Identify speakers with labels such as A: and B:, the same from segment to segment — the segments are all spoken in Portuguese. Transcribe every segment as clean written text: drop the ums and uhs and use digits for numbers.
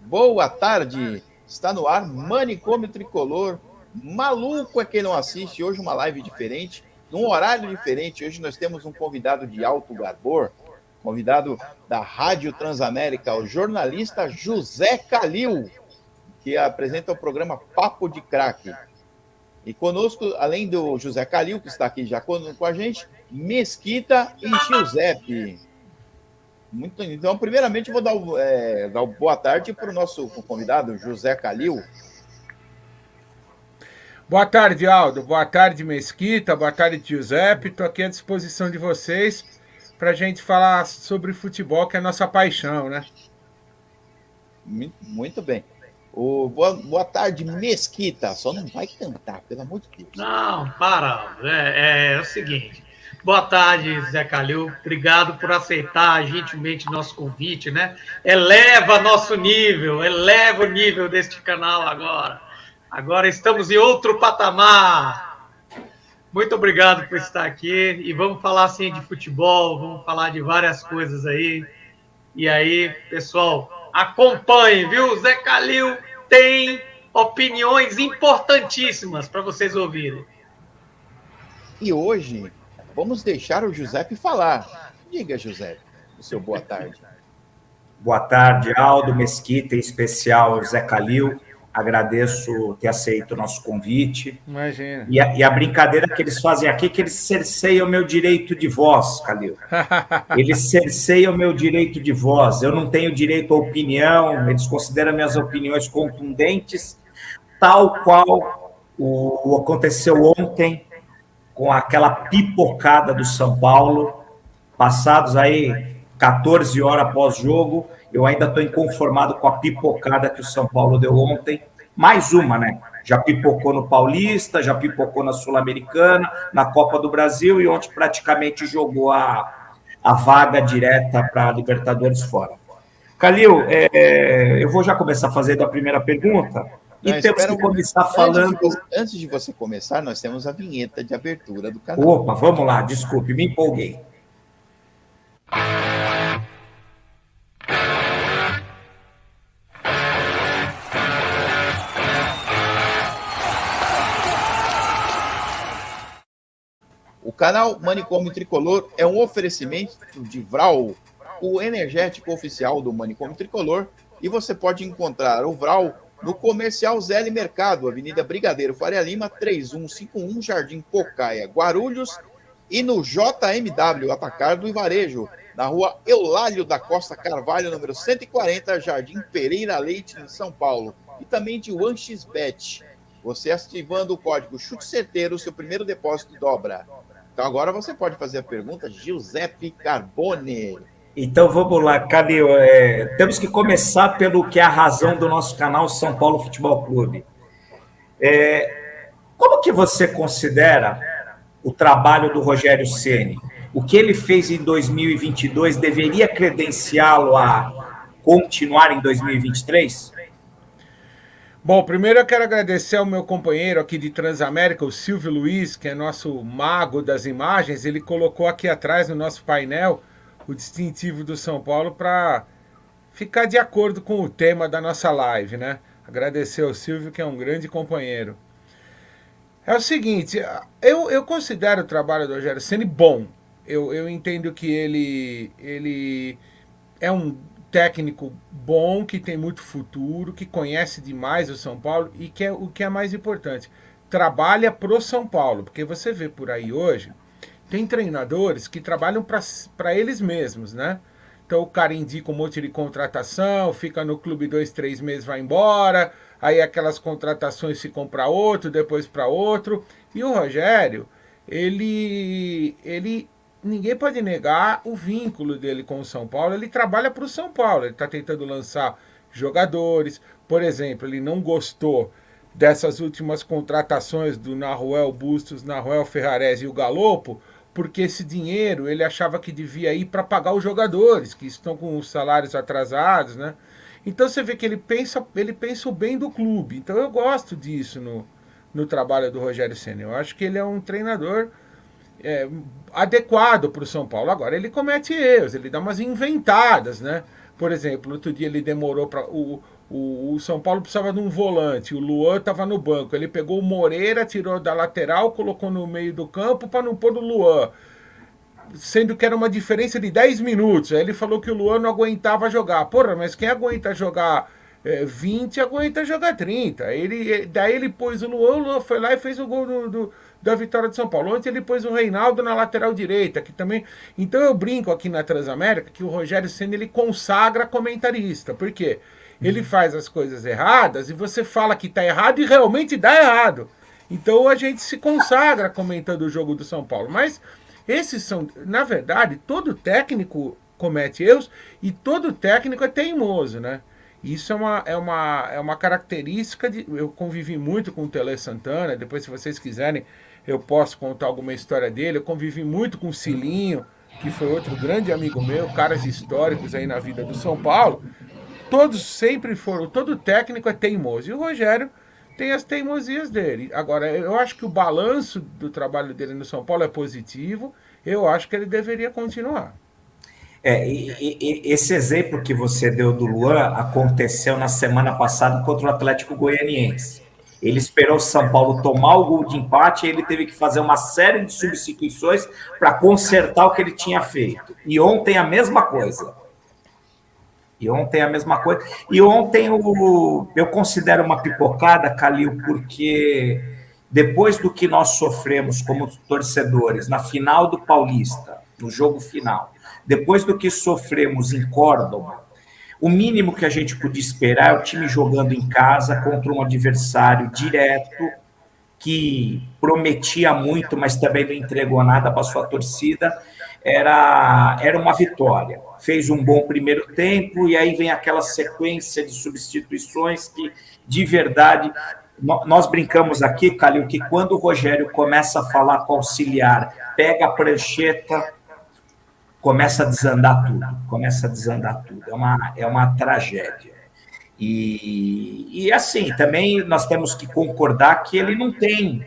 A: Boa tarde. Está no ar Manicômio Tricolor. Maluco é quem não assiste. Hoje uma live diferente, num horário diferente. Hoje nós temos um convidado de alto garbor, convidado da Rádio Transamérica, o jornalista José Calil, que apresenta o programa Papo de Craque. E conosco, além do José Calil, que está aqui já com a gente, Mesquita e Giuseppe. Então, primeiramente, vou dar boa tarde para o nosso convidado, José Calil.
B: Boa tarde, Aldo. Boa tarde, Mesquita. Boa tarde, Giuseppe. Estou aqui à disposição de vocês para a gente falar sobre futebol, que é a nossa paixão, né?
A: Muito bem. Boa tarde, Mesquita. Só não vai cantar, pelo amor de Deus.
C: Não, para. É o seguinte. Boa tarde, Zé Calil. Obrigado por aceitar gentilmente nosso convite, né? Eleva nosso nível, eleva o nível deste canal agora. Agora estamos em outro patamar. Muito obrigado por estar aqui. E vamos falar assim de futebol, vamos falar de várias coisas aí. E aí, pessoal, acompanhe, viu? Zé Calil tem opiniões importantíssimas para vocês ouvirem.
A: E hoje vamos deixar o Giuseppe falar. Diga, Giuseppe, o seu boa tarde.
D: Boa tarde, Aldo, Mesquita, em especial Zé Calil. Agradeço ter aceito o nosso convite.
B: Imagina.
D: E a brincadeira que eles fazem aqui é que eles cerceiam o meu direito de voz, Calil. Eles cerceiam o meu direito de voz. Eu não tenho direito à opinião, eles consideram minhas opiniões contundentes, tal qual o aconteceu ontem com aquela pipocada do São Paulo, passados aí 14 horas após-jogo, eu ainda estou inconformado com a pipocada que o São Paulo deu ontem. Mais uma, né? Já pipocou no Paulista, já pipocou na Sul-Americana, na Copa do Brasil, e ontem praticamente jogou a vaga direta para a Libertadores fora. Calil, eu vou já começar fazendo a primeira pergunta. E temos que começar falando...
A: Antes de você começar, nós temos a vinheta de abertura do canal.
D: Opa, vamos lá, desculpe, me empolguei.
A: O canal Manicômio Tricolor é um oferecimento de Vral, o energético oficial do Manicômio Tricolor, e você pode encontrar o Vral no Comercial Zé Mercado, Avenida Brigadeiro Faria Lima, 3151, Jardim Pocaia, Guarulhos, e no JMW Atacado e Varejo, na rua Eulálio da Costa Carvalho, número 140, Jardim Pereira Leite, em São Paulo. E também de OneXBet. Você ativando o código Chute Certeiro, seu primeiro depósito dobra. Então agora você pode fazer a pergunta, Giuseppe Carbone.
D: Então vamos lá, Calil. Temos que começar pelo que é a razão do nosso canal São Paulo Futebol Clube. Como que você considera o trabalho do Rogério Ceni? O que ele fez em 2022 deveria credenciá-lo a continuar em 2023?
B: Bom, primeiro eu quero agradecer ao meu companheiro aqui de Transamérica, o Silvio Luiz, que é nosso mago das imagens. Ele colocou aqui atrás no nosso painel o distintivo do São Paulo para ficar de acordo com o tema da nossa live, né? Agradecer ao Silvio, que é um grande companheiro. É o seguinte, eu considero o trabalho do Rogério Ceni bom. Eu entendo que ele é um técnico bom, que tem muito futuro, que conhece demais o São Paulo e que o que é mais importante, trabalha pro São Paulo, porque você vê por aí hoje, tem treinadores que trabalham para eles mesmos, né? Então o cara indica um monte de contratação, fica no clube 2, 3 meses, vai embora, aí aquelas contratações ficam para outro, depois para outro, e o Rogério, ele ninguém pode negar o vínculo dele com o São Paulo. Ele trabalha para o São Paulo, ele está tentando lançar jogadores. Por exemplo, ele não gostou dessas últimas contratações do Nahuel Bustos, Nahuel Ferrarese e o Galopo, porque esse dinheiro ele achava que devia ir para pagar os jogadores, que estão com os salários atrasados, né? Então você vê que ele pensa o bem do clube. Então eu gosto disso no trabalho do Rogério Ceni. Eu acho que ele é um treinador adequado para o São Paulo. Agora, ele comete erros, ele dá umas inventadas, né? Por exemplo, outro dia ele demorou para... O São Paulo precisava de um volante, o Luan estava no banco. Ele pegou o Moreira, tirou da lateral, colocou no meio do campo para não pôr o Luan. Sendo que era uma diferença de 10 minutos. Aí ele falou que o Luan não aguentava jogar. Porra, mas quem aguenta jogar 20, aguenta jogar 30. Daí ele pôs o Luan foi lá e fez o gol da vitória de São Paulo. Ontem ele pôs o Reinaldo na lateral direita, que também... Então eu brinco aqui na Transamérica que o Rogério Ceni ele consagra comentarista. Por quê? Ele faz as coisas erradas e você fala que tá errado e realmente dá errado. Então a gente se consagra comentando o jogo do São Paulo. Mas esses são, na verdade, todo técnico comete erros e todo técnico é teimoso, né? Isso é uma característica de... Eu convivi muito com o Tele Santana, depois se vocês quiserem eu posso contar alguma história dele. Eu convivi muito com o Cilinho, que foi outro grande amigo meu, caras históricos aí na vida do São Paulo. Todos sempre foram, todo técnico é teimoso. E o Rogério tem as teimosias dele. Agora, eu acho que o balanço do trabalho dele no São Paulo é positivo. Eu acho que ele deveria continuar.
D: Esse exemplo que você deu do Luan aconteceu na semana passada contra o Atlético Goianiense. Ele esperou o São Paulo tomar o gol de empate e ele teve que fazer uma série de substituições para consertar o que ele tinha feito. E ontem a mesma coisa. E ontem eu considero uma pipocada, Calil, porque depois do que nós sofremos como torcedores na final do Paulista, no jogo final, depois do que sofremos em Córdoba, o mínimo que a gente podia esperar é o time jogando em casa contra um adversário direto, que prometia muito, mas também não entregou nada para a sua torcida, era uma vitória. Fez um bom primeiro tempo e aí vem aquela sequência de substituições que, de verdade, nós brincamos aqui, Calil, que quando o Rogério começa a falar com o auxiliar, pega a prancheta, começa a desandar tudo. É uma tragédia. E assim, também nós temos que concordar que ele não tem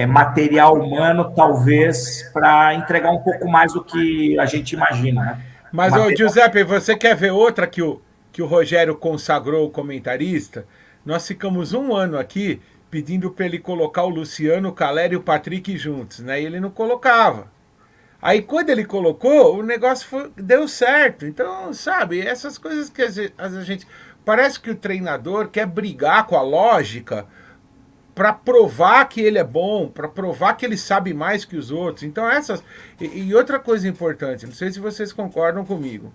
D: material humano, talvez, para entregar um pouco mais do que a gente imagina, né?
B: Mas, Giuseppe, você quer ver outra que o Rogério consagrou o comentarista? Nós ficamos um ano aqui pedindo para ele colocar o Luciano, o Caleri e o Patrick juntos, né? E ele não colocava. Aí, quando ele colocou, o negócio deu certo. Então, sabe, essas coisas que a gente... Parece que o treinador quer brigar com a lógica para provar que ele é bom, para provar que ele sabe mais que os outros. Então, essas... E outra coisa importante, não sei se vocês concordam comigo.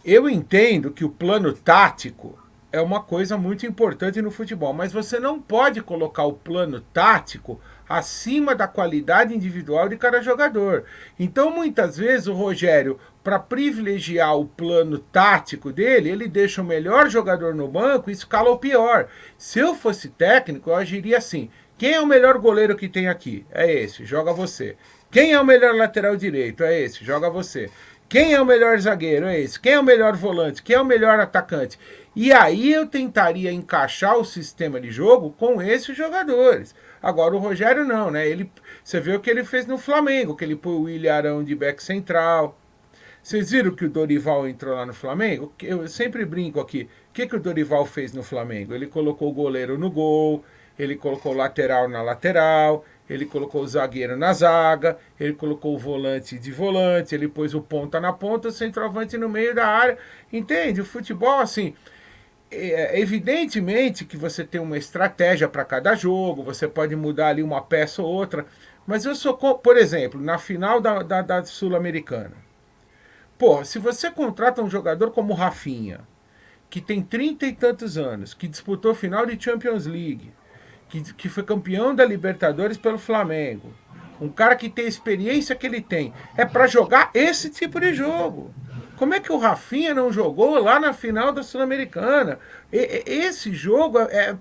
B: Eu entendo que o plano tático é uma coisa muito importante no futebol, mas você não pode colocar o plano tático acima da qualidade individual de cada jogador. Então, muitas vezes, o Rogério, para privilegiar o plano tático dele, ele deixa o melhor jogador no banco e escala o pior. Se eu fosse técnico, eu agiria assim: quem é o melhor goleiro que tem aqui? É esse, joga você. Quem é o melhor lateral direito? É esse, joga você. Quem é o melhor zagueiro? É esse. Quem é o melhor volante? Quem é o melhor atacante? E aí eu tentaria encaixar o sistema de jogo com esses jogadores. Agora o Rogério não, né? Você vê o que ele fez no Flamengo, que ele pôs o William Arão de back central. Vocês viram que o Dorival entrou lá no Flamengo? Eu sempre brinco aqui. O que o Dorival fez no Flamengo? Ele colocou o goleiro no gol, ele colocou o lateral na lateral, ele colocou o zagueiro na zaga, ele colocou o volante de volante, ele pôs o ponta na ponta, o centroavante no meio da área. Entende? O futebol, assim... Evidentemente que você tem uma estratégia para cada jogo, você pode mudar ali uma peça ou outra, mas eu sou, por exemplo, na final da Sul-Americana. Pô, se você contrata um jogador como o Rafinha, que tem 30 e tantos anos, que disputou final de Champions League, que foi campeão da Libertadores pelo Flamengo, um cara que tem a experiência que ele tem, é para jogar esse tipo de jogo. Como é que o Rafinha não jogou lá na final da Sul-Americana? Esse jogo é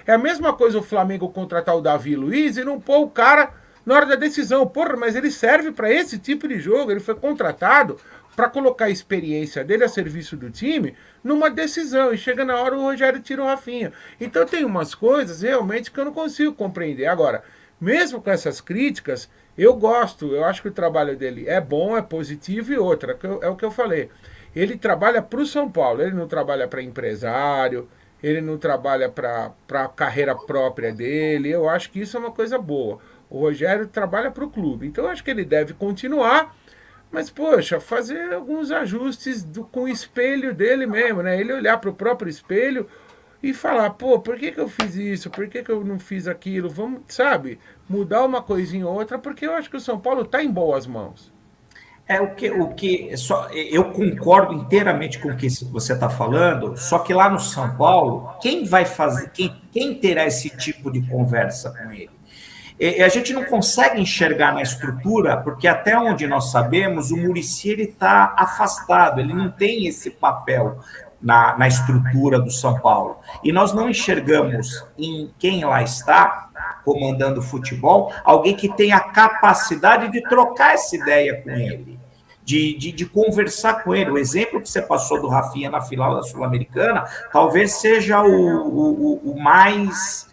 B: a mesma coisa o Flamengo contratar o Davi Luiz e não pôr o cara na hora da decisão. Porra, mas ele serve para esse tipo de jogo. Ele foi contratado para colocar a experiência dele a serviço do time numa decisão. E chega na hora o Rogério tira o Rafinha. Então tem umas coisas realmente que eu não consigo compreender. Agora, mesmo com essas críticas, eu gosto, eu acho que o trabalho dele é bom, é positivo e outra, é o que eu falei. ele trabalha para o São Paulo, ele não trabalha para empresário, ele não trabalha para a carreira própria dele. Eu acho que isso é uma coisa boa. O Rogério trabalha para o clube, então eu acho que ele deve continuar, mas, poxa, fazer alguns ajustes com o espelho dele mesmo, né? Ele olhar para o próprio espelho e falar, pô, por que eu fiz isso? Por que eu não fiz aquilo? Vamos, sabe, mudar uma coisinha ou outra, porque eu acho que o São Paulo está em boas mãos.
D: Eu concordo inteiramente com o que você está falando, só que lá no São Paulo, quem vai fazer, quem terá esse tipo de conversa com ele? A gente não consegue enxergar na estrutura, porque até onde nós sabemos, o Muricy está afastado, ele não tem esse papel na estrutura do São Paulo. E nós não enxergamos em quem lá está comandando o futebol alguém que tenha a capacidade de trocar essa ideia com ele. De conversar com ele. O exemplo que você passou do Rafinha na final da Sul-Americana talvez seja o mais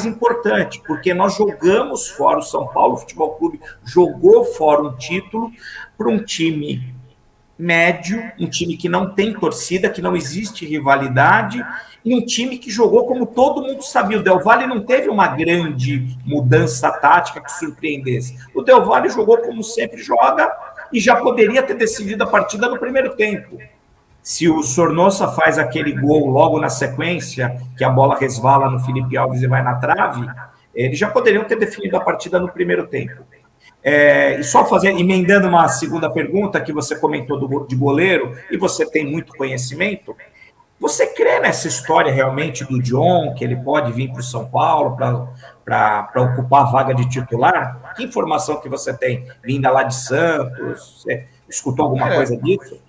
D: importante, porque nós jogamos fora o São Paulo Futebol Clube, jogou fora um título para um time médio, um time que não tem torcida, que não existe rivalidade, e um time que jogou como todo mundo sabia. O Del Valle não teve uma grande mudança tática que surpreendesse. O Del Valle jogou como sempre joga e já poderia ter decidido a partida no primeiro tempo. Se o Sornosa faz aquele gol logo na sequência, que a bola resvala no Felipe Alves e vai na trave, eles já poderiam ter definido a partida no primeiro tempo. E só emendando uma segunda pergunta que você comentou de goleiro, e você tem muito conhecimento, você crê nessa história realmente do John, que ele pode vir para o São Paulo para ocupar a vaga de titular? Que informação que você tem vinda lá de Santos? Você escutou alguma coisa disso?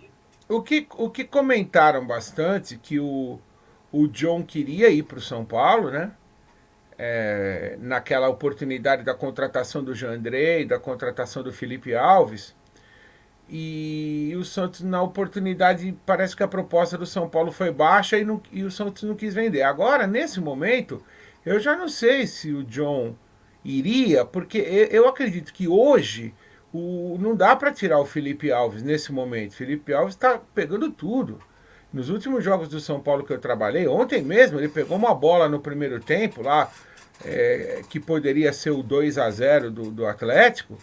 B: O que comentaram bastante, que o John queria ir para o São Paulo, né? Naquela oportunidade da contratação do Jandrei, da contratação do Felipe Alves, e o Santos, na oportunidade, parece que a proposta do São Paulo foi baixa e o Santos não quis vender. Agora, nesse momento, eu já não sei se o John iria, porque eu acredito que hoje não dá para tirar o Felipe Alves nesse momento. O Felipe Alves está pegando tudo. Nos últimos jogos do São Paulo que eu trabalhei, ontem mesmo, ele pegou uma bola no primeiro tempo lá, que poderia ser o 2-0 do Atlético.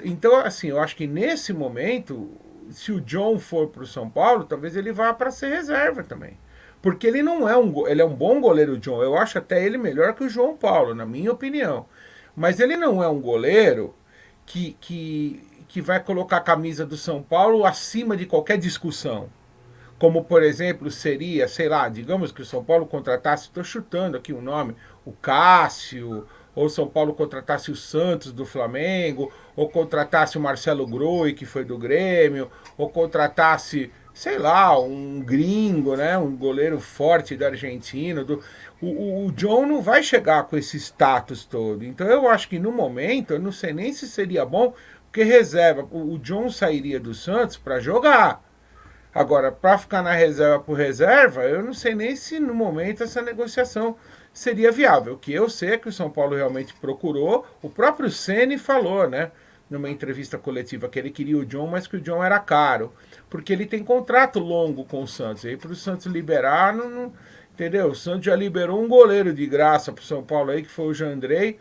B: Então, assim, eu acho que nesse momento, se o John for para o São Paulo, talvez ele vá para ser reserva também. Porque ele não é ele é um bom goleiro, o John. Eu acho até ele melhor que o João Paulo, na minha opinião. Mas ele não é um goleiro que vai colocar a camisa do São Paulo acima de qualquer discussão. Como, por exemplo, seria, sei lá, digamos que o São Paulo contratasse, estou chutando aqui o nome, o Cássio, ou o São Paulo contratasse o Santos do Flamengo, ou contratasse o Marcelo Groi, que foi do Grêmio, ou contratasse, sei lá, um gringo, né, um goleiro forte da Argentina. O John não vai chegar com esse status todo. Então eu acho que no momento, eu não sei nem se seria bom, porque reserva, o John sairia do Santos para jogar. Agora, para ficar na reserva por reserva, eu não sei nem se no momento essa negociação seria viável. O que eu sei é que o São Paulo realmente procurou. O próprio Ceni falou, né, numa entrevista coletiva, que ele queria o John, mas que o John era caro, porque ele tem contrato longo com o Santos. E aí, para o Santos liberar, não, entendeu? O Santos já liberou um goleiro de graça para o São Paulo aí, que foi o Jandrei.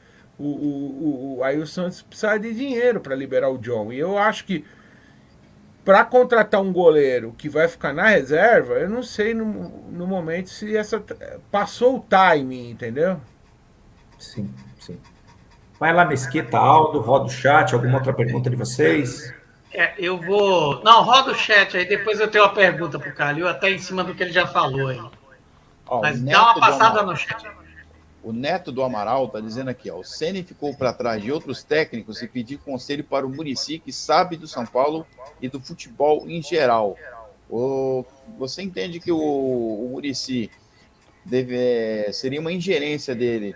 B: Aí o Santos precisa de dinheiro para liberar o John. E eu acho que para contratar um goleiro que vai ficar na reserva, eu não sei no momento se passou o timing, entendeu?
D: Sim, sim. Vai lá, Mesquita, Aldo, roda o chat, alguma outra pergunta de vocês?
C: Eu vou... Não, roda o chat aí, depois eu tenho uma pergunta para o Calil, até em cima do que ele já falou aí. Mas dá uma passada no chat.
A: O Neto do Amaral está dizendo aqui, ó, o Ceni ficou para trás de outros técnicos e pediu conselho para o Muricy, que sabe do São Paulo e do futebol em geral. Você entende que o Muricy seria uma ingerência dele,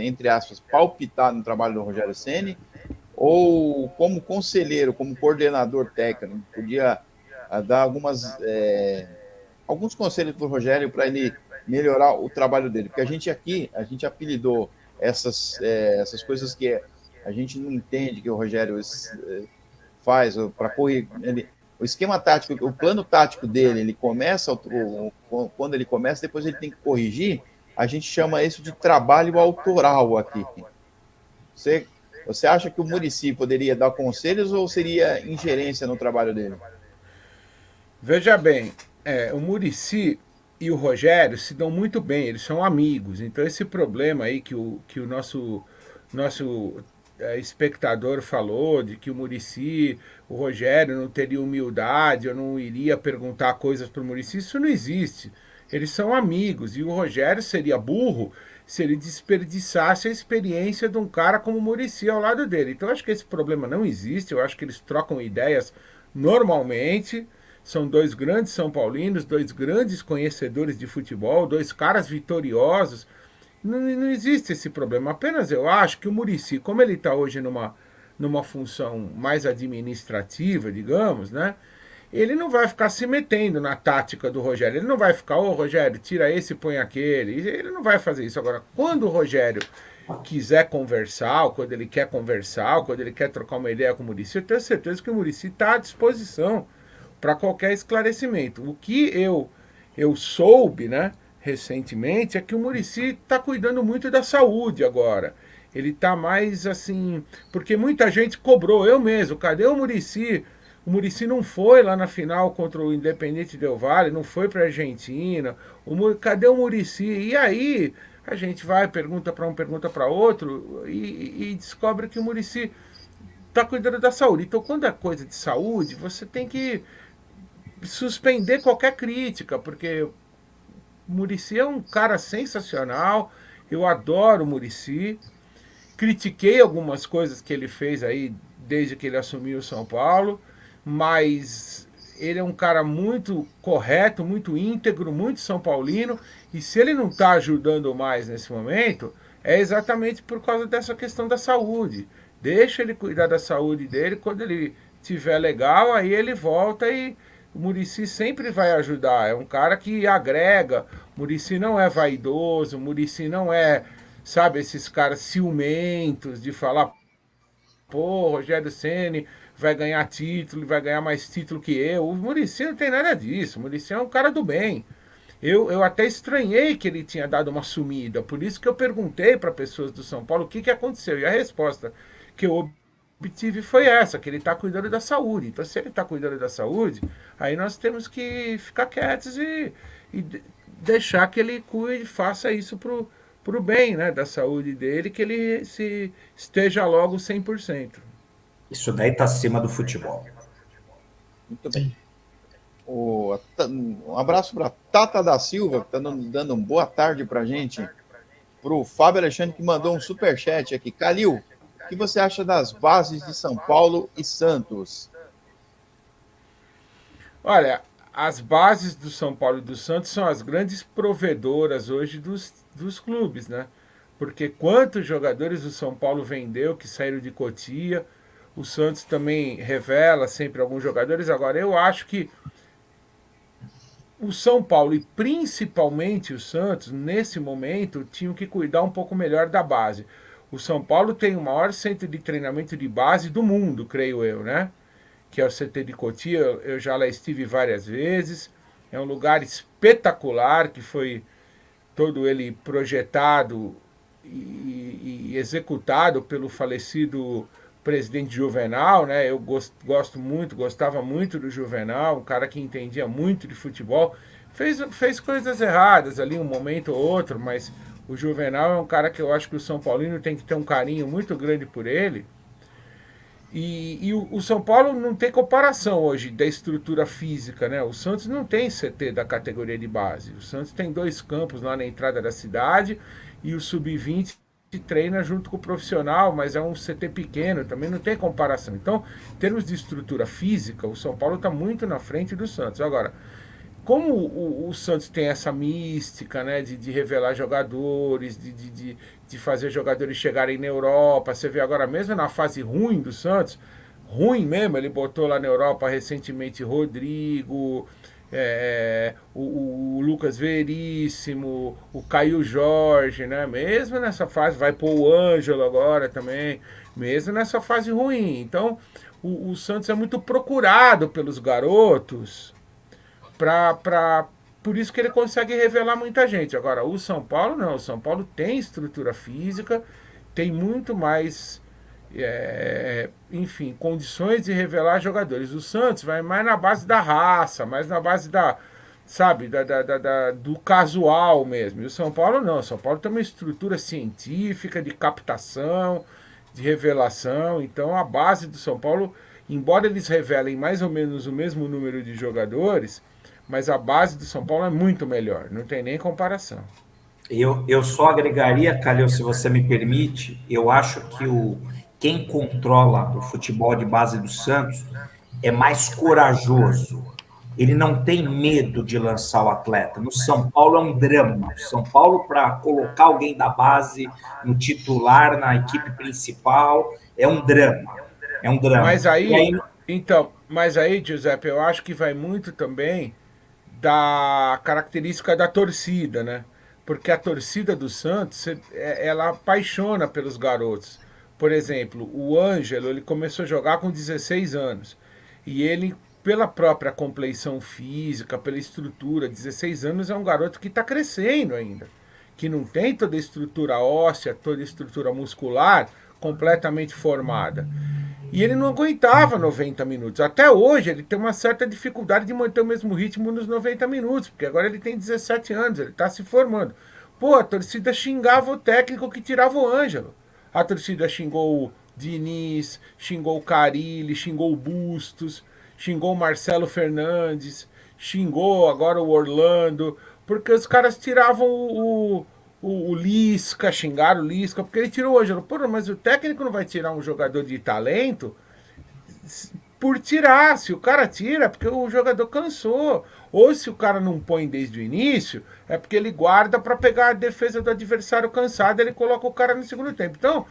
A: entre aspas, palpitar no trabalho do Rogério Ceni, ou como conselheiro, como coordenador técnico, podia dar alguns conselhos para o Rogério para ele melhorar o trabalho dele, porque a gente apelidou essas coisas que a gente não entende que o Rogério faz para correr. o esquema tático, o plano tático dele, ele começa, quando ele começa, depois ele tem que corrigir, a gente chama isso de trabalho autoral aqui. Você acha que o Muricy poderia dar conselhos ou seria ingerência no trabalho dele?
B: Veja bem, o Muricy e o Rogério se dão muito bem, eles são amigos. Então esse problema aí que o nosso espectador falou, de que o Muricy, o Rogério não teria humildade, eu não iria perguntar coisas para o Muricy, isso não existe. Eles são amigos e o Rogério seria burro se ele desperdiçasse a experiência de um cara como o Muricy ao lado dele. Então eu acho que esse problema não existe, eu acho que eles trocam ideias normalmente. São dois grandes São Paulinos, dois grandes conhecedores de futebol, dois caras vitoriosos. Não existe esse problema. Apenas eu acho que o Muricy, como ele está hoje numa função mais administrativa, digamos, né? Ele não vai ficar se metendo na tática do Rogério. Ele não vai ficar, ô Rogério, tira esse e põe aquele. Ele não vai fazer isso. Agora, quando o Rogério quiser conversar, ou quando ele quer conversar, ou quando ele quer trocar uma ideia com o Muricy, eu tenho certeza que o Muricy está à disposição para qualquer esclarecimento. O que eu soube, né, recentemente, é que o Muricy está cuidando muito da saúde agora. Ele está mais assim, porque muita gente cobrou, eu mesmo, cadê o Muricy? O Muricy não foi lá na final contra o Independiente Del Valle, não foi para a Argentina. Cadê o Muricy? E aí a gente vai, pergunta para um, pergunta para outro, e descobre que o Muricy está cuidando da saúde. Então, quando é coisa de saúde, você tem que suspender qualquer crítica, porque o Muricy é um cara sensacional, eu adoro o Muricy, critiquei algumas coisas que ele fez aí desde que ele assumiu o São Paulo, mas ele é um cara muito correto, muito íntegro, muito São Paulino, e se ele não está ajudando mais nesse momento, é exatamente por causa dessa questão da saúde. Deixa ele cuidar da saúde dele, quando ele tiver legal, aí ele volta e o Muricy sempre vai ajudar, é um cara que agrega. O Muricy não é vaidoso, o Muricy não é, sabe, esses caras ciumentos de falar, pô, Rogério Ceni vai ganhar título, vai ganhar mais título que eu. O Muricy não tem nada disso, o Muricy é um cara do bem. Eu até estranhei que ele tinha dado uma sumida, por isso que eu perguntei para pessoas do São Paulo o que aconteceu, e a resposta que eu obtive foi essa, que ele está cuidando da saúde. Então, se ele está cuidando da saúde, aí nós temos que ficar quietos e deixar que ele cuide, faça isso pro bem, né, da saúde dele, que ele esteja logo 100%.
D: Isso daí está acima do futebol.
A: Muito bem. Um abraço para Tata da Silva, que está dando uma boa tarde para a gente. Para o Fábio Alexandre, que mandou um superchat aqui. Calil, o que você acha das bases de São Paulo e Santos?
B: Olha, as bases do São Paulo e do Santos são as grandes provedoras hoje dos clubes, né? Porque quantos jogadores o São Paulo vendeu que saíram de Cotia, o Santos também revela sempre alguns jogadores. Agora, eu acho que o São Paulo e principalmente o Santos, nesse momento, tinham que cuidar um pouco melhor da base. O São Paulo tem o maior centro de treinamento de base do mundo, creio eu, né? Que é o CT de Cotia, eu já lá estive várias vezes. É um lugar espetacular, que foi todo ele projetado e executado pelo falecido presidente Juvenal, né? Eu gostava muito do Juvenal, um cara que entendia muito de futebol. Fez coisas erradas ali, um momento ou outro, mas o Juvenal é um cara que eu acho que o São Paulino tem que ter um carinho muito grande por ele. E o São Paulo não tem comparação hoje da estrutura física, né? O Santos não tem CT da categoria de base. O Santos tem 2 campos lá na entrada da cidade e o Sub-20 treina junto com o profissional, mas é um CT pequeno, também não tem comparação. Então, em termos de estrutura física, o São Paulo está muito na frente do Santos. Agora, como o Santos tem essa mística, né, de revelar jogadores, de fazer jogadores chegarem na Europa, você vê agora mesmo na fase ruim do Santos, ruim mesmo, ele botou lá na Europa recentemente Rodrigo, o Lucas Veríssimo, o Caio Jorge, né? Mesmo nessa fase, vai pôr o Ângelo agora também, mesmo nessa fase ruim. Então, o Santos é muito procurado pelos garotos por isso que ele consegue revelar muita gente. Agora, o São Paulo não. O São Paulo tem estrutura física, tem muito mais, enfim, condições de revelar jogadores. O Santos vai mais na base da raça, mais na base sabe, do casual mesmo. E o São Paulo não. O São Paulo tem uma estrutura científica, de captação, de revelação. Então, a base do São Paulo, embora eles revelem mais ou menos o mesmo número de jogadores, mas a base do São Paulo é muito melhor, não tem nem comparação.
D: Eu só agregaria, Calil, se você me permite, eu acho que quem controla o futebol de base do Santos é mais corajoso. Ele não tem medo de lançar o atleta. No São Paulo é um drama. O São Paulo, para colocar alguém da base no titular, na equipe principal, é um drama. É um drama.
B: Mas aí, Giuseppe, eu acho que vai muito também da característica da torcida, né? Porque a torcida do Santos, ela apaixona pelos garotos. Por exemplo, o Ângelo, ele começou a jogar com 16 anos. E ele, pela própria compleição física, pela estrutura, 16 anos é um garoto que está crescendo ainda. Que não tem toda a estrutura óssea, toda a estrutura muscular completamente formada. E ele não aguentava 90 minutos. Até hoje ele tem uma certa dificuldade de manter o mesmo ritmo nos 90 minutos, porque agora ele tem 17 anos, ele está se formando. Pô, a torcida xingava o técnico que tirava o Ângelo. A torcida xingou o Diniz, xingou o Carille, xingou o Bustos, xingou o Marcelo Fernandes, xingou agora o Orlando, porque os caras tiravam o Lisca, xingaram o Lisca, porque ele tirou o Ângelo. Pô, mas o técnico não vai tirar um jogador de talento por tirar. Se o cara tira, é porque o jogador cansou. Ou se o cara não põe desde o início, é porque ele guarda para pegar a defesa do adversário cansado, ele coloca o cara no segundo tempo. Então,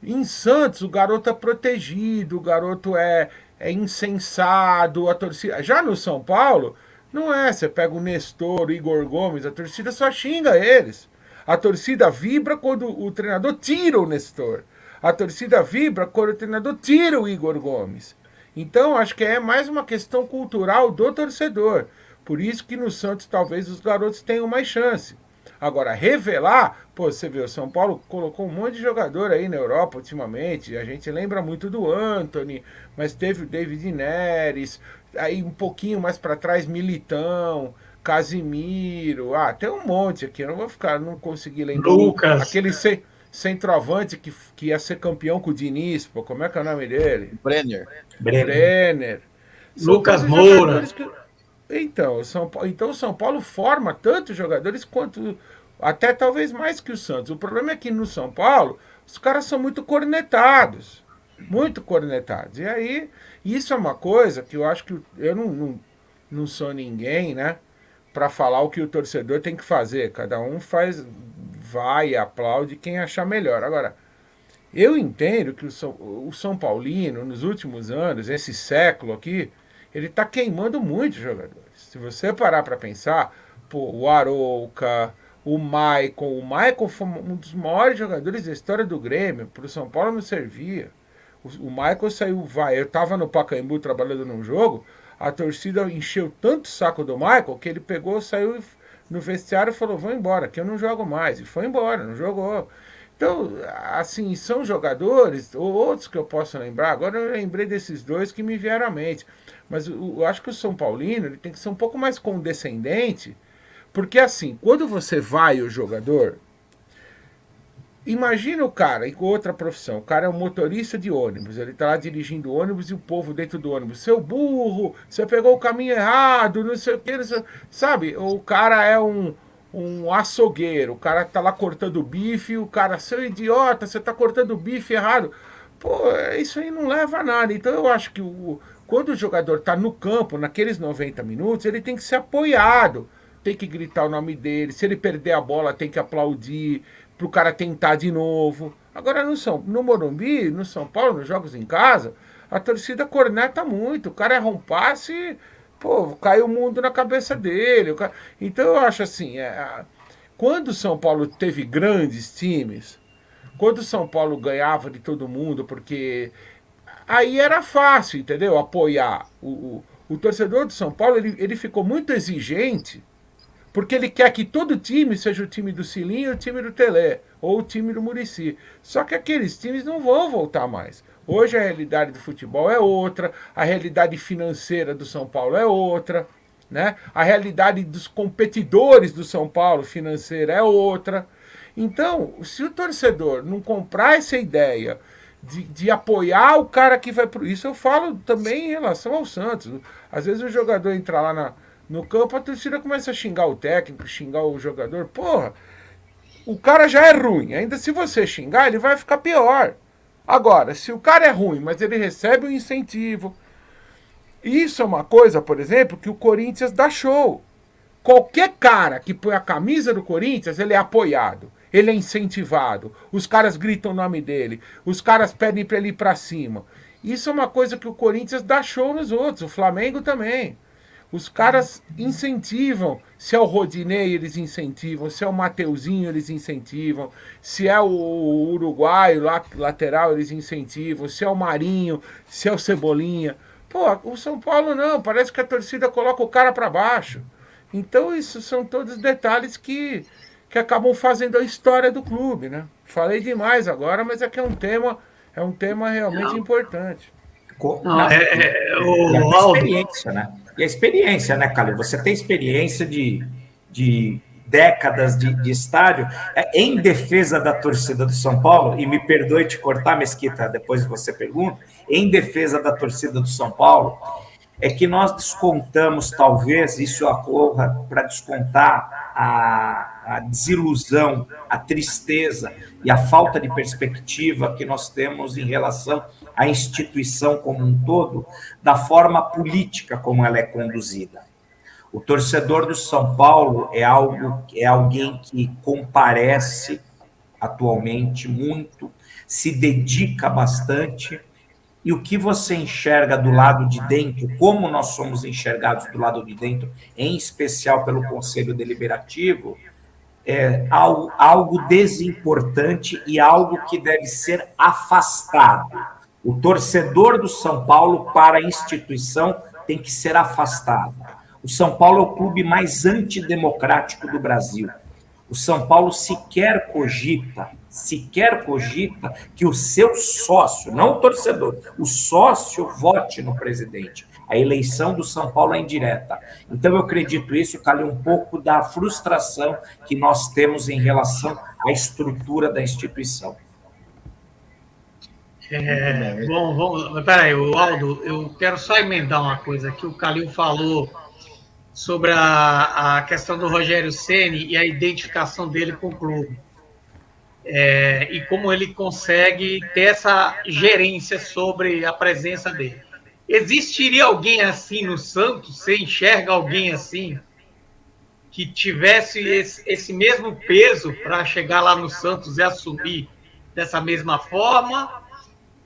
B: em Santos, o garoto é protegido, o garoto é insensado, a torcida. Já no São Paulo, não é. Você pega o Nestor, o Igor Gomes, a torcida só xinga eles. A torcida vibra quando o treinador tira o Nestor. A torcida vibra quando o treinador tira o Igor Gomes. Então, acho que é mais uma questão cultural do torcedor. Por isso que no Santos talvez os garotos tenham mais chance. Agora, revelar, pô, você vê, o São Paulo colocou um monte de jogador aí na Europa ultimamente. A gente lembra muito do Antony, mas teve o David Neres, aí um pouquinho mais para trás, Militão, Casimiro, tem um monte aqui, eu não consegui lembrar.
C: Lucas.
B: Aquele centroavante que ia ser campeão com o Diniz, pô, como é que é o nome dele? Brenner.
C: Lucas Moura.
B: Então, o São Paulo forma tantos jogadores quanto, até talvez mais que o Santos. O problema é que no São Paulo, os caras são muito cornetados. Muito cornetados. E aí, isso é uma coisa que eu acho que eu não sou ninguém, né? Para falar o que o torcedor tem que fazer. Cada um vai e aplaude quem achar melhor. Agora, eu entendo que o São Paulino, nos últimos anos, esse século aqui, ele está queimando muitos jogadores. Se você parar para pensar, pô, o Arouca, o Maicon foi um dos maiores jogadores da história do Grêmio. Para o São Paulo não servia. O Maicon saiu, eu estava no Pacaembu trabalhando num jogo, a torcida encheu tanto o saco do Michael que ele pegou, saiu no vestiário e falou, vou embora, que eu não jogo mais. E foi embora, não jogou. Então, assim, são jogadores, ou outros que eu posso lembrar, agora eu lembrei desses dois que me vieram à mente. Mas eu acho que o São Paulino ele tem que ser um pouco mais condescendente, porque assim, quando você vai o jogador, imagina o cara com outra profissão. O cara é um motorista de ônibus. Ele tá lá dirigindo o ônibus e o povo dentro do ônibus. Seu burro, você pegou o caminho errado, não sei o que. Sabe? O cara é um açougueiro. O cara tá lá cortando bife. O cara, seu idiota, você tá cortando bife errado. Pô, isso aí não leva a nada. Então eu acho que quando o jogador tá no campo, naqueles 90 minutos, ele tem que ser apoiado. Tem que gritar o nome dele. Se ele perder a bola, tem que aplaudir pro cara tentar de novo. Agora no Morumbi, no São Paulo, nos jogos em casa, a torcida corneta muito. O cara erra um passe, pô, cai o mundo na cabeça dele. Então eu acho assim, quando o São Paulo teve grandes times, quando o São Paulo ganhava de todo mundo, porque aí era fácil, entendeu? Apoiar. O torcedor do São Paulo, ele ficou muito exigente, porque ele quer que todo time seja o time do Cilinho, o time do Telê, ou o time do Muricy. Só que aqueles times não vão voltar mais. Hoje a realidade do futebol é outra, a realidade financeira do São Paulo é outra, né? A realidade dos competidores do São Paulo financeira é outra. Então, se o torcedor não comprar essa ideia de apoiar o cara que vai pro. Isso eu falo também em relação ao Santos. Às vezes o jogador entra lá no campo, a torcida começa a xingar o técnico, xingar o jogador. Porra, o cara já é ruim. Ainda se você xingar, ele vai ficar pior. Agora, se o cara é ruim, mas ele recebe um incentivo. Isso é uma coisa, por exemplo, que o Corinthians dá show. Qualquer cara que põe a camisa do Corinthians, ele é apoiado. Ele é incentivado. Os caras gritam o nome dele. Os caras pedem para ele ir para cima. Isso é uma coisa que o Corinthians dá show nos outros. O Flamengo também. Os caras incentivam. Se é o Rodinei, eles incentivam. Se é o Mateuzinho, eles incentivam. Se é o uruguaio, lateral, eles incentivam. Se é o Marinho, se é o Cebolinha. Pô, o São Paulo não. Parece que a torcida coloca o cara para baixo. Então, isso são todos detalhes que acabam fazendo a história do clube, né? Falei demais agora, mas é que é um tema realmente importante.
C: Não,
D: a experiência, né? E a experiência, né, Calil? Você tem experiência de décadas de estádio. Em defesa da torcida do São Paulo, e me perdoe te cortar, Mesquita, depois você pergunta, em defesa da torcida do São Paulo, é que nós descontamos, talvez, isso ocorra para descontar a desilusão, a tristeza e a falta de perspectiva que nós temos em relação à instituição como um todo, da forma política como ela é conduzida. O torcedor do São Paulo é alguém que comparece atualmente muito, se dedica bastante. E o que você enxerga do lado de dentro, como nós somos enxergados do lado de dentro, em especial pelo Conselho Deliberativo, é algo desimportante e algo que deve ser afastado. O torcedor do São Paulo para a instituição tem que ser afastado. O São Paulo é o clube mais antidemocrático do Brasil. O São Paulo sequer cogita que o seu sócio, não o torcedor, o sócio vote no presidente. A eleição do São Paulo é indireta. Então, eu acredito isso, Calil, um pouco da frustração que nós temos em relação à estrutura da instituição.
C: Bom, peraí, Aldo, eu quero só emendar uma coisa aqui. O Calil falou sobre a questão do Rogério Ceni e a identificação dele com o clube. E como ele consegue ter essa gerência sobre a presença dele. Existiria alguém assim no Santos? Você enxerga alguém assim que tivesse esse mesmo peso para chegar lá no Santos e assumir dessa mesma forma?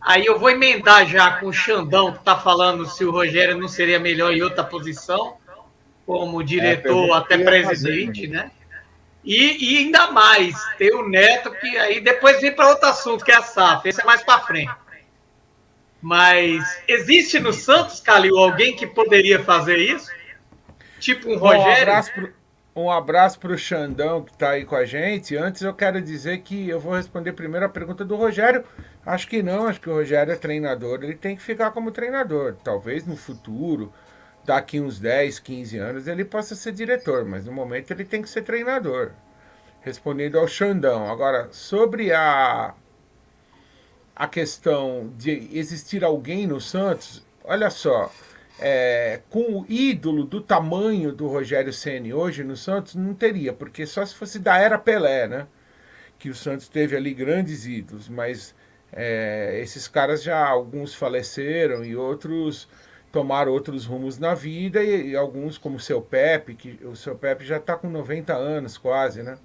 C: Aí eu vou emendar já com o Xandão, que está falando se o Rogério não seria melhor em outra posição, como diretor até presidente, né? E ainda mais, ter o Neto, que aí depois vem para outro assunto, que é a SAF, esse é mais para frente. Mas existe no Santos, Calil, alguém que poderia fazer isso? Tipo um Rogério?
B: Um abraço para o Xandão, que está aí com a gente. Antes eu quero dizer que eu vou responder primeiro a pergunta do Rogério. Acho que não, acho que o Rogério é treinador, ele tem que ficar como treinador. Talvez no futuro, daqui uns 10, 15 anos, ele possa ser diretor, mas no momento ele tem que ser treinador. Respondendo ao Xandão. Agora, sobre a questão de existir alguém no Santos, olha só, com o ídolo do tamanho do Rogério Ceni hoje no Santos, não teria, porque só se fosse da era Pelé, né? Que o Santos teve ali grandes ídolos, mas esses caras já, alguns faleceram e outros tomaram outros rumos na vida, e alguns, como o seu Pepe, que o seu Pepe já está com 90 anos quase, né?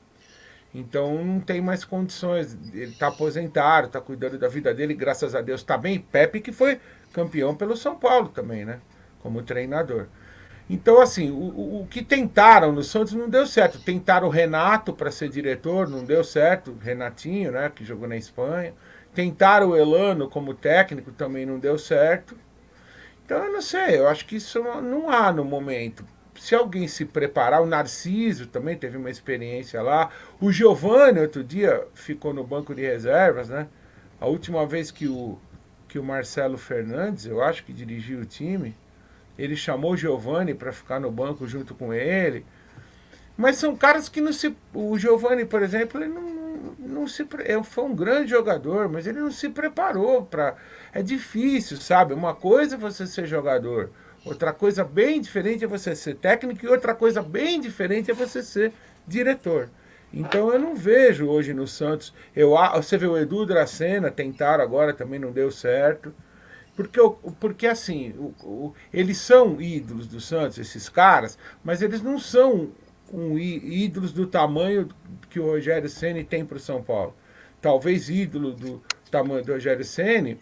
B: Então não tem mais condições, ele está aposentado, está cuidando da vida dele, graças a Deus está bem. Pepe que foi campeão pelo São Paulo também, né? Como treinador. Então, assim, o que tentaram no Santos não deu certo. Tentaram o Renato para ser diretor, não deu certo. Renatinho, né, que jogou na Espanha. Tentaram o Elano como técnico, também não deu certo. Então, eu não sei, eu acho que isso não há no momento. Se alguém se preparar, o Narciso também teve uma experiência lá. O Giovani, outro dia, ficou no banco de reservas, né? A última vez que o Marcelo Fernandes, eu acho que dirigiu o time, ele chamou o Giovani para ficar no banco junto com ele. Mas são caras que não se. O Giovani, por exemplo, ele não se. Foi um grande jogador, mas ele não se preparou para. É difícil, sabe? Uma coisa é você ser jogador, outra coisa bem diferente é você ser técnico, e outra coisa bem diferente é você ser diretor. Então eu não vejo hoje no Santos. Você vê o Edu Dracena, tentaram agora, também não deu certo. Porque assim, eles são ídolos do Santos, esses caras, mas eles não são ídolos do tamanho que o Rogério Ceni tem para o São Paulo. Talvez ídolo do tamanho do Rogério Ceni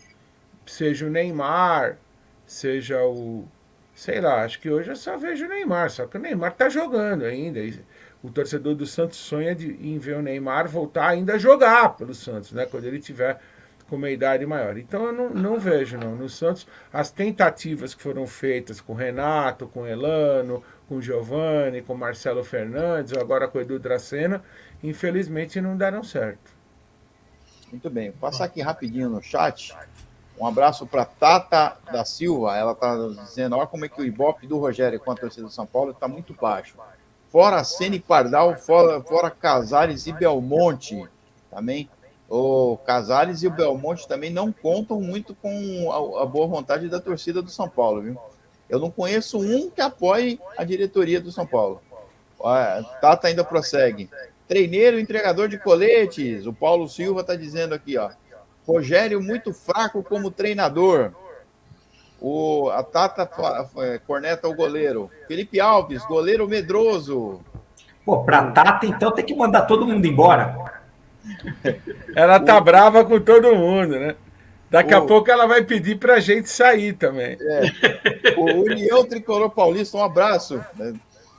B: seja o Neymar, seja o. Sei lá, acho que hoje eu só vejo o Neymar, só que o Neymar tá jogando ainda. O torcedor do Santos sonha em ver o Neymar voltar ainda a jogar pelo Santos, né? Quando ele tiver com uma idade maior. Então eu não vejo, não. No Santos, as tentativas que foram feitas com o Renato, com o Elano, com o Giovani, com o Marcelo Fernandes, ou agora com o Edu Dracena, infelizmente não deram certo.
A: Muito bem, vou passar aqui rapidinho no chat. Um abraço para Tata da Silva. Ela está dizendo: olha como é que o Ibope do Rogério com a torcida do São Paulo está muito baixo. Fora Ceni Pardal, fora Casares e Belmonte. Também. O Casares e o Belmonte também não contam muito com a boa vontade da torcida do São Paulo, viu? Eu não conheço um que apoie a diretoria do São Paulo. A Tata ainda prossegue. Treineiro, entregador de coletes. O Paulo Silva está dizendo aqui, ó. Rogério muito fraco como treinador. A Tata corneta o goleiro. Felipe Alves, goleiro medroso.
D: Pô, pra Tata, então tem que mandar todo mundo embora.
B: Ela tá brava com todo mundo, né? Daqui a pouco ela vai pedir pra gente sair também.
A: O União Tricolor Paulista, um abraço.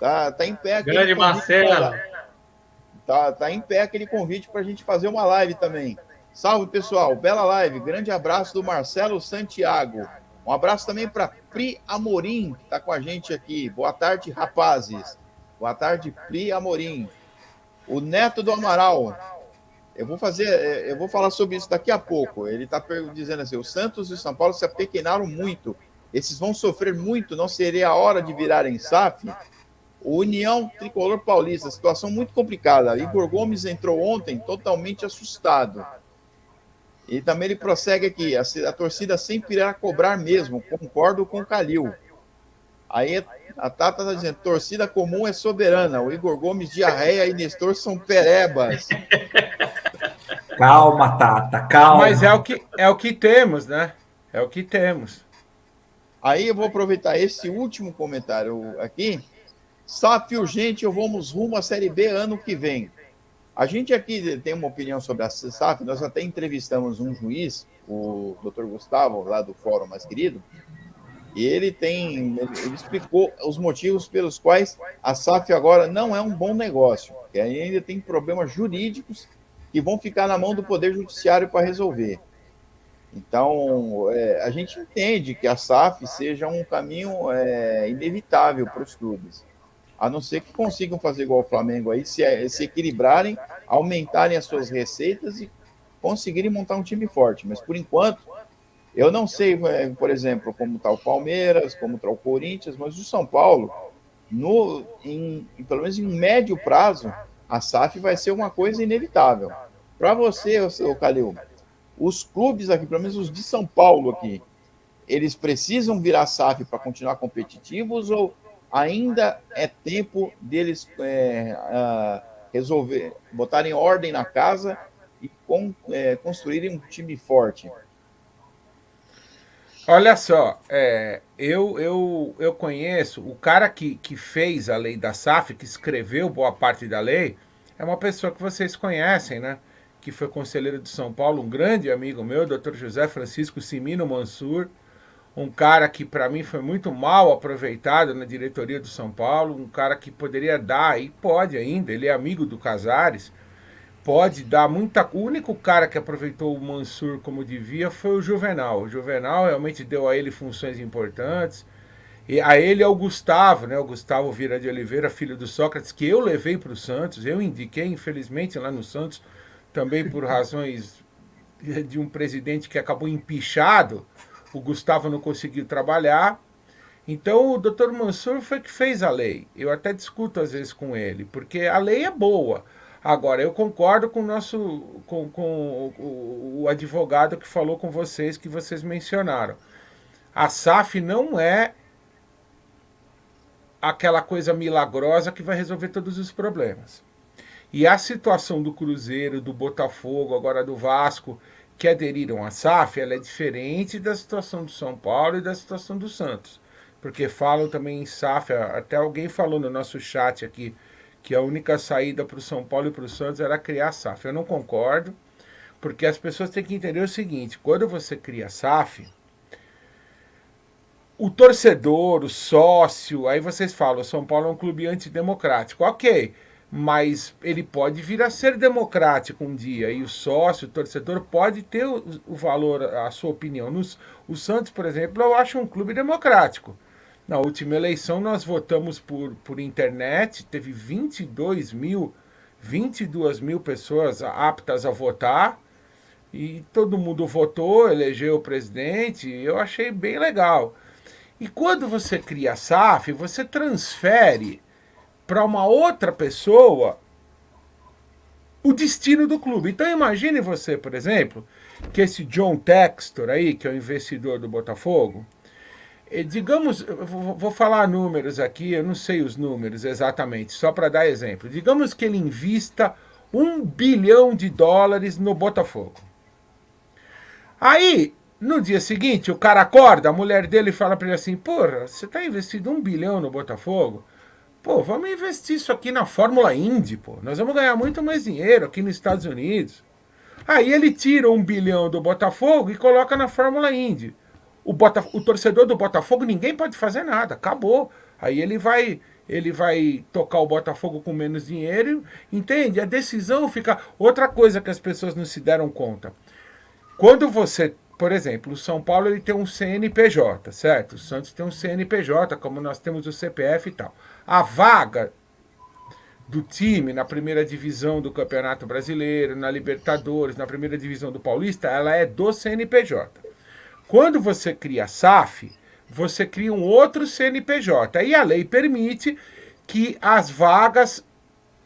A: Tá em pé aquele
C: grande Marcelo.
A: Tá em pé aquele convite pra gente fazer uma live também. Salve, pessoal. Bela live. Grande abraço do Marcelo Santiago. Um abraço também para Pri Amorim, que está com a gente aqui. Boa tarde, rapazes. Boa tarde, Pri Amorim. O Neto do Amaral. Eu vou falar sobre isso daqui a pouco. Ele está dizendo assim: o Santos e o São Paulo se apequenaram muito. Esses vão sofrer muito. Não seria a hora de virarem SAF? O União Tricolor Paulista, situação muito complicada. Igor Gomes entrou ontem totalmente assustado. E também ele prossegue aqui: a torcida sempre irá cobrar mesmo. Concordo com o Calil. Aí a Tata está dizendo: torcida comum é soberana. O Igor Gomes, diarreia e Nestor são perebas.
D: Calma, Tata, calma.
B: Mas é o que temos, né? É o que temos.
A: Aí eu vou aproveitar esse último comentário aqui. SAF urgente, vamos rumo à Série B ano que vem. A gente aqui tem uma opinião sobre a SAF. Nós até entrevistamos um juiz, o Dr. Gustavo, lá do Fórum Mais Querido, e ele explicou os motivos pelos quais a SAF agora não é um bom negócio, que ainda tem problemas jurídicos que vão ficar na mão do Poder Judiciário para resolver. Então, a gente entende que a SAF seja um caminho inevitável para os clubes, a não ser que consigam fazer igual o Flamengo aí, se equilibrarem, aumentarem as suas receitas e conseguirem montar um time forte. Mas, por enquanto, eu não sei, por exemplo, como está o Palmeiras, como está o Corinthians, mas o São Paulo, pelo menos em médio prazo, a SAF vai ser uma coisa inevitável. Para você, Calil, os clubes aqui, pelo menos os de São Paulo aqui, eles precisam virar SAF para continuar competitivos ou ainda é tempo deles resolver, botarem ordem na casa e construírem um time forte?
B: Olha só, eu conheço o cara que fez a lei da SAF, que escreveu boa parte da lei, é uma pessoa que vocês conhecem, né? Que foi conselheiro de São Paulo, um grande amigo meu, Dr. José Francisco Cimino Mansur, um cara que para mim foi muito mal aproveitado na diretoria do São Paulo, um cara que poderia dar, e pode ainda, ele é amigo do Casares, pode dar muita... O único cara que aproveitou o Mansur como devia foi o Juvenal. O Juvenal realmente deu a ele funções importantes, e a ele é o Gustavo, né? O Gustavo Vieira de Oliveira, filho do Sócrates, que eu levei para o Santos, eu indiquei, infelizmente, lá no Santos, também por razões de um presidente que acabou empichado, o Gustavo não conseguiu trabalhar. Então o Dr. Mansur foi que fez a lei. Eu até discuto às vezes com ele, porque a lei é boa. Agora, eu concordo com o advogado que falou com vocês, que vocês mencionaram. A SAF não é aquela coisa milagrosa que vai resolver todos os problemas. E a situação do Cruzeiro, do Botafogo, agora do Vasco, que aderiram à SAF, ela é diferente da situação do São Paulo e da situação do Santos. Porque falam também em SAF, até alguém falou no nosso chat aqui, que a única saída para o São Paulo e para o Santos era criar a SAF. Eu não concordo, porque as pessoas têm que entender o seguinte, quando você cria a SAF, o torcedor, o sócio, aí vocês falam, o São Paulo é um clube antidemocrático, ok, mas ele pode vir a ser democrático um dia, e o sócio, o torcedor pode ter o valor, a sua opinião. O Santos, por exemplo, eu acho um clube democrático. Na última eleição nós votamos por internet, teve 22 mil pessoas aptas a votar, e todo mundo votou, elegeu o presidente, eu achei bem legal. E quando você cria a SAF, você transfere para uma outra pessoa o destino do clube. Então imagine você, por exemplo, que esse John Textor aí, que é o investidor do Botafogo, digamos, eu vou falar números aqui, eu não sei os números exatamente, só para dar exemplo. Digamos que ele invista $1 bilhão no Botafogo. Aí, no dia seguinte, o cara acorda, a mulher dele fala para ele assim, porra, você tá investindo $1 bilhão no Botafogo? Pô, vamos investir isso aqui na Fórmula Indy, pô. Nós vamos ganhar muito mais dinheiro aqui nos Estados Unidos. Aí ele tira $1 bilhão do Botafogo e coloca na Fórmula Indy. O torcedor do Botafogo, ninguém pode fazer nada, acabou. Aí ele vai tocar o Botafogo com menos dinheiro, entende? A decisão fica... Outra coisa que as pessoas não se deram conta. Quando você... Por exemplo, o São Paulo ele tem um CNPJ, certo? O Santos tem um CNPJ, como nós temos o CPF e tal. A vaga do time na primeira divisão do Campeonato Brasileiro, na Libertadores, na primeira divisão do Paulista, ela é do CNPJ. Quando você cria a SAF, você cria um outro CNPJ. E a lei permite que as vagas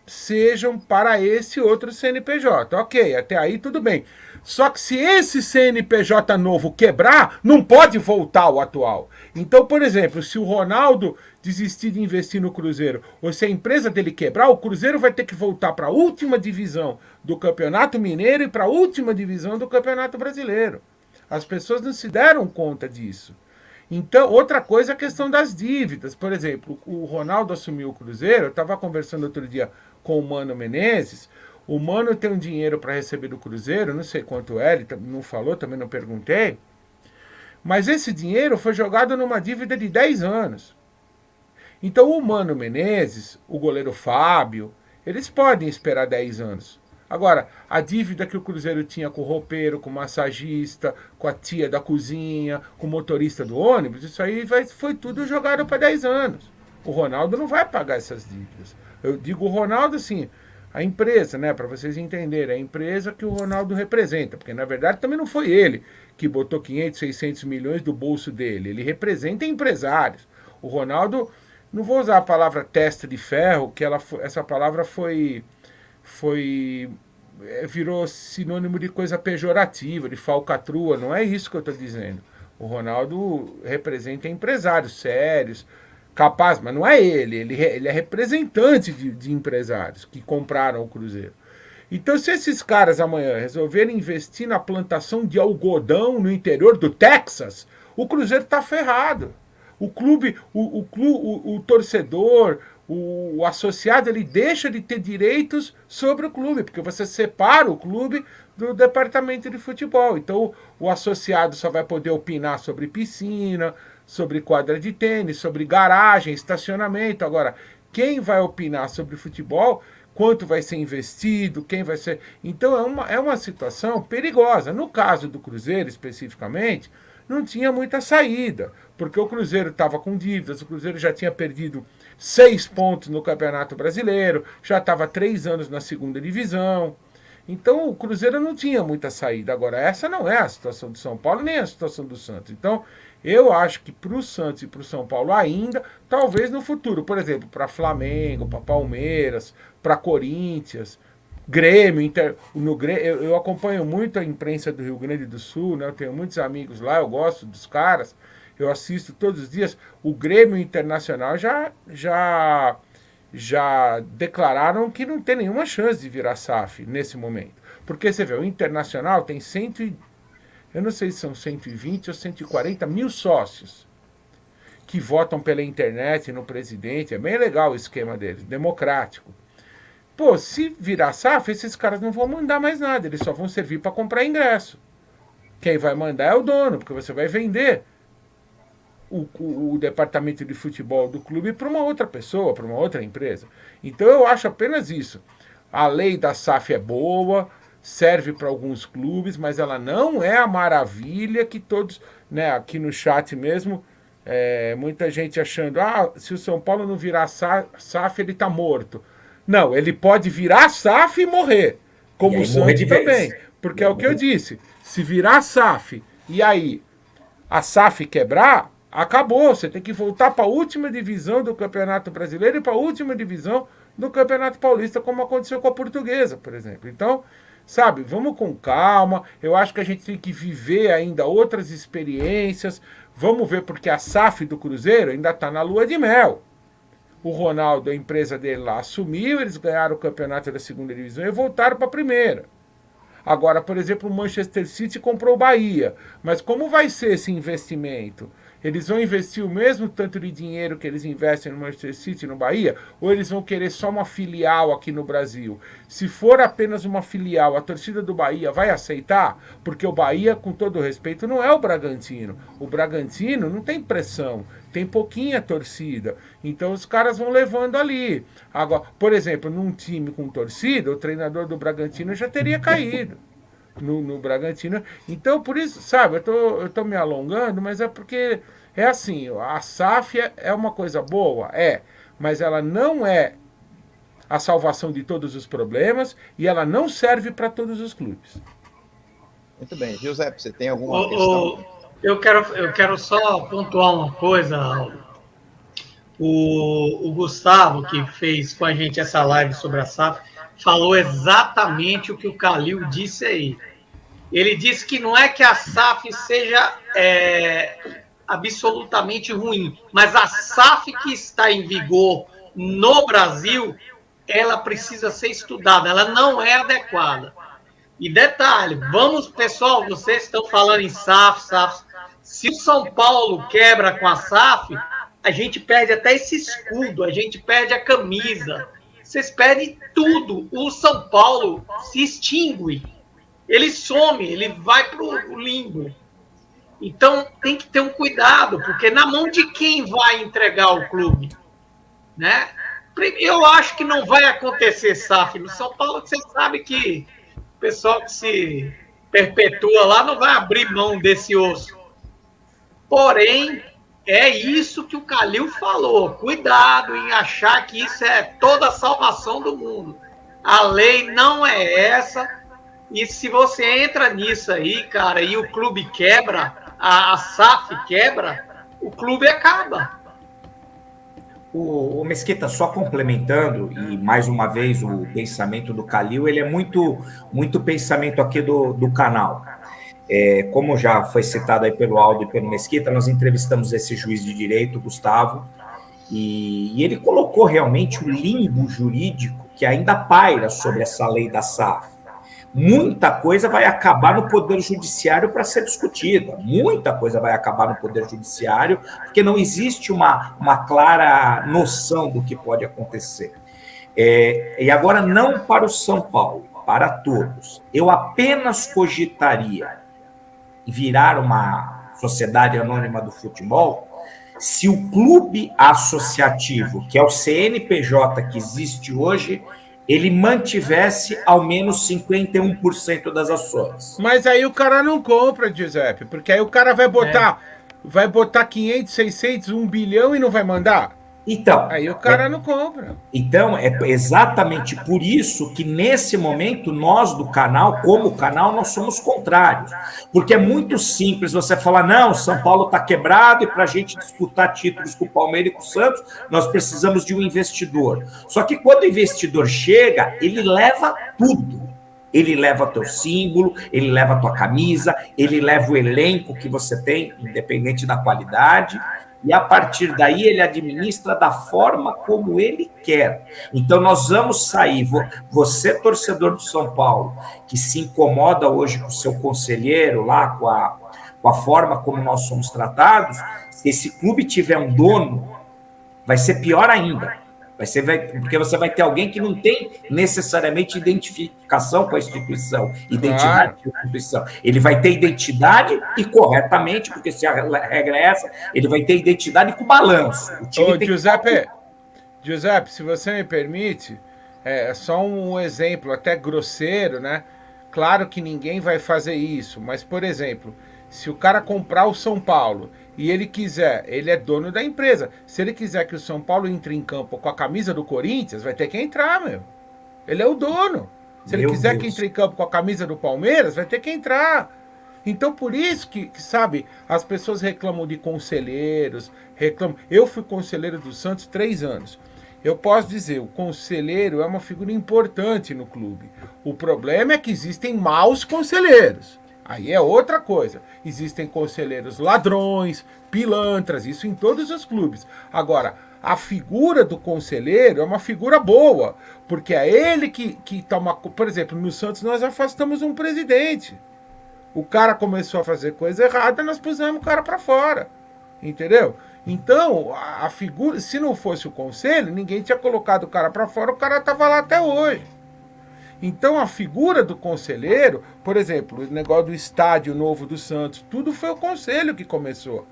B: sejam para esse outro CNPJ. Ok, até aí tudo bem. Só que se esse CNPJ novo quebrar, não pode voltar ao atual. Então, por exemplo, se o Ronaldo desistir de investir no Cruzeiro, ou se a empresa dele quebrar, o Cruzeiro vai ter que voltar para a última divisão do Campeonato Mineiro e para a última divisão do Campeonato Brasileiro. As pessoas não se deram conta disso. Então, outra coisa é a questão das dívidas. Por exemplo, o Ronaldo assumiu o Cruzeiro, eu estava conversando outro dia com o Mano Menezes. O Mano tem um dinheiro para receber do Cruzeiro, não sei quanto é, ele não falou, também não perguntei. Mas esse dinheiro foi jogado numa dívida de 10 anos. Então o Mano Menezes, o goleiro Fábio, eles podem esperar 10 anos. Agora, a dívida que o Cruzeiro tinha com o roupeiro, com o massagista, com a tia da cozinha, com o motorista do ônibus, isso aí foi tudo jogado para 10 anos. O Ronaldo não vai pagar essas dívidas. Eu digo o Ronaldo assim... A empresa, né, para vocês entenderem, a empresa que o Ronaldo representa, porque na verdade também não foi ele que botou 500, 600 milhões do bolso dele, ele representa empresários. O Ronaldo, não vou usar a palavra testa de ferro, que essa palavra virou sinônimo de coisa pejorativa, de falcatrua, não é isso que eu estou dizendo. O Ronaldo representa empresários sérios, capaz, mas não é ele é representante de empresários que compraram o Cruzeiro. Então, se esses caras amanhã resolverem investir na plantação de algodão no interior do Texas, o Cruzeiro está ferrado. O clube, o torcedor, o associado ele deixa de ter direitos sobre o clube, porque você separa o clube do departamento de futebol. Então, o associado só vai poder opinar sobre piscina, sobre quadra de tênis, sobre garagem, estacionamento. Agora, quem vai opinar sobre futebol, quanto vai ser investido, quem vai ser... Então, é uma situação perigosa. No caso do Cruzeiro, especificamente, não tinha muita saída, porque o Cruzeiro estava com dívidas, o Cruzeiro já tinha perdido 6 pontos no Campeonato Brasileiro, já estava 3 anos na segunda divisão. Então o Cruzeiro não tinha muita saída. Agora, essa não é a situação do São Paulo, nem a situação do Santos. Então, eu acho que para o Santos e para o São Paulo ainda, talvez no futuro, por exemplo, para Flamengo, para Palmeiras, para Corinthians, Grêmio, eu acompanho muito a imprensa do Rio Grande do Sul, né? Eu tenho muitos amigos lá, eu gosto dos caras, eu assisto todos os dias. O Grêmio Internacional já declararam que não tem nenhuma chance de virar SAF nesse momento. Porque você vê, o Internacional tem eu não sei se são 120 ou 140 mil sócios que votam pela internet no presidente. É bem legal o esquema deles, democrático. Pô, se virar SAF, esses caras não vão mandar mais nada, eles só vão servir para comprar ingresso. Quem vai mandar é o dono, porque você vai vender o departamento de futebol do clube para uma outra pessoa, para uma outra empresa. Então eu acho apenas isso. A lei da SAF é boa, serve para alguns clubes, mas ela não é a maravilha que todos, né, aqui no chat mesmo, muita gente achando, se o São Paulo não virar SAF, ele está morto. Não, ele pode virar SAF e morrer, como o Santos também. Porque é o que eu disse, se virar SAF e aí a SAF quebrar, acabou, você tem que voltar para a última divisão do Campeonato Brasileiro e para a última divisão do Campeonato Paulista, como aconteceu com a Portuguesa, por exemplo. Então, sabe, vamos com calma, eu acho que a gente tem que viver ainda outras experiências, vamos ver, porque a SAF do Cruzeiro ainda está na lua de mel. O Ronaldo, a empresa dele lá, assumiu, eles ganharam o campeonato da segunda divisão e voltaram para a primeira. Agora, por exemplo, o Manchester City comprou o Bahia. Mas como vai ser esse investimento? Eles vão investir o mesmo tanto de dinheiro que eles investem no Manchester City, no Bahia? Ou eles vão querer só uma filial aqui no Brasil? Se for apenas uma filial, a torcida do Bahia vai aceitar? Porque o Bahia, com todo respeito, não é o Bragantino. O Bragantino não tem pressão, tem pouquinha torcida. Então os caras vão levando ali. Agora, por exemplo, num time com torcida, o treinador do Bragantino já teria caído. No Bragantino. Então, por isso, sabe, eu tô me alongando, mas é porque é assim, a SAF é uma coisa boa, mas ela não é a salvação de todos os problemas e ela não serve para todos os clubes.
A: Muito bem. Giuseppe, você tem alguma questão?
C: Eu quero só pontuar uma coisa, Aldo. O Gustavo, que fez com a gente essa live sobre a SAF, falou exatamente o que o Calil disse aí. Ele disse que não é que a SAF seja absolutamente ruim, mas a SAF que está em vigor no Brasil, ela precisa ser estudada, ela não é adequada. E detalhe, pessoal, vocês estão falando em SAF. Se o São Paulo quebra com a SAF, a gente perde até esse escudo, a gente perde a camisa, vocês perdem tudo. O São Paulo se extingue. Ele some, ele vai para o limbo. Então, tem que ter um cuidado, porque na mão de quem vai entregar o clube? Né? Eu acho que não vai acontecer SAF no São Paulo, você sabe que o pessoal que se perpetua lá não vai abrir mão desse osso. Porém, é isso que o Calil falou. Cuidado em achar que isso é toda a salvação do mundo. A lei não é essa. E se você entra nisso aí, cara, e o clube quebra, a SAF quebra, o clube acaba.
D: O Mesquita, só complementando, e mais uma vez o pensamento do Calil, ele é muito pensamento aqui do canal. Como já foi citado aí pelo Aldo e pelo Mesquita, nós entrevistamos esse juiz de direito, Gustavo, e ele colocou realmente o limbo jurídico que ainda paira sobre essa lei da SAF. muita coisa vai acabar no Poder Judiciário para ser discutida. Muita coisa vai acabar no Poder Judiciário, porque não existe uma clara noção do que pode acontecer. E agora, não para o São Paulo, para todos. Eu apenas cogitaria virar uma sociedade anônima do futebol se o clube associativo, que é o CNPJ que existe hoje, ele mantivesse ao menos 51% das ações.
B: Mas aí o cara não compra, Giuseppe, porque aí o cara vai botar 500, 600, 1 bilhão e não vai mandar?
D: Então,
B: aí o cara não compra.
D: Então, é exatamente por isso que, nesse momento, nós do canal, como canal, nós somos contrários. Porque é muito simples você falar, não, São Paulo está quebrado e para a gente disputar títulos com o Palmeiras e com o Santos, nós precisamos de um investidor. Só que quando o investidor chega, ele leva tudo. Ele leva teu símbolo, ele leva tua camisa, ele leva o elenco que você tem, independente da qualidade, e a partir daí ele administra da forma como ele quer. Então nós vamos sair, você torcedor do São Paulo, que se incomoda hoje com o seu conselheiro lá, com a forma como nós somos tratados, se esse clube tiver um dono, vai ser pior ainda. Porque você vai ter alguém que não tem necessariamente identificação com a instituição, identidade com a instituição. Ele vai ter identidade e corretamente, porque se a regra é essa, ele vai ter identidade com balanço.
B: Giuseppe, se você me permite, é só um exemplo, até grosseiro, né? Claro que ninguém vai fazer isso, mas, por exemplo, se o cara comprar o São Paulo e ele quiser, ele é dono da empresa. Se ele quiser que o São Paulo entre em campo com a camisa do Corinthians, vai ter que entrar, meu. Ele é o dono. Se ele quiser que entre em campo com a camisa do Palmeiras, vai ter que entrar. Então, por isso que, sabe, as pessoas reclamam de conselheiros, reclamam. Eu fui conselheiro do Santos 3 anos. Eu posso dizer, o conselheiro é uma figura importante no clube. O problema é que existem maus conselheiros. Aí é outra coisa. Existem conselheiros ladrões, pilantras, isso em todos os clubes. Agora, a figura do conselheiro é uma figura boa, porque é ele que toma... Por exemplo, no Santos nós afastamos um presidente. O cara começou a fazer coisa errada, nós pusemos o cara para fora. Entendeu? Então, a figura... Se não fosse o conselho, ninguém tinha colocado o cara para fora, o cara estava lá até hoje. Então, a figura do conselheiro, por exemplo, o negócio do estádio novo do Santos, tudo foi o conselho que começou.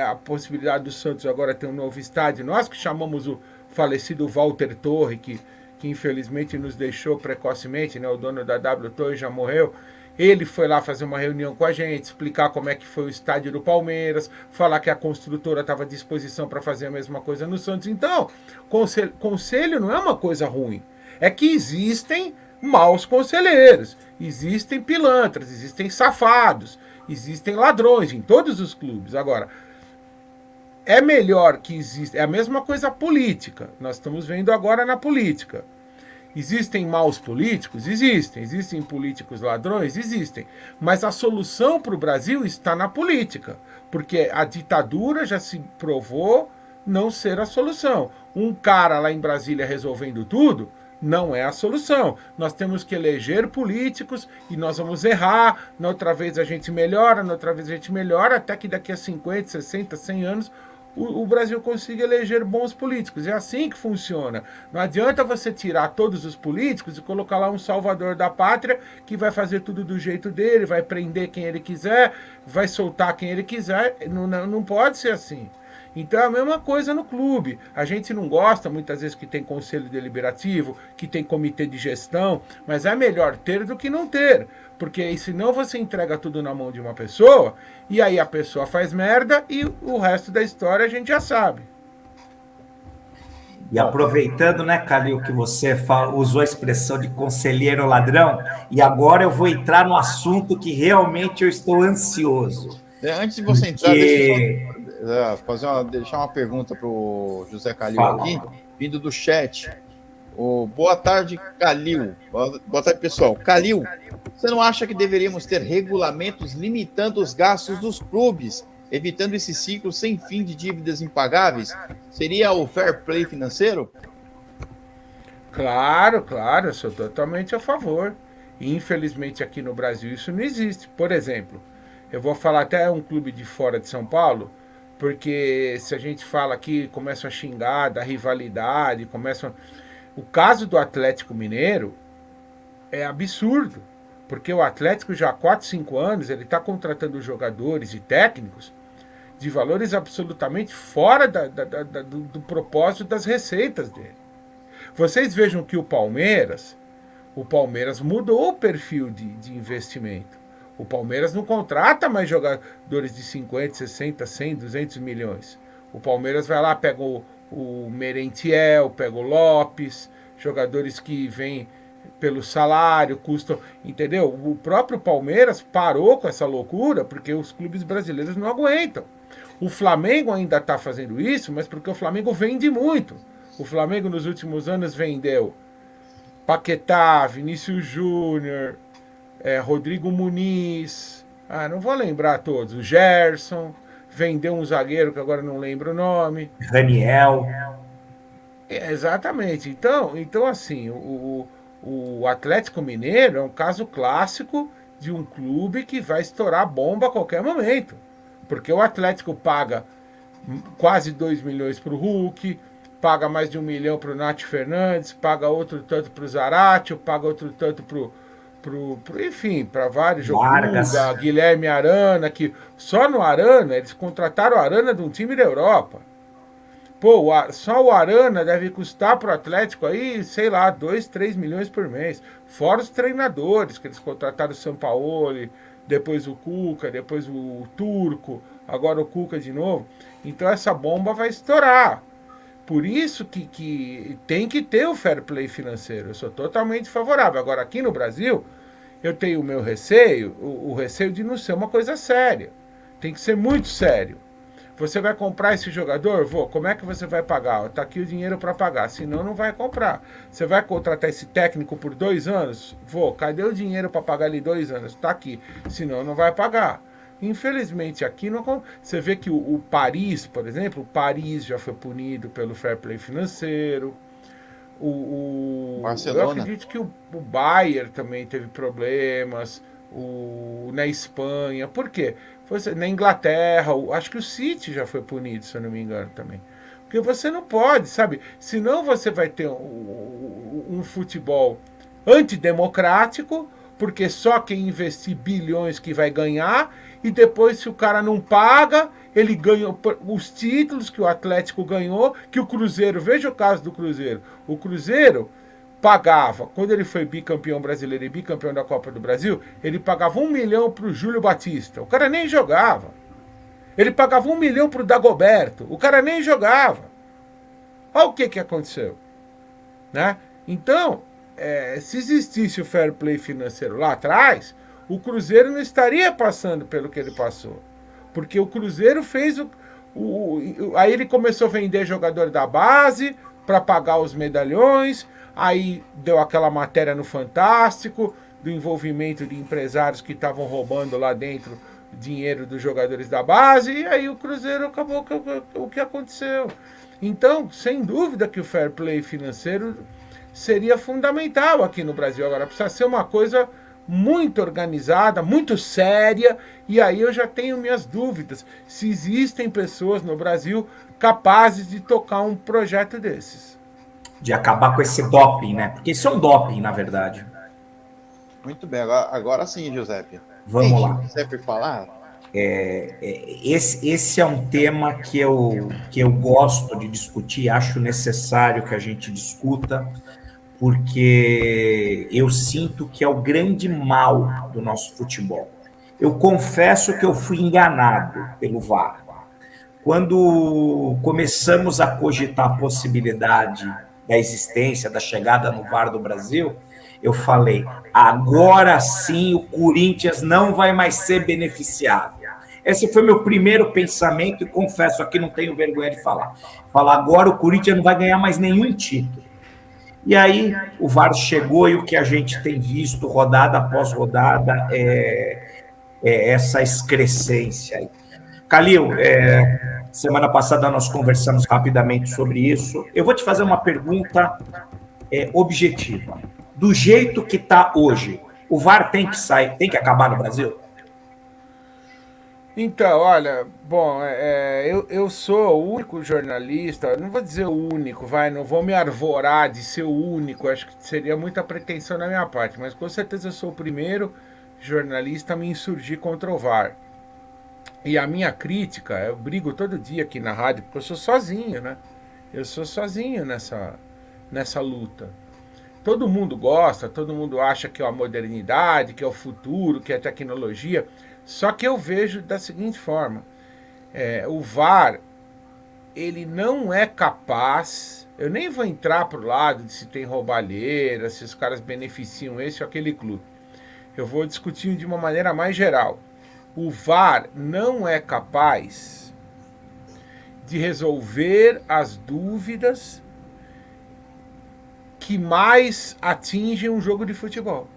B: A possibilidade do Santos agora ter um novo estádio, nós que chamamos o falecido Walter Torre, que infelizmente nos deixou precocemente, né? O dono da W Torre já morreu. Ele foi lá fazer uma reunião com a gente, explicar como é que foi o estádio do Palmeiras, falar que a construtora estava à disposição para fazer a mesma coisa no Santos. Então, conselho não é uma coisa ruim. É que existem maus conselheiros, existem pilantras, existem safados, existem ladrões em todos os clubes. Agora, é melhor que exista... É a mesma coisa política. Nós estamos vendo agora na política. Existem maus políticos? Existem. Existem políticos ladrões? Existem. Mas a solução para o Brasil está na política. Porque a ditadura já se provou não ser a solução. Um cara lá em Brasília resolvendo tudo não é a solução. Nós temos que eleger políticos e nós vamos errar. Na outra vez a gente melhora, na outra vez a gente melhora, até que daqui a 50, 60, 100 anos o Brasil consiga eleger bons políticos. É assim que funciona. Não adianta você tirar todos os políticos e colocar lá um salvador da pátria que vai fazer tudo do jeito dele, vai prender quem ele quiser, vai soltar quem ele quiser. Não pode ser assim. Então é a mesma coisa no clube. A gente não gosta muitas vezes que tem conselho deliberativo, que tem comitê de gestão, mas é melhor ter do que não ter. Porque senão você entrega tudo na mão de uma pessoa, e aí a pessoa faz merda e o resto da história a gente já sabe.
D: E aproveitando, né, Calil, que você usou a expressão de conselheiro ladrão, e agora eu vou entrar no assunto que realmente eu estou ansioso.
A: Antes de você entrar, deixar uma pergunta para o José Calil aqui, vindo do chat. Boa tarde, Calil. Boa tarde, pessoal. Calil, você não acha que deveríamos ter regulamentos limitando os gastos dos clubes, evitando esse ciclo sem fim de dívidas impagáveis? Seria o fair play financeiro?
B: Claro, eu sou totalmente a favor. E, infelizmente, aqui no Brasil isso não existe. Por exemplo, eu vou falar até um clube de fora de São Paulo, porque se a gente fala aqui, começam a xingar da rivalidade, começam... O caso do Atlético Mineiro é absurdo, porque o Atlético já há 4, 5 anos, ele está contratando jogadores e técnicos de valores absolutamente fora do propósito das receitas dele. Vocês vejam que o Palmeiras mudou o perfil de investimento. O Palmeiras não contrata mais jogadores de 50, 60, 100, 200 milhões. O Palmeiras vai lá, pega o Merentiel, pega o Lopes, jogadores que vêm pelo salário, custam, entendeu? O próprio Palmeiras parou com essa loucura porque os clubes brasileiros não aguentam. O Flamengo ainda está fazendo isso, mas porque o Flamengo vende muito. O Flamengo nos últimos anos vendeu Paquetá, Vinícius Júnior, Rodrigo Muniz, não vou lembrar todos, o Gerson, vendeu um zagueiro que agora não lembro o nome.
D: Daniel.
B: Exatamente. Então assim, o Atlético Mineiro é um caso clássico de um clube que vai estourar bomba a qualquer momento. Porque o Atlético paga quase 2 milhões para o Hulk, paga mais de 1 milhão para o Nath Fernandes, paga outro tanto para o Zaratio, paga outro tanto enfim, para vários jogadores, Guilherme Arana, que só no Arana, eles contrataram o Arana de um time da Europa. Pô, só o Arana deve custar para o Atlético aí, sei lá, 2, 3 milhões por mês. Fora os treinadores, que eles contrataram o Sampaoli, depois o Cuca, depois o Turco, agora o Cuca de novo. Então essa bomba vai estourar. Por isso que tem que ter o fair play financeiro. Eu sou totalmente favorável. Agora, aqui no Brasil, eu tenho o meu receio, o receio de não ser uma coisa séria. Tem que ser muito sério. Você vai comprar esse jogador? Vou. Como é que você vai pagar? Está aqui o dinheiro para pagar. Senão, não vai comprar. Você vai contratar esse técnico por 2 anos? Vou. Cadê o dinheiro para pagar ele 2 anos? Está aqui. Senão, não vai pagar. Infelizmente, aqui não. Você vê que o Paris, por exemplo, o Paris já foi punido pelo fair play financeiro.
A: Barcelona.
B: Eu acredito que o Bayern também teve problemas. Na Espanha. Por quê? Na Inglaterra, acho que o City já foi punido, se eu não me engano, também. Porque você não pode, sabe? Senão você vai ter um futebol antidemocrático, porque só quem investir bilhões que vai ganhar, e depois, se o cara não paga, ele ganha os títulos que o Atlético ganhou, que o Cruzeiro, veja o caso do Cruzeiro. O Cruzeiro pagava, quando ele foi bicampeão brasileiro e bicampeão da Copa do Brasil, ele pagava 1 milhão para o Júlio Batista. O cara nem jogava. Ele pagava 1 milhão para o Dagoberto. O cara nem jogava. Olha o que aconteceu. Né? Então, se existisse o fair play financeiro lá atrás, o Cruzeiro não estaria passando pelo que ele passou. Porque o Cruzeiro fez aí ele começou a vender jogador da base para pagar os medalhões. Aí deu aquela matéria no Fantástico do envolvimento de empresários que estavam roubando lá dentro dinheiro dos jogadores da base, e aí o Cruzeiro acabou o que aconteceu. Então, sem dúvida que o fair play financeiro seria fundamental aqui no Brasil. Agora, precisa ser uma coisa muito organizada, muito séria, e aí eu já tenho minhas dúvidas se existem pessoas no Brasil capazes de tocar um projeto desses.
D: De acabar com esse doping, né? Porque isso é um doping, na verdade.
A: Muito bem, agora sim, Giuseppe.
D: Vamos lá.
A: Giuseppe falar?
D: Esse é um tema que eu gosto de discutir, acho necessário que a gente discuta, porque eu sinto que é o grande mal do nosso futebol. Eu confesso que eu fui enganado pelo VAR. Quando começamos a cogitar a possibilidade da existência, da chegada no VAR do Brasil, eu falei, agora sim o Corinthians não vai mais ser beneficiado. Esse foi meu primeiro pensamento e confesso, aqui não tenho vergonha de falar. Agora o Corinthians não vai ganhar mais nenhum título. E aí o VAR chegou e o que a gente tem visto rodada após rodada é essa excrescência aí. Calil, semana passada nós conversamos rapidamente sobre isso. Eu vou te fazer uma pergunta objetiva. Do jeito que está hoje, O VAR tem que sair, tem que acabar no Brasil?
B: Então, olha, bom, eu sou o único jornalista, não vou dizer o único, não vou me arvorar de ser o único, acho que seria muita pretensão da minha parte, mas com certeza eu sou o primeiro jornalista a me insurgir contra o VAR. E a minha crítica, eu brigo todo dia aqui na rádio, porque eu sou sozinho, né? Eu sou sozinho nessa luta. Todo mundo gosta, todo mundo acha que é a modernidade, que é o futuro, que é a tecnologia. Só que eu vejo da seguinte forma: o VAR, ele não é capaz. Eu nem vou entrar pro lado de se tem roubalheira, se os caras beneficiam esse ou aquele clube. Eu vou discutir de uma maneira mais geral. O VAR não é capaz de resolver as dúvidas que mais atingem um jogo de futebol.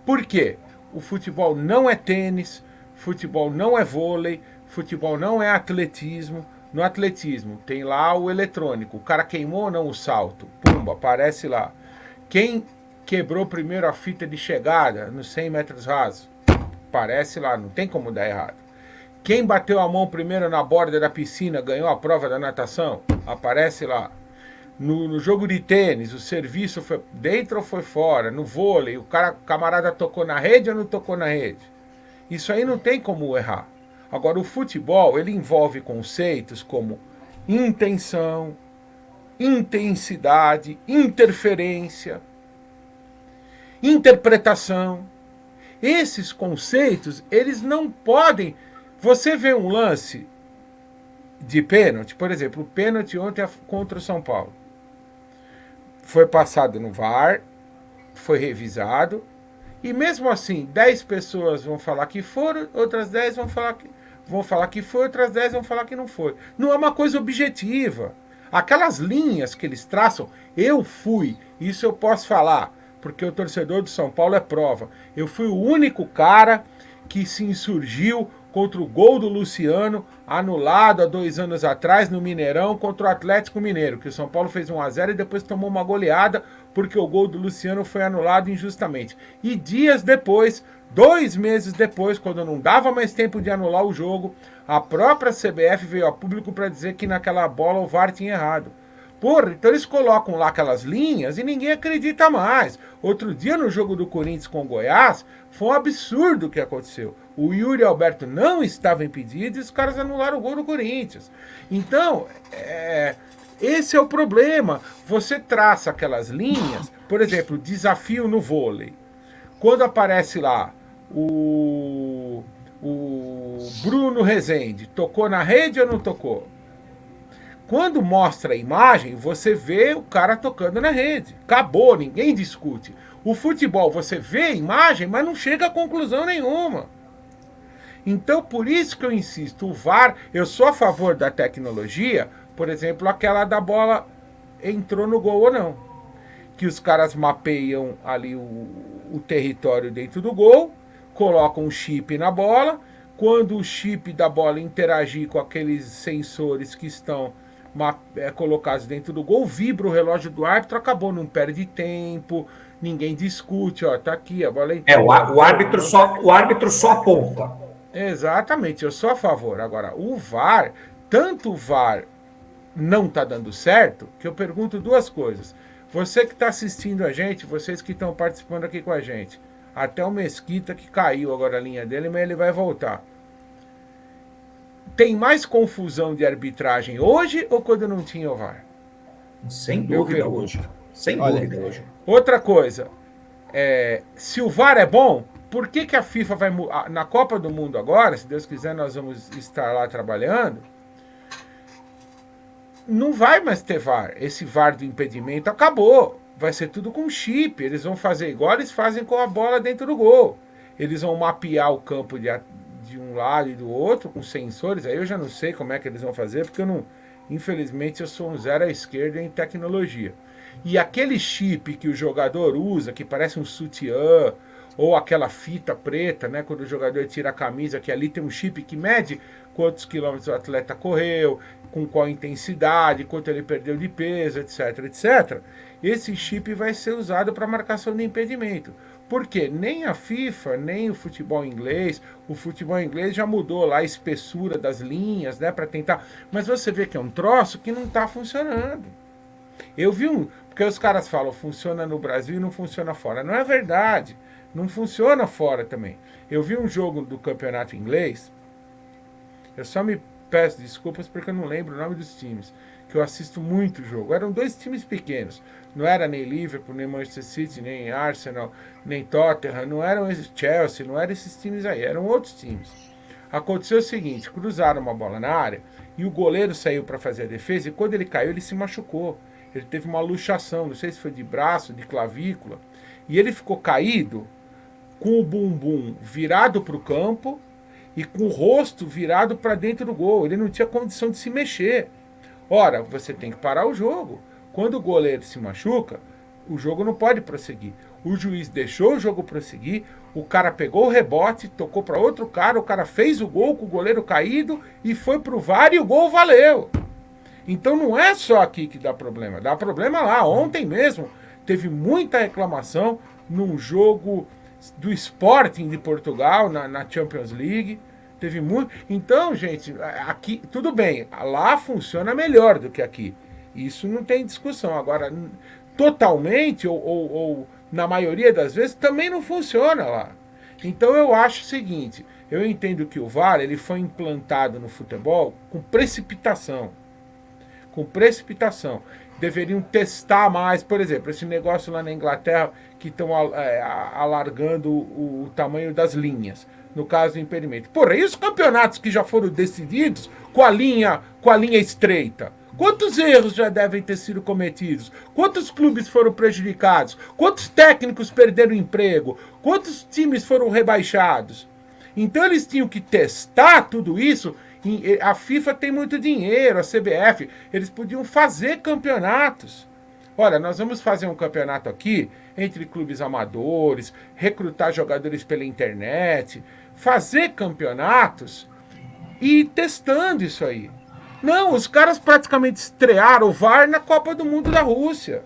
B: Por quê? O futebol não é tênis, futebol não é vôlei, futebol não é atletismo. No atletismo tem lá o eletrônico, o cara queimou ou não o salto, pumba, aparece lá. Quem quebrou primeiro a fita de chegada nos 100 metros rasos, aparece lá, não tem como dar errado. Quem bateu a mão primeiro na borda da piscina ganhou a prova da natação, aparece lá. No jogo de tênis, o serviço foi dentro ou foi fora? No vôlei, o camarada tocou na rede ou não tocou na rede? Isso aí não tem como errar. Agora, o futebol, ele envolve conceitos como intenção, intensidade, interferência, interpretação. Esses conceitos, eles não podem... Você vê um lance de pênalti, por exemplo, o pênalti ontem contra o São Paulo. Foi passado no VAR, foi revisado, e mesmo assim, 10 pessoas vão falar que foram, outras 10 vão falar que foi, outras 10 vão falar que não foi. Não é uma coisa objetiva. Aquelas linhas que eles traçam, eu fui, isso eu posso falar, porque o torcedor do São Paulo é prova. Eu fui o único cara que se insurgiu contra o gol do Luciano, anulado há 2 anos atrás no Mineirão contra o Atlético Mineiro, que o São Paulo fez 1-0 e depois tomou uma goleada porque o gol do Luciano foi anulado injustamente. E dias depois, 2 meses depois, quando não dava mais tempo de anular o jogo, a própria CBF veio a público para dizer que naquela bola o VAR tinha errado. Porra, então eles colocam lá aquelas linhas e ninguém acredita mais. Outro dia no jogo do Corinthians com o Goiás, foi um absurdo o que aconteceu. O Yuri Alberto não estava impedido e os caras anularam o gol do Corinthians. Então, esse é o problema. Você traça aquelas linhas, por exemplo, desafio no vôlei. Quando aparece lá o Bruno Rezende, tocou na rede ou não tocou? Quando mostra a imagem, você vê o cara tocando na rede. Acabou, ninguém discute. O futebol, você vê a imagem, mas não chega a conclusão nenhuma. Então, por isso que eu insisto, o VAR, eu sou a favor da tecnologia, por exemplo, aquela da bola entrou no gol ou não. Que os caras mapeiam ali o território dentro do gol, colocam um chip na bola, quando o chip da bola interagir com aqueles sensores que estão colocados dentro do gol, vibra o relógio do árbitro, acabou, não perde tempo, ninguém discute, ó, tá aqui, a bola entrou.
D: O árbitro só aponta.
B: Exatamente, eu sou a favor. Agora, o VAR, tanto o VAR não tá dando certo, que eu pergunto 2 coisas. Você que está assistindo a gente, vocês que estão participando aqui com a gente, até o Mesquita que caiu agora a linha dele, mas ele vai voltar. Tem mais confusão de arbitragem hoje ou quando não tinha o VAR?
D: Sem dúvida hoje. Sem dúvida hoje.
B: Outra coisa, se o VAR é bom, por que a FIFA vai... Na Copa do Mundo agora, se Deus quiser, nós vamos estar lá trabalhando, não vai mais ter VAR. Esse VAR do impedimento acabou. Vai ser tudo com chip. Eles vão fazer igual eles fazem com a bola dentro do gol. Eles vão mapear o campo de um lado e do outro com sensores. Aí eu já não sei como é que eles vão fazer, porque eu não... Infelizmente eu sou um zero à esquerda em tecnologia. E aquele chip que o jogador usa, que parece um sutiã, ou aquela fita preta, né, quando o jogador tira a camisa, que ali tem um chip que mede quantos quilômetros o atleta correu, com qual intensidade, quanto ele perdeu de peso, etc, etc. Esse chip vai ser usado para marcação de impedimento. Porque nem a FIFA, nem o futebol inglês já mudou lá a espessura das linhas, né, para tentar... Mas você vê que é um troço que não está funcionando. Eu vi porque os caras falam, funciona no Brasil e não funciona fora. Não é verdade. Não funciona fora também. Eu vi um jogo do campeonato inglês, eu só me peço desculpas porque eu não lembro o nome dos times, que eu assisto muito jogo. Eram 2 times pequenos. Não era nem Liverpool, nem Manchester City, nem Arsenal, nem Tottenham, não eram esses Chelsea, não eram esses times aí, eram outros times. Aconteceu o seguinte, cruzaram uma bola na área e o goleiro saiu para fazer a defesa e quando ele caiu ele se machucou. Ele teve uma luxação, não sei se foi de braço, de clavícula, e ele ficou caído com o bumbum virado para o campo e com o rosto virado para dentro do gol. Ele não tinha condição de se mexer. Ora, você tem que parar o jogo. Quando o goleiro se machuca, o jogo não pode prosseguir. O juiz deixou o jogo prosseguir, o cara pegou o rebote, tocou para outro cara, o cara fez o gol com o goleiro caído e foi pro VAR e o gol valeu. Então não é só aqui que dá problema lá. Ontem mesmo teve muita reclamação num jogo do Sporting de Portugal, na Champions League. Teve muito. Então, gente, aqui tudo bem, lá funciona melhor do que aqui. Isso não tem discussão. Agora, totalmente, ou na maioria das vezes, também não funciona lá. Então eu acho o seguinte, eu entendo que o VAR ele foi implantado no futebol com precipitação. Deveriam testar mais, por exemplo, esse negócio lá na Inglaterra que estão alargando o tamanho das linhas, no caso do impedimento. Porra, e os campeonatos que já foram decididos com a linha estreita? Quantos erros já devem ter sido cometidos? Quantos clubes foram prejudicados? Quantos técnicos perderam emprego? Quantos times foram rebaixados? Então eles tinham que testar tudo isso. A FIFA tem muito dinheiro, a CBF, eles podiam fazer campeonatos. Olha, nós vamos fazer um campeonato aqui entre clubes amadores, recrutar jogadores pela internet, fazer campeonatos e ir testando isso aí. Não, os caras praticamente estrearam o VAR na Copa do Mundo da Rússia.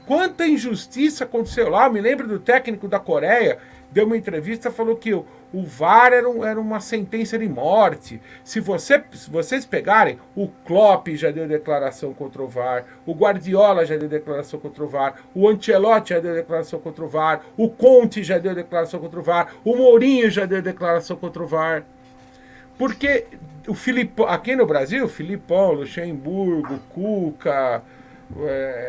B: Quanta injustiça aconteceu lá. Eu me lembro do técnico da Coreia, deu uma entrevista, falou que o VAR era uma sentença de morte. Se vocês pegarem, o Klopp já deu declaração contra o VAR, o Guardiola já deu declaração contra o VAR, o Ancelotti já deu declaração contra o VAR, o Conte já deu declaração contra o VAR, o Mourinho já deu declaração contra o VAR. Porque aqui no Brasil, Filipão, Luxemburgo, Cuca,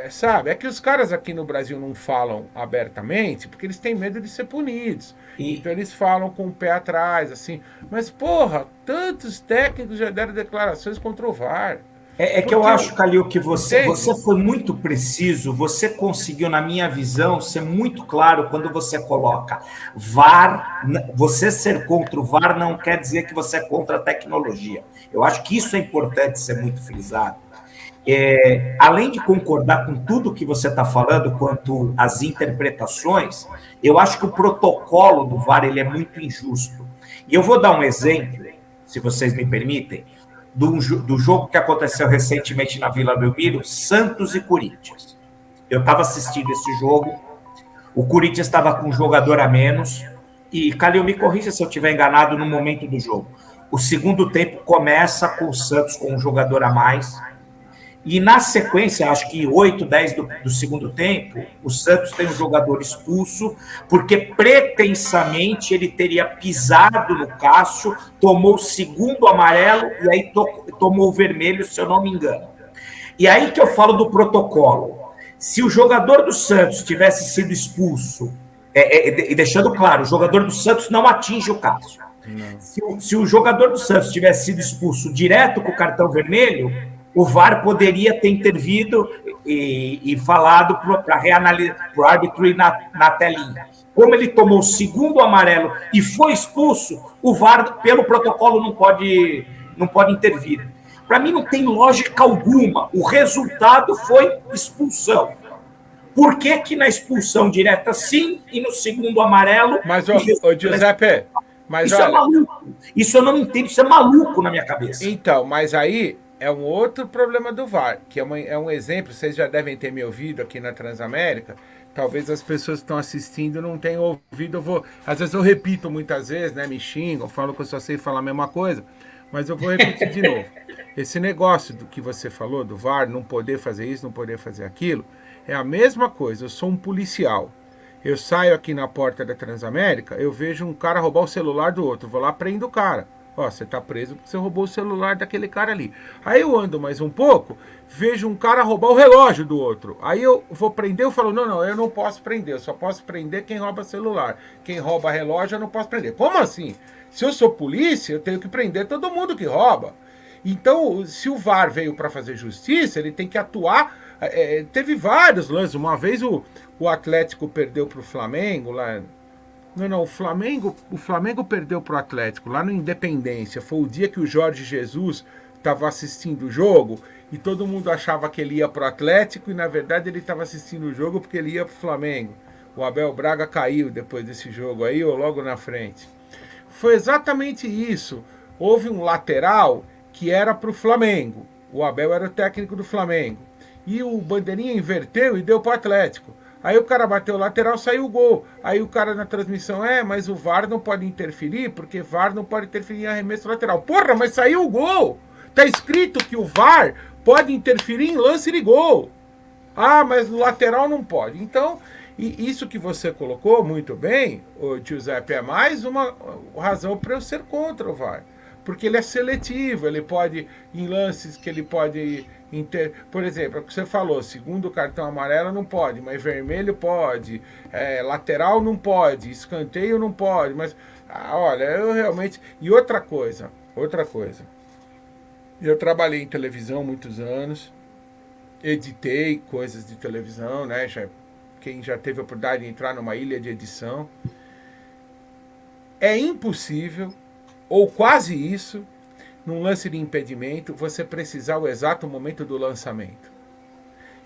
B: sabe? É que os caras aqui no Brasil não falam abertamente porque eles têm medo de ser punidos. Então eles falam com o pé atrás, assim. Mas, porra, tantos técnicos já deram declarações contra o VAR.
D: Que eu acho, Calil, que você foi muito preciso, você conseguiu, na minha visão, ser muito claro quando você coloca VAR, você ser contra o VAR não quer dizer que você é contra a tecnologia. Eu acho que isso é importante ser muito frisado. Além de concordar com tudo que você está falando quanto às interpretações, eu acho que o protocolo do VAR ele é muito injusto. E eu vou dar um exemplo, se vocês me permitem, do jogo que aconteceu recentemente na Vila Belmiro, Santos e Corinthians. Eu estava assistindo esse jogo, o Corinthians estava com um jogador a menos, e, Calil, me corrija se eu estiver enganado no momento do jogo. O segundo tempo começa com o Santos com um jogador a mais, e na sequência, acho que 8, 10 do segundo tempo, o Santos tem um jogador expulso, porque pretensamente ele teria pisado no Cássio, tomou o segundo amarelo e aí tomou o vermelho, se eu não me engano. E aí que eu falo do protocolo. Se o jogador do Santos tivesse sido expulso, e deixando claro, o jogador do Santos não atinge o Cássio. Se o jogador do Santos tivesse sido expulso direto com o cartão vermelho, o VAR poderia ter intervido e falado para reanalisar, para o árbitro ir na telinha. Como ele tomou o segundo amarelo e foi expulso, o VAR, pelo protocolo, não pode intervir. Para mim, não tem lógica alguma. O resultado foi expulsão. Por que que na expulsão direta sim e no segundo amarelo...
B: Mas, ô Giuseppe, mas
D: isso
B: olha...
D: é maluco. Isso eu não entendo, isso é maluco na minha cabeça.
B: Então, mas aí é um outro problema do VAR, que é um exemplo, vocês já devem ter me ouvido aqui na Transamérica, talvez as pessoas que estão assistindo não tenham ouvido, às vezes eu repito muitas vezes, né, me xingam, falam que eu só sei falar a mesma coisa, mas eu vou repetir de novo. Esse negócio do que você falou, do VAR, não poder fazer isso, não poder fazer aquilo, é a mesma coisa, eu sou um policial. Eu saio aqui na porta da Transamérica, eu vejo um cara roubar o celular do outro, vou lá, prendo o cara. Ó, você tá preso porque você roubou o celular daquele cara ali. Aí eu ando mais um pouco, vejo um cara roubar o relógio do outro. Aí eu vou prender, eu falo, não, eu não posso prender, eu só posso prender quem rouba celular. Quem rouba relógio eu não posso prender. Como assim? Se eu sou polícia, eu tenho que prender todo mundo que rouba. Então, se o VAR veio para fazer justiça, ele tem que atuar. Teve vários lances. Uma vez o Atlético perdeu para o Flamengo lá. Não, o Flamengo perdeu para o Atlético lá no Independência. Foi o dia que o Jorge Jesus estava assistindo o jogo e todo mundo achava que ele ia para o Atlético e na verdade ele estava assistindo o jogo porque ele ia para o Flamengo. O Abel Braga caiu depois desse jogo aí, ou logo na frente. Foi exatamente isso. Houve um lateral que era para o Flamengo. O Abel era o técnico do Flamengo. E o bandeirinha inverteu e deu para o Atlético. Aí o cara bateu o lateral, saiu o gol. Aí o cara na transmissão, mas o VAR não pode interferir, porque VAR não pode interferir em arremesso lateral. Porra, mas saiu o gol! Tá escrito que o VAR pode interferir em lance de gol. Ah, mas no lateral não pode. Então, e isso que você colocou muito bem, o Giuseppe, é mais uma razão para eu ser contra o VAR. Porque ele é seletivo, ele pode, em lances que ele pode... Por exemplo, o que você falou, segundo cartão amarelo não pode, mas vermelho pode, lateral não pode, escanteio não pode, mas, olha, eu realmente... E outra coisa, eu trabalhei em televisão muitos anos, editei coisas de televisão, né, quem já teve a oportunidade de entrar numa ilha de edição, é impossível, ou quase isso, num lance de impedimento, você precisar o exato momento do lançamento.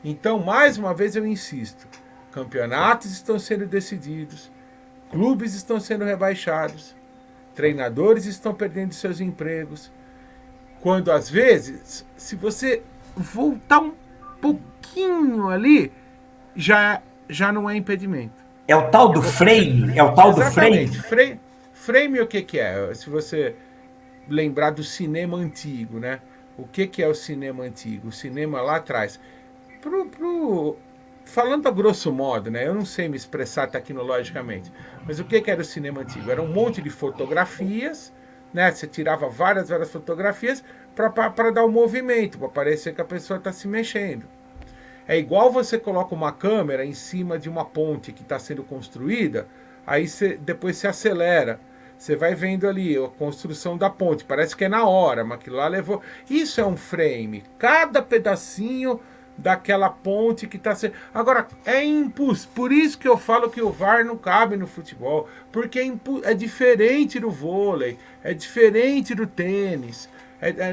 B: Então, mais uma vez eu insisto, campeonatos estão sendo decididos, clubes estão sendo rebaixados, treinadores estão perdendo seus empregos, quando às vezes, se você voltar um pouquinho ali, já não é impedimento.
D: É o tal do frame? É o tal do frame?
B: Frame o que é? Se você... lembrar do cinema antigo, né? O que é o cinema antigo? O cinema lá atrás. Falando a grosso modo, né? Eu não sei me expressar tecnologicamente, mas o que era o cinema antigo? Era um monte de fotografias, né? Você tirava várias fotografias para dar um movimento, para parecer que a pessoa está se mexendo. É igual você coloca uma câmera em cima de uma ponte que está sendo construída, aí depois você acelera. Você vai vendo ali a construção da ponte, parece que é na hora, mas aquilo lá levou... Isso é um frame, cada pedacinho daquela ponte que está sendo... Agora, por isso que eu falo que o VAR não cabe no futebol, porque é diferente do vôlei, é diferente do tênis,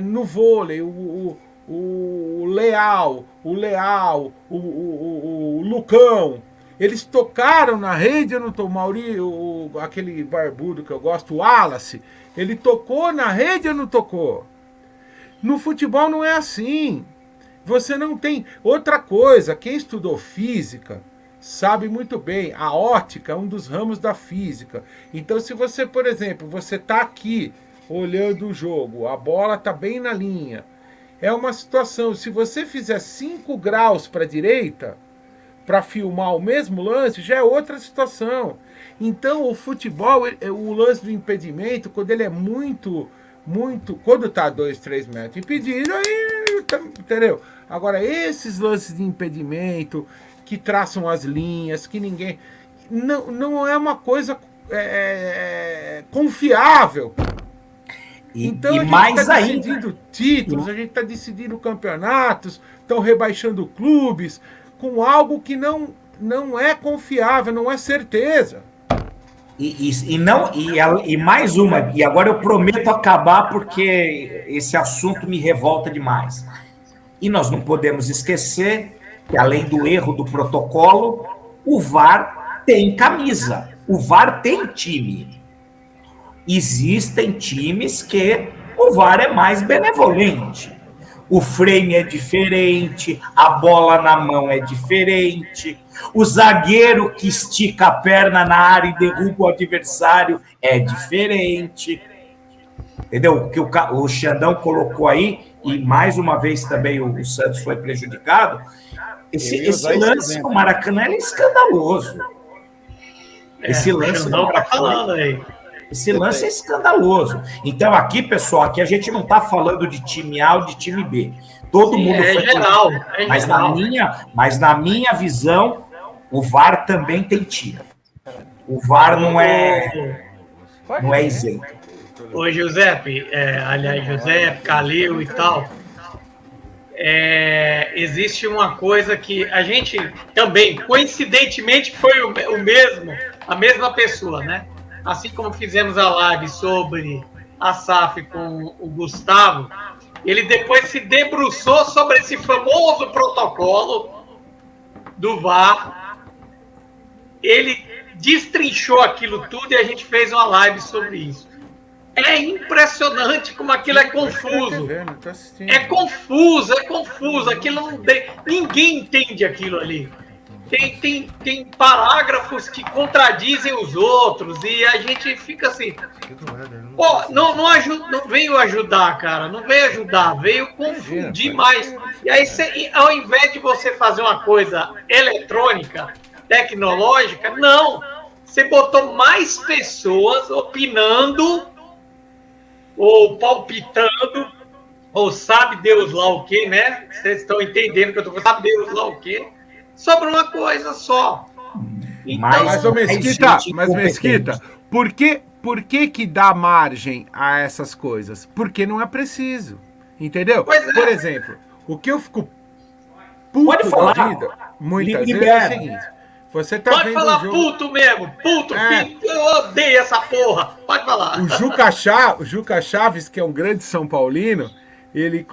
B: no vôlei, o Leal, o Lucão... Eles tocaram na rede, eu não tô, aquele barbudo que eu gosto, o Wallace, ele tocou na rede ou não tocou? No futebol não é assim. Você não tem... Outra coisa, quem estudou física sabe muito bem, a ótica é um dos ramos da física. Então se você, por exemplo, você tá aqui olhando o jogo, a bola tá bem na linha, é uma situação, se você fizer 5 graus para a direita... para filmar o mesmo lance, já é outra situação. Então, o futebol, o lance do impedimento, quando ele é muito... Quando tá 2, 3 metros impedido, aí... Entendeu? Agora, esses lances de impedimento, que traçam as linhas, que ninguém... Não é uma coisa confiável. Então, a gente está decidindo títulos, a gente está decidindo campeonatos, estão rebaixando clubes... com algo que não é confiável, não é certeza.
D: E mais uma, e agora eu prometo acabar porque esse assunto me revolta demais. E nós não podemos esquecer que além do erro do protocolo, o VAR tem camisa, o VAR tem time. Existem times que o VAR é mais benevolente. O frame é diferente, a bola na mão é diferente, o zagueiro que estica a perna na área e derruba o adversário é diferente. Entendeu? O que o Xandão colocou aí, e mais uma vez também o Santos foi prejudicado, esse lance no Maracanã é escandaloso. Esse lance no Maracanã... Esse lance é escandaloso. Então, aqui, pessoal, aqui a gente não está falando de time A ou de time B. Todo mundo foi
C: geral,
D: mas na minha visão, o VAR também tem time. O VAR não é isento.
C: Ô, Giuseppe, aliás, Giuseppe, Calil e tal, existe uma coisa que a gente também, coincidentemente, foi a mesma pessoa, né? Assim como fizemos a live sobre a SAF com o Gustavo, ele depois se debruçou sobre esse famoso protocolo do VAR. Ele destrinchou aquilo tudo e a gente fez uma live sobre isso. É impressionante como aquilo é confuso. É confuso. Aquilo não tem, ninguém entende aquilo ali. Tem parágrafos que contradizem os outros e a gente fica assim. Pô, não veio ajudar, cara. Não veio ajudar, veio confundir mais. E aí, ao invés de você fazer uma coisa eletrônica, tecnológica, não. Você botou mais pessoas opinando ou palpitando, ou sabe Deus lá o que, né? Vocês estão entendendo que eu tô falando, sabe Deus lá o que, sobre uma coisa só.
B: Então, mas Mesquita, por que dá margem a essas coisas? Porque não é preciso, entendeu? Por exemplo, o que eu fico puto da vida, muitas vezes, é o seguinte: você tá
C: pode
B: vendo
C: falar
B: um jogo...
C: puto mesmo, eu odeio essa porra, pode falar.
B: O Juca Chaves, que é um grande São Paulino, ele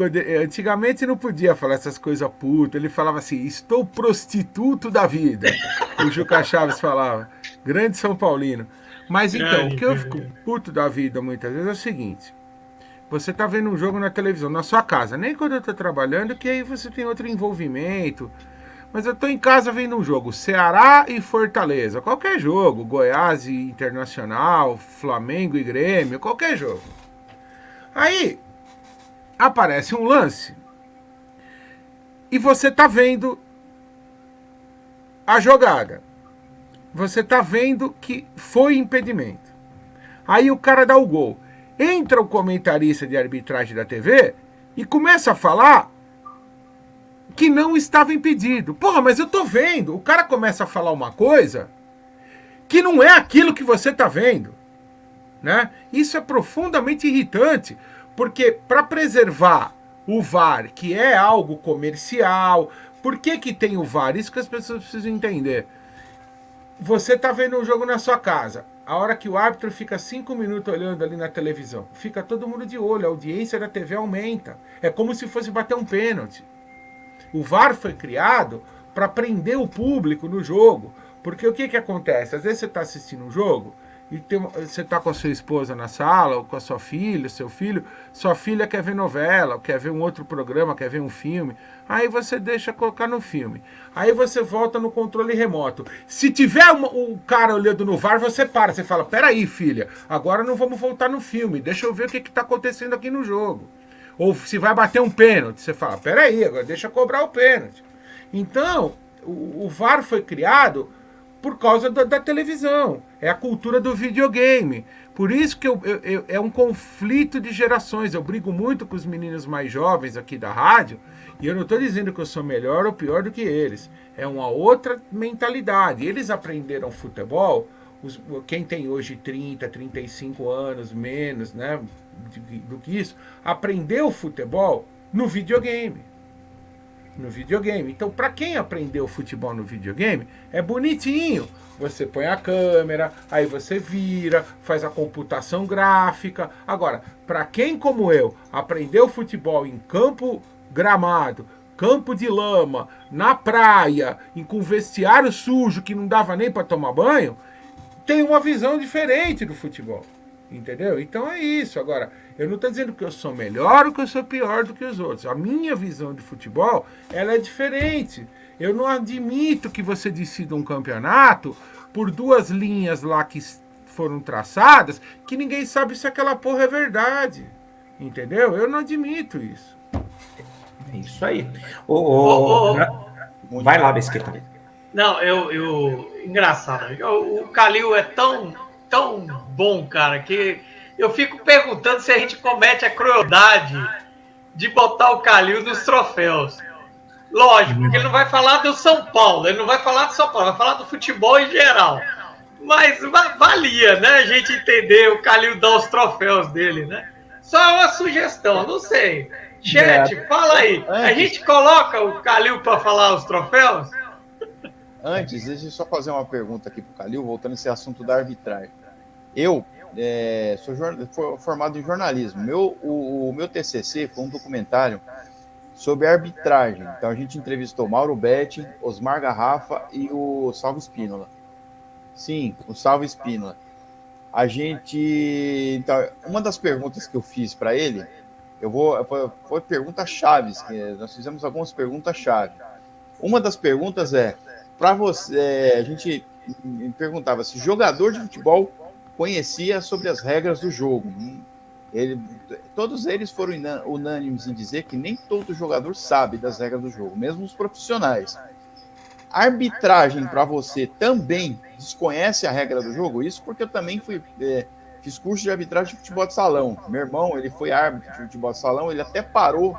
B: antigamente não podia falar essas coisas puto, ele falava assim, estou prostituto da vida, o Juca Chaves falava, grande São Paulino. Mas então, o que eu fico puto da vida muitas vezes é o seguinte: você tá vendo um jogo na televisão, na sua casa, nem quando eu tô trabalhando, que aí você tem outro envolvimento. Mas eu tô em casa vendo um jogo, Ceará e Fortaleza, qualquer jogo, Goiás e Internacional, Flamengo e Grêmio, qualquer jogo. Aí aparece um lance e você tá vendo a jogada. Você tá vendo que foi impedimento. Aí o cara dá o gol. Entra o comentarista de arbitragem da TV e começa a falar que não estava impedido. Porra, mas eu tô vendo. O cara começa a falar uma coisa que não é aquilo que você tá vendo, né? Isso é profundamente irritante, porque para preservar o VAR, que é algo comercial, por que tem o VAR? Isso que as pessoas precisam entender. Você tá vendo um jogo na sua casa, a hora que o árbitro fica 5 minutos olhando ali na televisão, fica todo mundo de olho, a audiência da TV aumenta. É como se fosse bater um pênalti. O VAR foi criado para prender o público no jogo. Porque o que acontece? Às vezes você está assistindo um jogo e você está com a sua esposa na sala, ou com a sua filha, seu filho, sua filha quer ver novela, quer ver um outro programa, quer ver um filme. Aí você deixa colocar no filme. Aí você volta no controle remoto. Se tiver um cara olhando no VAR, você para. Você fala, peraí, filha, agora não vamos voltar no filme. Deixa eu ver o que está acontecendo aqui no jogo. Ou se vai bater um pênalti, você fala, peraí, agora deixa eu cobrar o pênalti. Então, o VAR foi criado por causa da televisão. É a cultura do videogame. Por isso que é um conflito de gerações. Eu brigo muito com os meninos mais jovens aqui da rádio, e eu não estou dizendo que eu sou melhor ou pior do que eles. É uma outra mentalidade. Eles aprenderam futebol, quem tem hoje 30, 35 anos, menos, né, do que isso, aprendeu futebol no videogame. No videogame. Então, para quem aprendeu futebol no videogame, é bonitinho. Você põe a câmera, aí você vira, faz a computação gráfica. Agora, para quem como eu aprendeu futebol em campo gramado, campo de lama, na praia, e com vestiário sujo que não dava nem para tomar banho, tem uma visão diferente do futebol. Entendeu? Então é isso. Agora, eu não estou dizendo que eu sou melhor ou que eu sou pior do que os outros. A minha visão de futebol, ela é diferente. Eu não admito que você decida um campeonato por 2 linhas lá que foram traçadas, que ninguém sabe se aquela porra é verdade. Entendeu? Eu não admito isso.
D: É isso aí.
C: Vai
D: lá, Mesquita.
C: Não, engraçado. O Calil é tão bom, cara, que eu fico perguntando se a gente comete a crueldade de botar o Calil nos troféus. Lógico, porque ele não vai falar do São Paulo, ele não vai falar do São Paulo, vai falar do futebol em geral. Mas valia, né, a gente entender o Calil dar os troféus dele, né? Só uma sugestão, não sei. Chat, fala aí. A gente coloca o Calil para falar os troféus?
A: Antes, deixa eu só fazer uma pergunta aqui para o Calil, voltando a esse assunto da arbitragem. Eu sou formado em jornalismo. O meu TCC foi um documentário sobre arbitragem. Então, a gente entrevistou Mauro Betti, Osmar Garrafa e o Salvo Spínola. Sim, o Salvo Spínola. Então, uma das perguntas que eu fiz para ele, foi pergunta-chave. Nós fizemos algumas perguntas-chave. Uma das perguntas para você, a gente perguntava se jogador de futebol conhecia sobre as regras do jogo. Todos eles foram unânimes em dizer que nem todo jogador sabe das regras do jogo, mesmo os profissionais. A arbitragem para você também desconhece a regra do jogo? Isso porque eu também fiz curso de arbitragem de futebol de salão. Meu irmão, ele foi árbitro de futebol de salão, ele até parou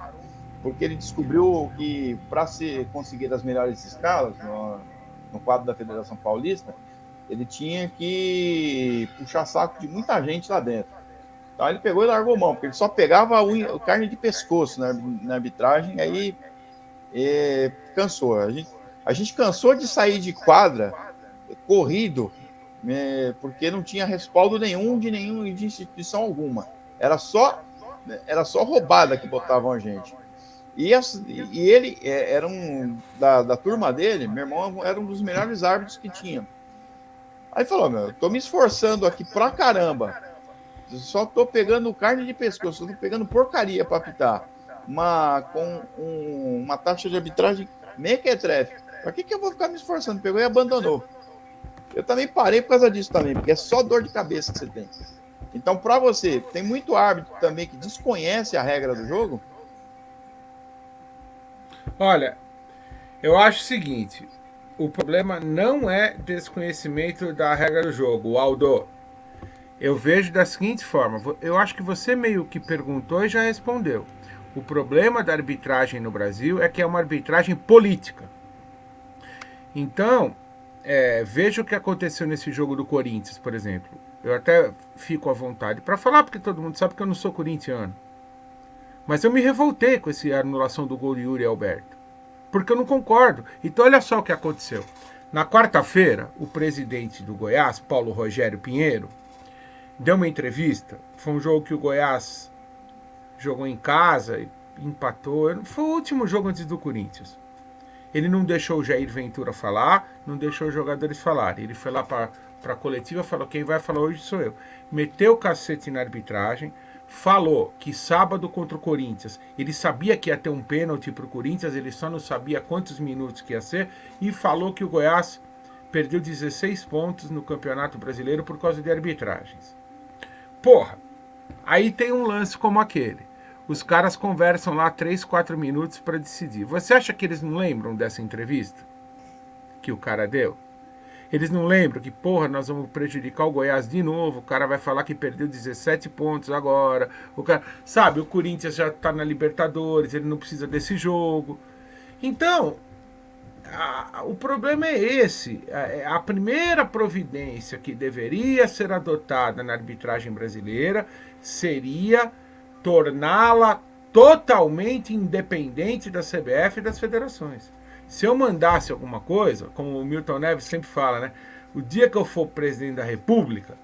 A: porque ele descobriu que para se conseguir as melhores escalas no quadro da Federação Paulista, ele tinha que puxar saco de muita gente lá dentro. Então ele pegou e largou mão, porque ele só pegava a carne de pescoço na arbitragem, aí cansou. A gente cansou de sair de quadra corrido, porque não tinha respaldo nenhum de instituição alguma. Era só roubada que botavam a gente. E ele era da turma dele, meu irmão era um dos melhores árbitros que tinha. Aí falou, eu tô me esforçando aqui pra caramba, só tô pegando carne de pescoço, tô pegando porcaria pra apitar, com uma taxa de arbitragem mequetrefe. Pra que eu vou ficar me esforçando? Pegou e abandonou. Eu também parei por causa disso também, porque é só dor de cabeça que você tem. Então, pra você, tem muito árbitro também que desconhece a regra do jogo?
B: Olha, eu acho o seguinte, o problema não é desconhecimento da regra do jogo, Aldo. Eu vejo da seguinte forma, eu acho que você meio que perguntou e já respondeu. O problema da arbitragem no Brasil é que é uma arbitragem política. Então, veja o que aconteceu nesse jogo do Corinthians, por exemplo. Eu até fico à vontade para falar, porque todo mundo sabe que eu não sou corintiano. Mas eu me revoltei com essa anulação do gol de Yuri Alberto. Porque eu não concordo. Então olha só o que aconteceu. Na quarta-feira, o presidente do Goiás, Paulo Rogério Pinheiro, deu uma entrevista. Foi um jogo que o Goiás jogou em casa e empatou. Foi o último jogo antes do Corinthians. Ele não deixou o Jair Ventura falar, não deixou os jogadores falarem. Ele foi lá para a coletiva e falou, quem vai falar hoje sou eu. Meteu o cacete na arbitragem, falou que sábado contra o Corinthians, ele sabia que ia ter um pênalti para o Corinthians, ele só não sabia quantos minutos que ia ser, e falou que o Goiás perdeu 16 pontos no Campeonato Brasileiro por causa de arbitragens. Porra, aí tem um lance como aquele. Os caras conversam lá 3, 4 minutos para decidir. Você acha que eles não lembram dessa entrevista que o cara deu? Eles não lembram que, porra, nós vamos prejudicar o Goiás de novo, o cara vai falar que perdeu 17 pontos agora, sabe, o Corinthians já tá na Libertadores, ele não precisa desse jogo. Então, o problema é esse. A primeira providência que deveria ser adotada na arbitragem brasileira seria torná-la totalmente independente da CBF e das federações. Se eu mandasse alguma coisa, como o Milton Neves sempre fala, né? O dia que eu for presidente da República,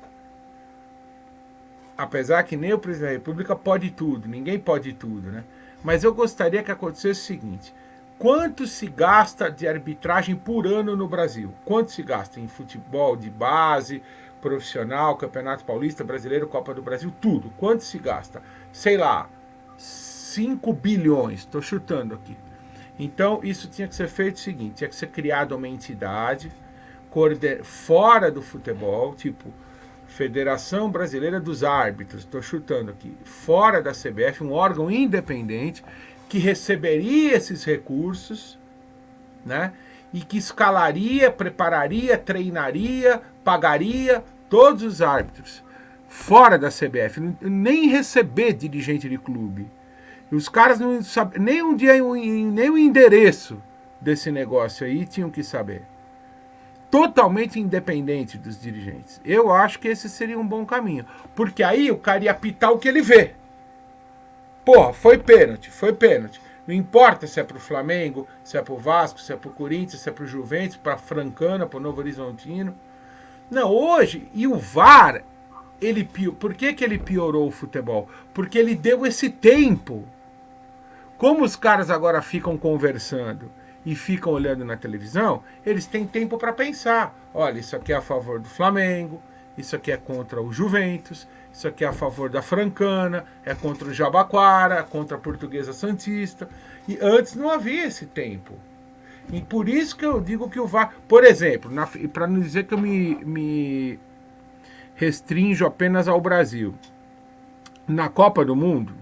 B: apesar que nem o presidente da República pode tudo, ninguém pode tudo, né? Mas eu gostaria que acontecesse o seguinte, quanto se gasta de arbitragem por ano no Brasil? Quanto se gasta em futebol de base, profissional, Campeonato Paulista, Brasileiro, Copa do Brasil, tudo? Quanto se gasta? Sei lá, 5 bilhões, estou chutando aqui. Então, isso tinha que ser feito o seguinte, tinha que ser criada uma entidade fora do futebol, tipo Federação Brasileira dos Árbitros, estou chutando aqui, fora da CBF, um órgão independente que receberia esses recursos, né? E que escalaria, prepararia, treinaria, pagaria todos os árbitros fora da CBF, nem receber dirigente de clube. E os caras não sabem nem um dia, nem o endereço desse negócio aí tinham que saber. Totalmente independente dos dirigentes. Eu acho que esse seria um bom caminho. Porque aí o cara ia apitar o que ele vê. Porra, foi pênalti, foi pênalti. Não importa se é pro Flamengo, se é pro Vasco, se é pro Corinthians, se é pro Juventus, pra Francana, pro Novo Horizontino. Não, hoje, e o VAR, por que ele piorou o futebol? Porque ele deu esse tempo. Como os caras agora ficam conversando e ficam olhando na televisão, eles têm tempo para pensar. Olha, isso aqui é a favor do Flamengo, isso aqui é contra o Juventus, isso aqui é a favor da Francana, é contra o Jabaquara, é contra a Portuguesa Santista. E antes não havia esse tempo. E por isso que eu digo que o VAR... Por exemplo, para não dizer que eu me restringo apenas ao Brasil. Na Copa do Mundo,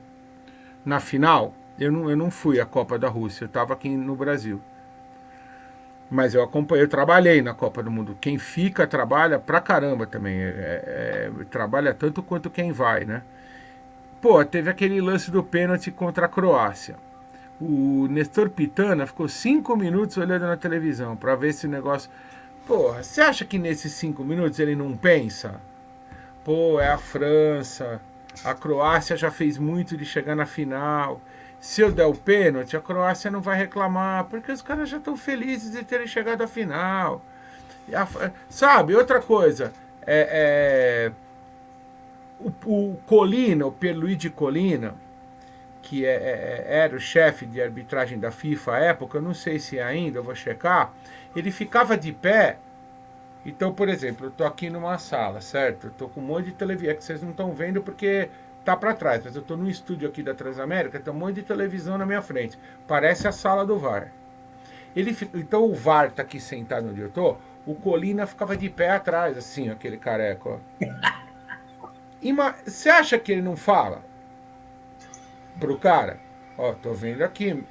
B: na final, eu não fui à Copa da Rússia, eu estava aqui no Brasil. Mas eu trabalhei na Copa do Mundo. Quem fica trabalha pra caramba também. Trabalha tanto quanto quem vai, né? Pô, teve aquele lance do pênalti contra a Croácia. O Nestor Pitana ficou 5 minutos olhando na televisão pra ver esse negócio. Porra, você acha que nesses 5 minutos ele não pensa? Pô, é a França. A Croácia já fez muito de chegar na final. Se eu der o pênalti, a Croácia não vai reclamar, porque os caras já estão felizes de terem chegado à final. Sabe, outra coisa, o Colina, o Pierluigi Colina, que era o chefe de arbitragem da FIFA à época, eu não sei se ainda, eu vou checar, ele ficava de pé. Então, por exemplo, eu estou aqui numa sala, certo? Eu estou com um monte de televisão, que vocês não estão vendo porque... tá para trás, mas eu estou no estúdio aqui da Transamérica, tem um monte de televisão na minha frente. Parece a sala do VAR. Então o VAR tá aqui sentado onde eu tô, o Colina ficava de pé atrás, assim, aquele careca, ó. Você acha que ele não fala pro cara? Ó, tô vendo aqui,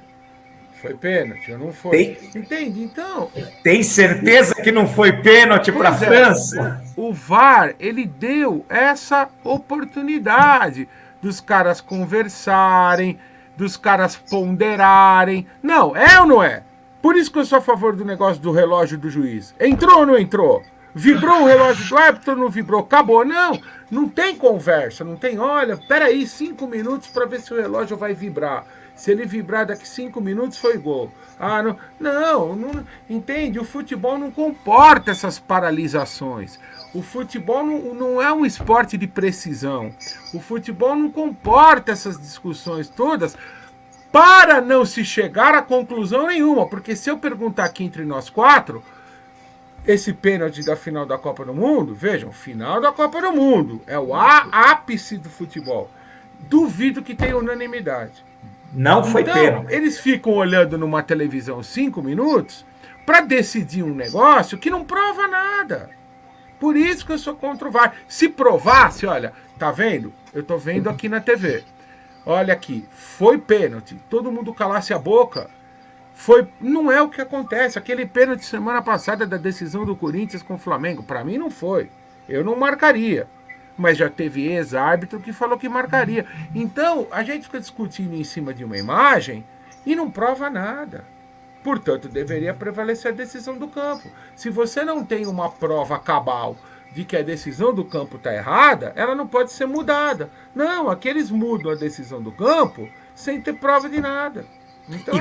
B: foi pênalti, ou não foi? Entende? Então...
D: Tem certeza que não foi pênalti para a França?
B: O VAR, ele deu essa oportunidade dos caras conversarem, dos caras ponderarem. Não, é ou não é? Por isso que eu sou a favor do negócio do relógio do juiz. Entrou ou não entrou? Vibrou o relógio do árbitro ou não vibrou? Acabou. Não tem conversa, não tem, olha, peraí, 5 minutos para ver se o relógio vai vibrar. Se ele vibrar daqui 5 minutos, foi gol. Ah, não, entende? O futebol não comporta essas paralisações. O futebol não é um esporte de precisão. O futebol não comporta essas discussões todas para não se chegar a conclusão nenhuma. Porque se eu perguntar aqui entre nós 4, esse pênalti da final da Copa do Mundo, vejam, final da Copa do Mundo, é o ápice do futebol. Duvido que tenha unanimidade.
D: Não foi pênalti.
B: Eles ficam olhando numa televisão 5 minutos para decidir um negócio que não prova nada. Por isso que eu sou contra o VAR. Se provasse, olha, tá vendo? Eu tô vendo aqui na TV. Olha aqui, foi pênalti. Todo mundo calasse a boca. Não é o que acontece. Aquele pênalti semana passada da decisão do Corinthians com o Flamengo, para mim não foi. Eu não marcaria. Mas já teve ex-árbitro que falou que marcaria. Então, a gente fica discutindo em cima de uma imagem e não prova nada. Portanto, deveria prevalecer a decisão do campo. Se você não tem uma prova cabal de que a decisão do campo está errada, ela não pode ser mudada. Não, aqueles mudam a decisão do campo sem ter prova de nada. Então,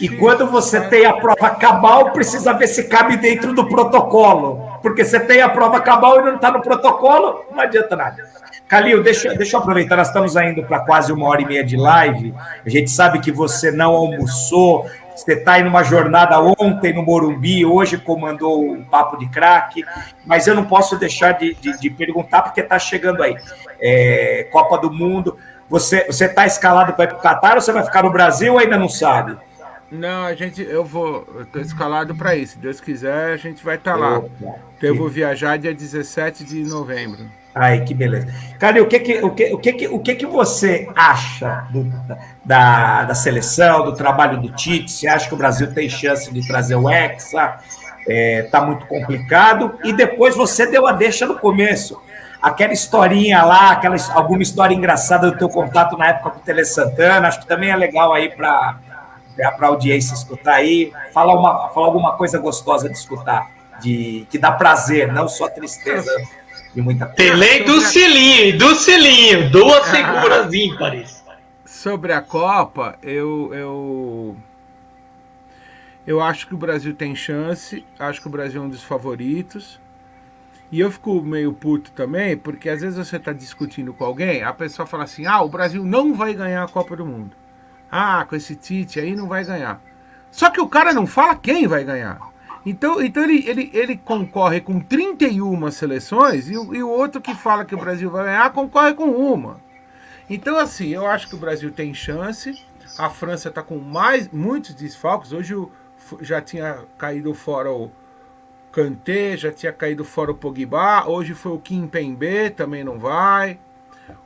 D: e quando você tem a prova cabal, precisa ver se cabe dentro do protocolo. Porque você tem a prova cabal e não está no protocolo, não adianta nada. Calil, deixa eu aproveitar, nós estamos indo para quase 1h30 de live. A gente sabe que você não almoçou, Você está aí numa jornada ontem no Morumbi, hoje comandou um papo de craque, mas eu não posso deixar de perguntar, porque está chegando aí. Copa do Mundo. Você está escalado para ir para o Catar ou você vai ficar no Brasil ou ainda não sabe?
B: Não, eu tô escalado para isso. Se Deus quiser, a gente vai estar lá. Então, eu vou viajar dia 17 de novembro.
D: Ai, que beleza. Cara, o que você acha da seleção, do trabalho do Tite? Você acha que o Brasil tem chance de trazer o Hexa? Tá muito complicado. E depois você deu a deixa no começo. Aquela historinha lá, alguma história engraçada do teu contato na época com o Tele Santana, acho que também é legal aí para a audiência escutar aí. Fala alguma coisa gostosa de escutar, que dá prazer, não só tristeza de muita coisa.
C: Tele do selinho, 2 figuras ímpares.
B: Sobre a Copa, eu acho que o Brasil tem chance, acho que o Brasil é um dos favoritos. E eu fico meio puto também, porque às vezes você está discutindo com alguém, a pessoa fala assim, o Brasil não vai ganhar a Copa do Mundo. Com esse Tite aí não vai ganhar. Só que o cara não fala quem vai ganhar. Então ele concorre com 31 seleções e o outro que fala que o Brasil vai ganhar concorre com uma. Então, assim, eu acho que o Brasil tem chance. A França está com muitos desfalques. Hoje já tinha caído fora o Kanté, já tinha caído fora o Pogba. Hoje foi o Kimpembe, também não vai.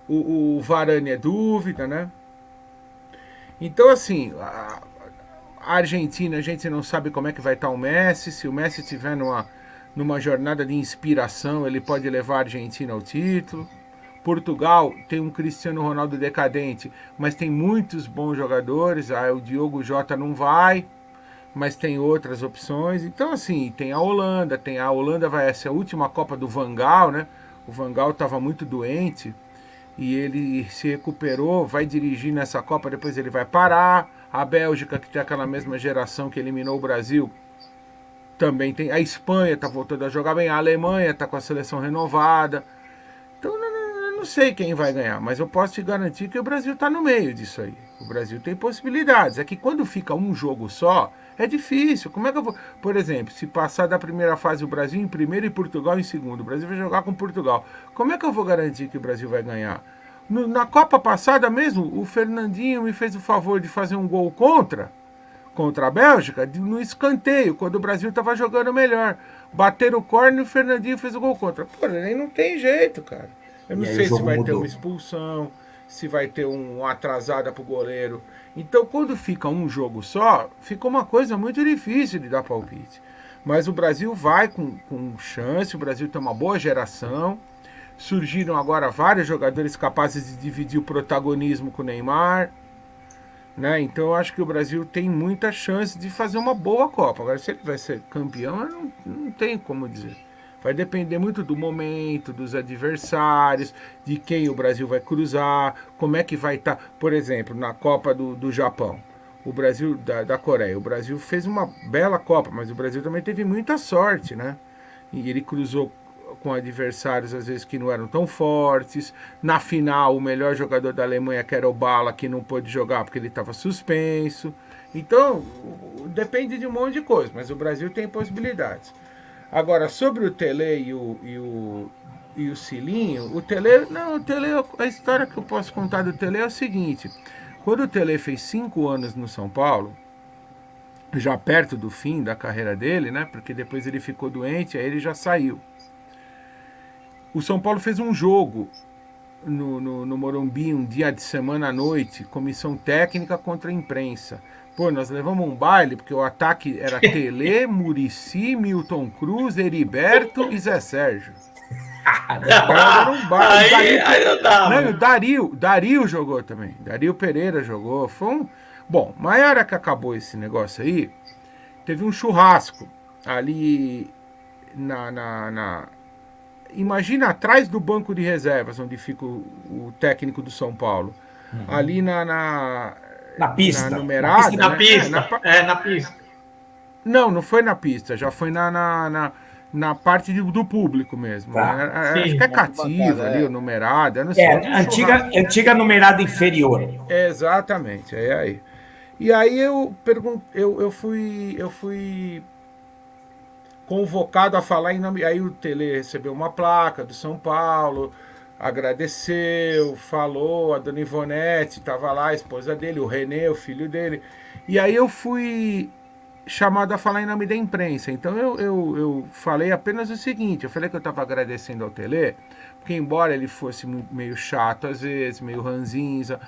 B: O Varane é dúvida, né? Então, assim, a Argentina, a gente não sabe como é que vai estar o Messi. Se o Messi estiver numa jornada de inspiração, ele pode levar a Argentina ao título. Portugal tem um Cristiano Ronaldo decadente, mas tem muitos bons jogadores. O Diogo Jota não vai, mas tem outras opções. Então, assim, tem a Holanda. A Holanda vai ser a última Copa do Van Gaal, né? O Van Gaal estava muito doente e ele se recuperou, vai dirigir nessa Copa, depois ele vai parar. A Bélgica, que tem aquela mesma geração que eliminou o Brasil, também tem. A Espanha está voltando a jogar bem, a Alemanha está com a seleção renovada. Então, eu não sei quem vai ganhar, mas eu posso te garantir que o Brasil está no meio disso aí. O Brasil tem possibilidades. É que quando fica um jogo só, é difícil. Como é que eu vou... Por exemplo, se passar da primeira fase o Brasil em primeiro e Portugal em segundo, o Brasil vai jogar com Portugal. Como é que eu vou garantir que o Brasil vai ganhar? Na Copa passada mesmo, o Fernandinho me fez o favor de fazer um gol contra a Bélgica, no escanteio, quando o Brasil estava jogando melhor. Bateram o córner e o Fernandinho fez o gol contra. Pô, aí não tem jeito, cara. Eu não sei se vai ter uma expulsão, se vai ter uma atrasada pro goleiro. Então, quando fica um jogo só, fica uma coisa muito difícil de dar palpite. Mas o Brasil vai com chance, o Brasil tem uma boa geração. Surgiram agora vários jogadores capazes de dividir o protagonismo com o Neymar, né? Então eu acho que o Brasil tem muita chance de fazer uma boa Copa. Agora, se ele vai ser campeão, não tem como dizer. Vai depender muito do momento, dos adversários, de quem o Brasil vai cruzar, como é que vai estar. Por exemplo, na Copa do Japão, o Brasil, da Coreia, o Brasil fez uma bela Copa, mas o Brasil também teve muita sorte, né? E ele cruzou com adversários às vezes que não eram tão fortes. Na final, o melhor jogador da Alemanha, que era o Bala, que não pôde jogar porque ele estava suspenso. Então, depende de um monte de coisa, mas o Brasil tem possibilidades. Agora, sobre o Tele e o Cilinho, o Tele, a história que eu posso contar do Tele é o seguinte: quando o Tele fez 5 anos no São Paulo, já perto do fim da carreira dele, né? Porque depois ele ficou doente, aí ele já saiu. O São Paulo fez um jogo no Morumbi, um dia de semana à noite, comissão técnica contra a imprensa. Pô, nós levamos um baile, porque o ataque era Tele, Muricy, Milton Cruz, Heriberto e Zé Sérgio. Era um baile. Dario jogou também. Dario Pereira jogou. Foi um... Bom, mas a hora que acabou esse negócio aí, teve um churrasco ali imagina atrás do banco de reservas, onde fica o técnico do São Paulo. Uhum. Ali na
D: pista.
B: Na numerada.
C: Na pista.
B: Não foi na pista, já foi na parte do público mesmo.
D: Tá.
B: Né? Acho que é cativa ali, o numerado. Não sei,
D: antiga numerada inferior.
B: Exatamente, é aí. E aí eu fui convocado a falar em nome. Aí o Tele recebeu uma placa do São Paulo, agradeceu, falou, a dona Ivonete estava lá, a esposa dele, o Renê, o filho dele. E aí eu fui chamado a falar em nome da imprensa. Então eu falei apenas o seguinte: eu falei que eu estava agradecendo ao Tele, porque embora ele fosse meio chato às vezes, meio ranzinza,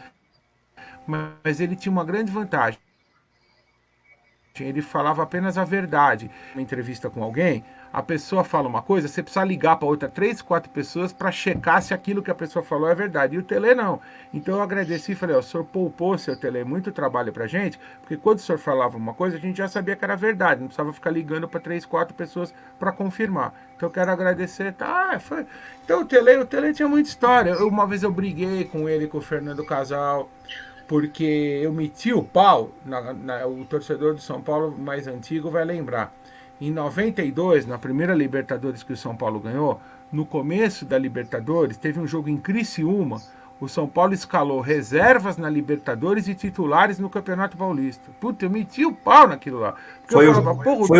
B: mas ele tinha uma grande vantagem. Ele falava apenas a verdade. Uma entrevista com alguém, a pessoa fala uma coisa, você precisa ligar para outra 3, 4 pessoas para checar se aquilo que a pessoa falou é verdade. E o Tele não. Então eu agradeci e falei: o senhor poupou, seu Tele, muito trabalho para gente, porque quando o senhor falava uma coisa, a gente já sabia que era verdade, não precisava ficar ligando para 3, 4 pessoas para confirmar. Então eu quero agradecer. Foi. Então o Tele tinha muita história. Uma vez eu briguei com ele, com o Fernando Casal, porque eu meti o pau, o torcedor do São Paulo mais antigo vai lembrar. Em 92, na primeira Libertadores que o São Paulo ganhou, no começo da Libertadores, teve um jogo em Criciúma, o São Paulo escalou reservas na Libertadores e titulares no Campeonato Paulista. Puta, eu meti o pau naquilo lá.
D: Foi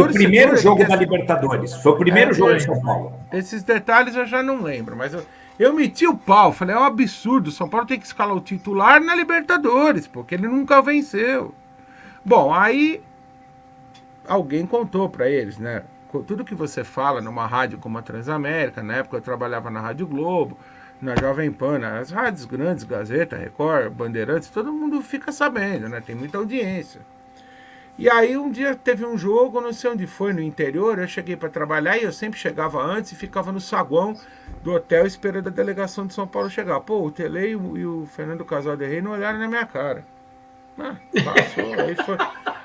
D: o primeiro jogo da Libertadores. Foi o primeiro jogo do São Paulo.
B: Esses detalhes eu já não lembro, mas eu meti o pau. Falei: é um absurdo, o São Paulo tem que escalar o titular na Libertadores, porque ele nunca venceu. Bom, aí alguém contou para eles, né? Tudo que você fala numa rádio como a Transamérica, na época eu trabalhava na Rádio Globo, na Jovem Pan, as rádios grandes, Gazeta, Record, Bandeirantes, todo mundo fica sabendo, né? Tem muita audiência. E aí um dia teve um jogo, não sei onde foi, no interior, eu cheguei para trabalhar e eu sempre chegava antes e ficava no saguão do hotel esperando a delegação de São Paulo chegar. Pô, o Tele e o Fernando Casal de Rey não olharam na minha cara. Passou,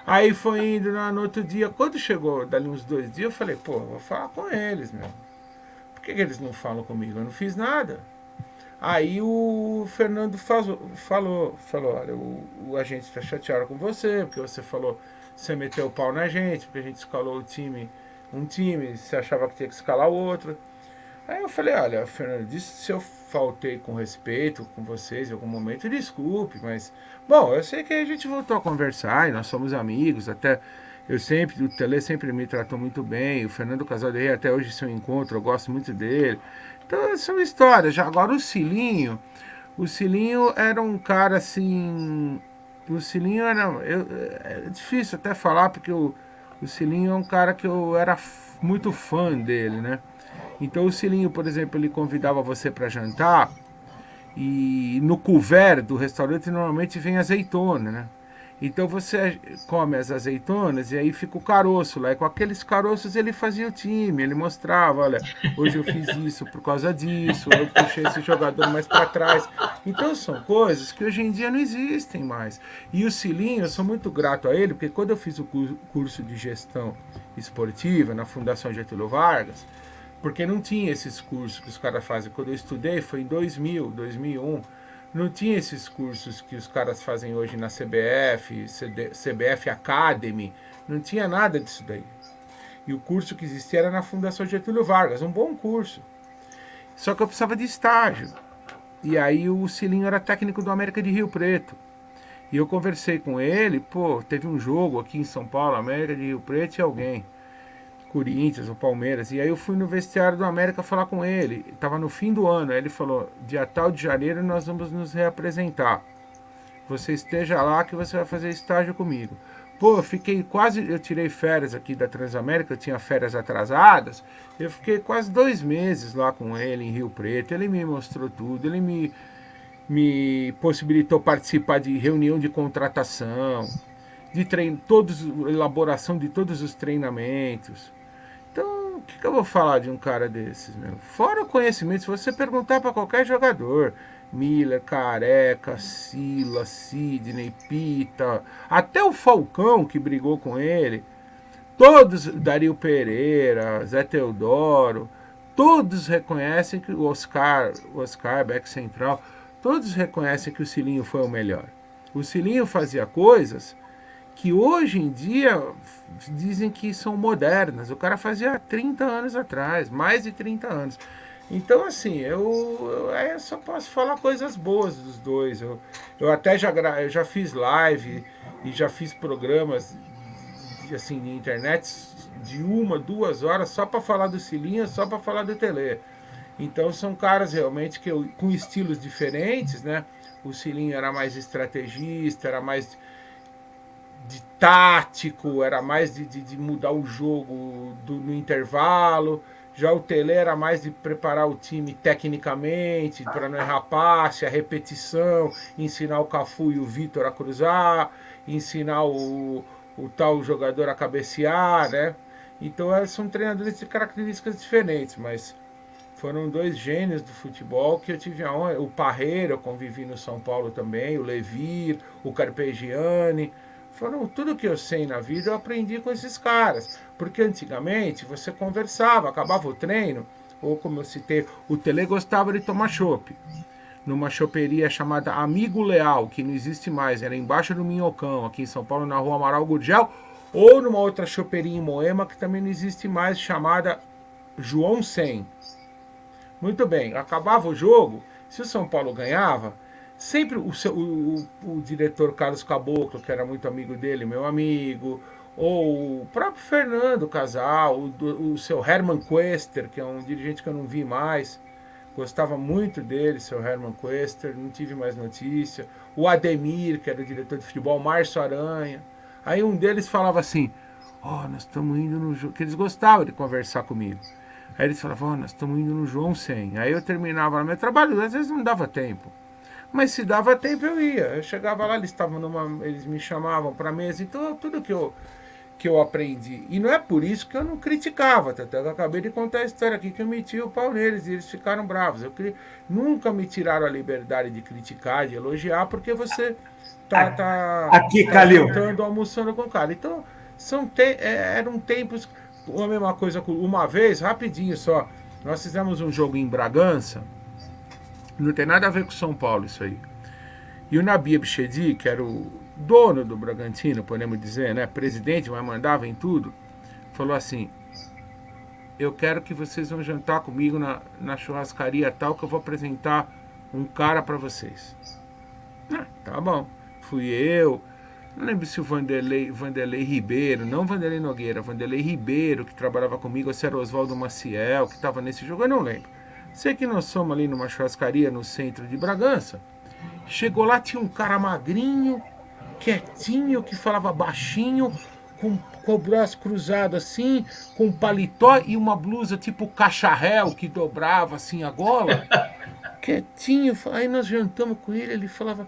B: aí foi indo no outro dia. Quando chegou dali uns 2 dias, eu falei: pô, vou falar com eles, meu. Por que eles não falam comigo? Eu não fiz nada. Aí o Fernando falou: olha, a gente está chateado com você, porque você falou, você meteu o pau na gente, porque a gente escalou um time, você achava que tinha que escalar o outro. Aí eu falei: olha, Fernando, se eu faltei com respeito com vocês em algum momento, desculpe, mas, bom, eu sei que a gente voltou a conversar e nós somos amigos, até o Tele sempre me tratou muito bem, o Fernando Casal de Rey, até hoje, se eu encontro, eu gosto muito dele. Então, são histórias. Já agora o Cilinho era um cara assim, o Cilinho era, é difícil até falar, porque o Cilinho é um cara que eu era muito fã dele, né? Então o Cilinho, por exemplo, ele convidava você para jantar e no couvert do restaurante normalmente vem azeitona, né? Então você come as azeitonas e aí fica o caroço lá. E com aqueles caroços ele fazia o time, ele mostrava: olha, hoje eu fiz isso por causa disso, eu puxei esse jogador mais para trás. Então são coisas que hoje em dia não existem mais. E o Cilinho, eu sou muito grato a ele, porque quando eu fiz o curso de gestão esportiva na Fundação Getúlio Vargas, porque não tinha esses cursos que os caras fazem. Quando eu estudei foi em 2000, 2001, não tinha esses cursos que os caras fazem hoje na CBF, CBF Academy, não tinha nada disso daí. E o curso que existia era na Fundação Getúlio Vargas, um bom curso. Só que eu precisava de estágio. E aí o Cilinho era técnico do América de Rio Preto. E eu conversei com ele, teve um jogo aqui em São Paulo, América de Rio Preto e alguém. Corinthians ou Palmeiras, e aí eu fui no vestiário do América falar com ele, estava no fim do ano, aí ele falou: dia tal de janeiro nós vamos nos reapresentar, você esteja lá que você vai fazer estágio comigo. Eu tirei férias aqui da Transamérica, eu tinha férias atrasadas, eu fiquei quase 2 meses lá com ele em Rio Preto, ele me mostrou tudo, ele me possibilitou participar de reunião de contratação, de elaboração de todos os treinamentos. Então, o que eu vou falar de um cara desses, meu? Fora o conhecimento, se você perguntar para qualquer jogador, Miller, Careca, Sila, Sidney, Pita, até o Falcão que brigou com ele, todos, Dario Pereira, Zé Teodoro, todos reconhecem que o Oscar, back central, todos reconhecem que o Cilinho foi o melhor. O Cilinho fazia coisas que hoje em dia dizem que são modernas. O cara fazia 30 anos atrás, mais de 30 anos. Então, assim, eu só posso falar coisas boas dos dois. Eu até eu já fiz live e já fiz programas assim, de internet de 1, 2 horas só para falar do Cilinha, só para falar do Tele. Então são caras realmente com estilos diferentes, né? O Cilinho era mais estrategista, era mais de tático, era mais de mudar o jogo no intervalo. Já o Tele era mais de preparar o time tecnicamente, para não errar passe, a repetição, ensinar o Cafu e o Vitor a cruzar, ensinar o tal jogador a cabecear, né? Então são treinadores de características diferentes, mas foram dois gênios do futebol que eu tive a honra. O Parreira, eu convivi no São Paulo também, o Levir, o Carpegiani. Foram tudo que eu sei na vida, eu aprendi com esses caras. Porque antigamente você conversava, acabava o treino, ou como eu citei, o Tele gostava de tomar chopp. Numa choperia chamada Amigo Leal, que não existe mais, era embaixo do Minhocão, aqui em São Paulo, na rua Amaral Gurgel, ou numa outra choperia em Moema, que também não existe mais, chamada João 100. Muito bem, acabava o jogo, se o São Paulo ganhava, sempre o diretor Carlos Caboclo, que era muito amigo dele, meu amigo, ou o próprio Fernando Casal, o seu Herman Quester, que é um dirigente que eu não vi mais, gostava muito dele, seu Herman Quester, não tive mais notícia, o Ademir, que era o diretor de futebol, Márcio Aranha. Aí um deles falava assim, nós estamos indo no jogo, que eles gostavam de conversar comigo. Aí eles falavam, nós estamos indo no João 100. Aí eu terminava meu trabalho, às vezes não dava tempo. Mas se dava tempo eu ia. Eu chegava lá, eles me chamavam para mesa. Então tudo que eu aprendi. E não é por isso que eu não criticava. Até eu acabei de contar a história aqui que eu meti o pau neles e eles ficaram bravos. Nunca me tiraram a liberdade de criticar, de elogiar, porque você
D: aqui, Calil,
B: tentando, almoçando com o cara. Então eram tempos... A mesma coisa, uma vez, rapidinho só, nós fizemos um jogo em Bragança, não tem nada a ver com São Paulo isso aí. E o Nabi Bichedi, que era o dono do Bragantino, podemos dizer, né, presidente, mas mandava em tudo, falou assim, eu quero que vocês vão jantar comigo na churrascaria tal, que eu vou apresentar um cara para vocês. Tá bom. Fui eu, não lembro se o Vanderlei Ribeiro, não Vanderlei Nogueira, Vanderlei Ribeiro, que trabalhava comigo, ou se era Oswaldo Maciel, que estava nesse jogo, eu não lembro. Sei que nós fomos ali numa churrascaria no centro de Bragança. Chegou lá, tinha um cara magrinho, quietinho, que falava baixinho, com o braço cruzado assim, com um paletó e uma blusa tipo cacharel, que dobrava assim a gola. Quietinho, aí nós jantamos com ele, ele falava...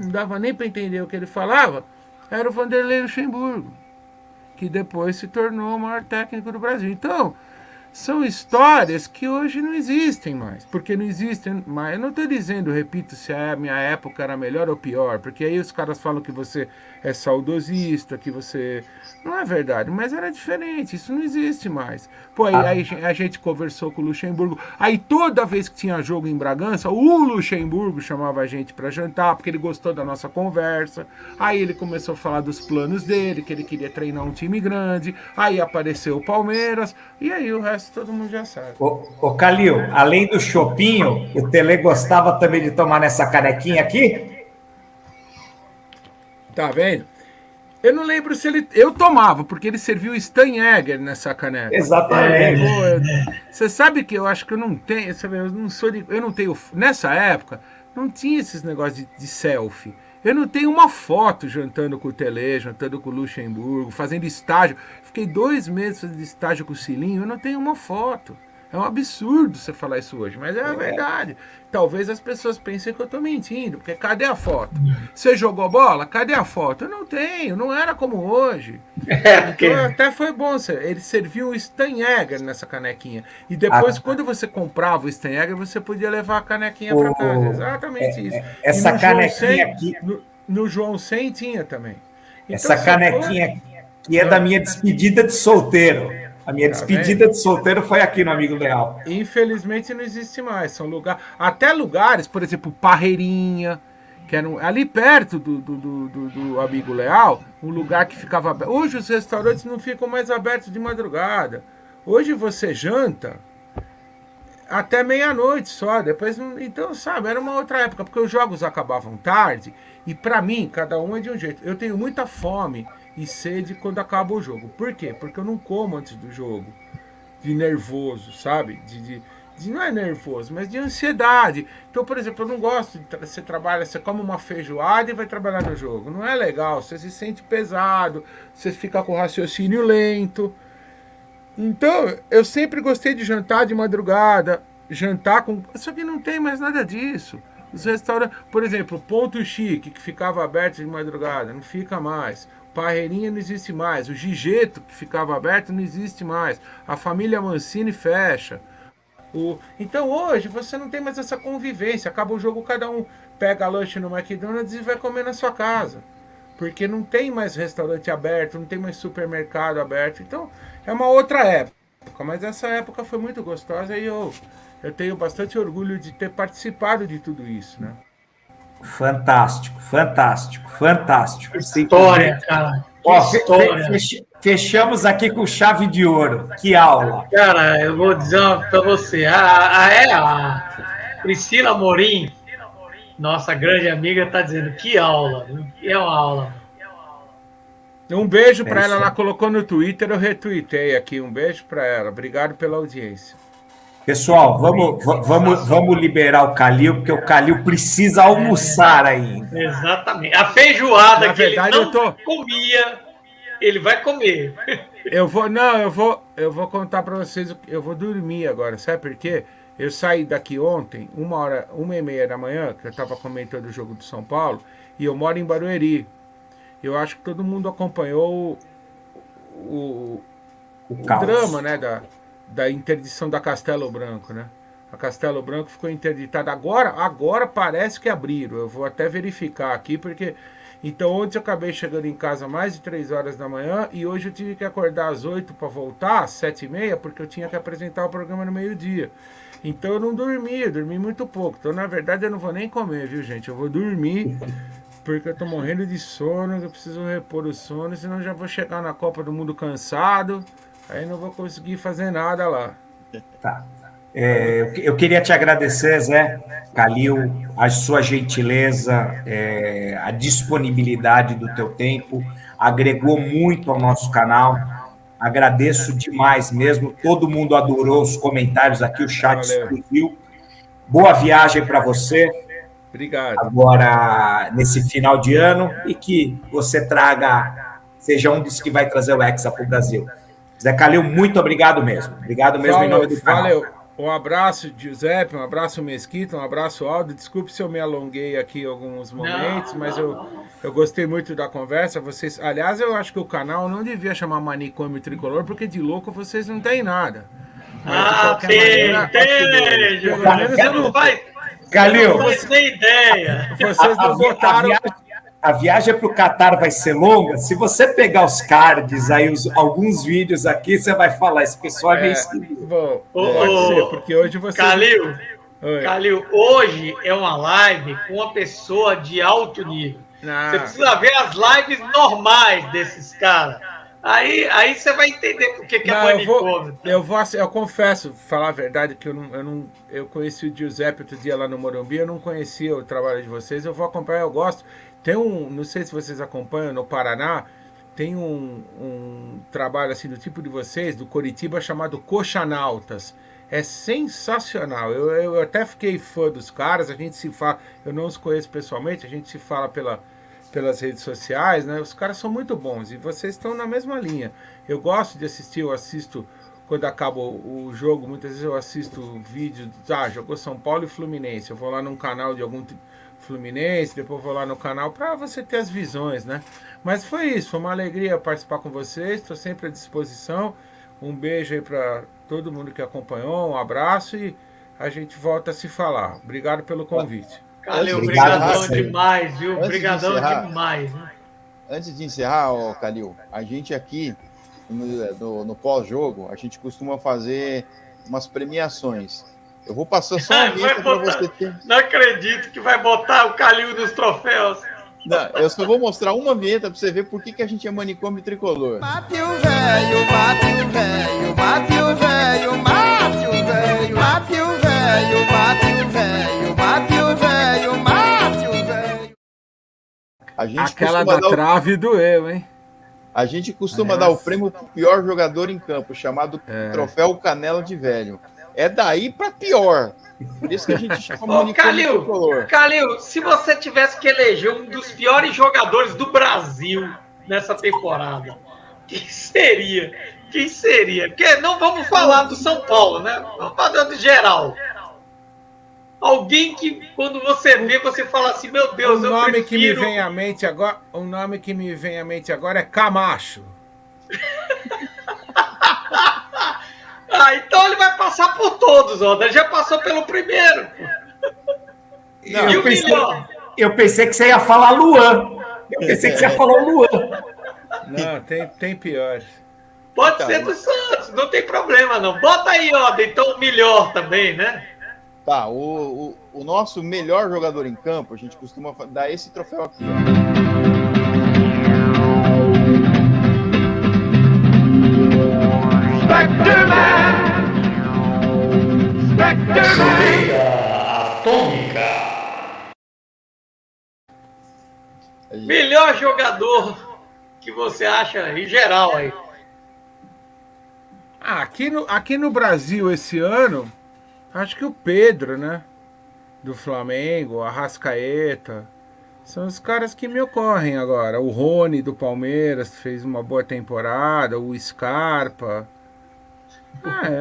B: Não dava nem para entender o que ele falava, era o Vanderlei Luxemburgo, que depois se tornou o maior técnico do Brasil. Então, são histórias que hoje não existem mais, porque não existem mais. Eu não estou dizendo, repito, se a minha época era melhor ou pior, porque aí os caras falam que você é saudosista, que você... Não é verdade, mas era diferente, isso não existe mais. Pô, aí a gente conversou com o Luxemburgo, aí toda vez que tinha jogo em Bragança, o Luxemburgo chamava a gente para jantar, porque ele gostou da nossa conversa, aí ele começou a falar dos planos dele, que ele queria treinar um time grande, aí apareceu o Palmeiras, e aí o resto todo mundo já sabe.
D: Ô Calil, além do chopinho, o Tele gostava também de tomar nessa canequinha aqui?
B: Tá vendo? Eu não lembro se ele... Eu tomava, porque ele serviu Steinegger nessa caneca.
D: Exatamente.
B: Você sabe que eu acho que eu não tenho... Eu não tenho... Nessa época, não tinha esses negócios de selfie. Eu não tenho uma foto jantando com o Tele, jantando com o Luxemburgo, fazendo estágio. Fiquei 2 meses fazendo estágio com o Cilinho, eu não tenho uma foto. É um absurdo você falar isso hoje, mas é a verdade. Talvez as pessoas pensem que eu estou mentindo, porque cadê a foto? Você jogou bola? Cadê a foto? Eu não tenho, não era como hoje. Então até foi bom, ele serviu o Steinegger nessa canequinha. E depois, quando você comprava o Steinegger, você podia levar a canequinha para casa. Exatamente isso.
D: Essa canequinha aqui...
B: No João 100 tinha também. Então,
D: essa canequinha que é da minha despedida de solteiro. A minha despedida de solteiro foi aqui no Amigo Leal.
B: Infelizmente não existe mais. São até lugares, por exemplo, Parreirinha, que era ali perto do Amigo Leal, um lugar que ficava aberto. Hoje os restaurantes não ficam mais abertos de madrugada. Hoje você janta até meia-noite só, depois não... Então, sabe, era uma outra época, porque os jogos acabavam tarde, e pra mim, cada um é de um jeito. Eu tenho muita fome e sede quando acaba o jogo. Por quê? Porque eu não como antes do jogo, de nervoso, sabe? Não é nervoso, mas de ansiedade. Então, por exemplo, eu não gosto de você trabalha, você come uma feijoada e vai trabalhar no jogo. Não é legal, você se sente pesado, você fica com o raciocínio lento. Então, eu sempre gostei de jantar de madrugada, jantar com... Só que não tem mais nada disso. Os restaurantes, por exemplo, Ponto Chique, que ficava aberto de madrugada, não fica mais. Parreirinha não existe mais. O Gigeto, que ficava aberto, não existe mais. A família Mancini fecha. Então hoje você não tem mais essa convivência. Acaba o jogo, cada um pega lanche no McDonald's e vai comer na sua casa. Porque não tem mais restaurante aberto, não tem mais supermercado aberto. Então é uma outra época. Mas essa época foi muito gostosa e eu tenho bastante orgulho de ter participado de tudo isso, né?
D: Fantástico, fantástico, fantástico.
C: História, cara.
D: Ó,
C: História.
D: Fechamos aqui com chave de ouro. Que aula.
C: Cara, eu vou dizer para você. A Priscila Amorim, nossa grande amiga, está dizendo que aula. É uma aula.
B: Um beijo para ela. Ela colocou no Twitter, eu retuitei aqui. Um beijo para ela. Obrigado pela audiência.
D: Pessoal, vamos liberar o Calil, porque o Calil precisa almoçar ainda.
C: Exatamente. A feijoada
B: Na
C: que
B: verdade,
C: ele não comia, ele vai comer.
B: Eu vou contar para vocês, eu vou dormir agora, sabe por quê? Eu saí daqui ontem, 1h30 da manhã, que eu estava comentando o jogo do São Paulo, e eu moro em Barueri. Eu acho que todo mundo acompanhou o drama, né, da interdição da Castelo Branco, né? A Castelo Branco ficou interditada agora parece que abriram. Eu vou até verificar aqui, porque... Então ontem eu acabei chegando em casa mais de 3 horas da manhã e hoje eu tive que acordar às 8 para voltar, às 7h30, porque eu tinha que apresentar o programa no meio-dia. Então eu não dormi, eu dormi muito pouco. Então, na verdade, eu não vou nem comer, viu, gente? Eu vou dormir, porque eu tô morrendo de sono, eu preciso repor o sono, senão eu já vou chegar na Copa do Mundo cansado, aí não vou conseguir fazer nada lá.
D: Tá. Eu queria te agradecer, Zé Calil, a sua gentileza, a disponibilidade do teu tempo, agregou muito ao nosso canal. Agradeço demais mesmo. Todo mundo adorou os comentários aqui, o chat explodiu. Boa viagem para você.
B: Obrigado.
D: Agora, nesse final de ano, e que você seja um dos que vai trazer o Hexa para o Brasil. Zé Calil, muito obrigado mesmo. Obrigado mesmo em nome do canal.
B: Valeu. Um abraço, Giuseppe, um abraço, Mesquita, um abraço, Aldo. Desculpe se eu me alonguei aqui em alguns momentos, mas eu gostei muito da conversa. Vocês, aliás, eu acho que o canal não devia chamar Manicômio Tricolor, porque de louco vocês não têm nada.
C: Tem,
B: pelo menos eu não vai.
D: Calil,
C: você tem ideia.
B: Vocês não botaram.
D: A viagem para o Catar vai ser longa. Se você pegar os cards, aí alguns vídeos aqui, você vai falar, esse pessoal é meio esquisito.
B: Pode ser, porque hoje você...
C: Calil, hoje é uma live com uma pessoa de alto nível. Você precisa ver as lives normais desses caras. Aí você vai entender por que é manicômio.
B: Eu confesso, falar a verdade, que eu conheci o Giuseppe outro dia lá no Morumbi, eu não conhecia o trabalho de vocês, eu vou acompanhar, eu gosto. Tem não sei se vocês acompanham, no Paraná, tem um trabalho assim do tipo de vocês, do Coritiba, chamado Coxanautas. É sensacional. Eu até fiquei fã dos caras, a gente se fala, eu não os conheço pessoalmente, a gente se fala pelas redes sociais, né? Os caras são muito bons e vocês estão na mesma linha. Eu gosto de assistir, eu assisto quando acaba o jogo, muitas vezes eu assisto vídeo, jogou São Paulo e Fluminense, eu vou lá num canal de algum Fluminense, depois vou lá no canal para você ter as visões, né? Mas foi isso, foi uma alegria participar com vocês, estou sempre à disposição. Um beijo aí para todo mundo que acompanhou, um abraço e a gente volta a se falar. Obrigado pelo convite.
C: Calil, obrigadão demais, viu? Obrigadão demais. Né?
A: Antes de encerrar, Calil, a gente aqui no pós-jogo, a gente costuma fazer umas premiações. Eu vou passar só uma vinheta para você ter...
C: Não acredito que vai botar o Calil nos troféus.
A: Não, eu só vou mostrar uma vinheta para você ver por que a gente é manicômio tricolor.
E: Bate o velho, bate o velho, bate o velho, mate o velho, mate o velho, mate o velho, mate o velho, mate o velho.
B: Aquela da trave doeu, hein?
A: A gente costuma dar o prêmio pro pior jogador em campo, chamado Troféu Canela de Velho. É daí para pior. Por isso que a gente chama
C: Ô, Calil, se você tivesse que eleger um dos piores jogadores do Brasil nessa temporada, quem seria? Quem seria? Porque não vamos falar do São Paulo, né? Vamos falar do geral. Alguém que, quando você vê, você fala assim, meu Deus,
B: o nome que me vem à mente agora, o nome que me vem à mente agora é Camacho.
C: Então ele vai passar por todos, ó. Ele já passou pelo primeiro.
D: Não, eu pensei que você ia falar Luan. Eu pensei que você ia falar Luan.
B: Não, tem piores.
C: Pode ser do Santos, não tem problema não. Bota aí, ó, então o melhor também, né?
A: Tá, o nosso melhor jogador em campo, a gente costuma dar esse troféu aqui.
C: Melhor jogador que você acha em geral aí?
B: Aqui no Brasil esse ano, acho que o Pedro, né? Do Flamengo, a Arrascaeta. São os caras que me ocorrem agora. O Rony do Palmeiras fez uma boa temporada. O Scarpa.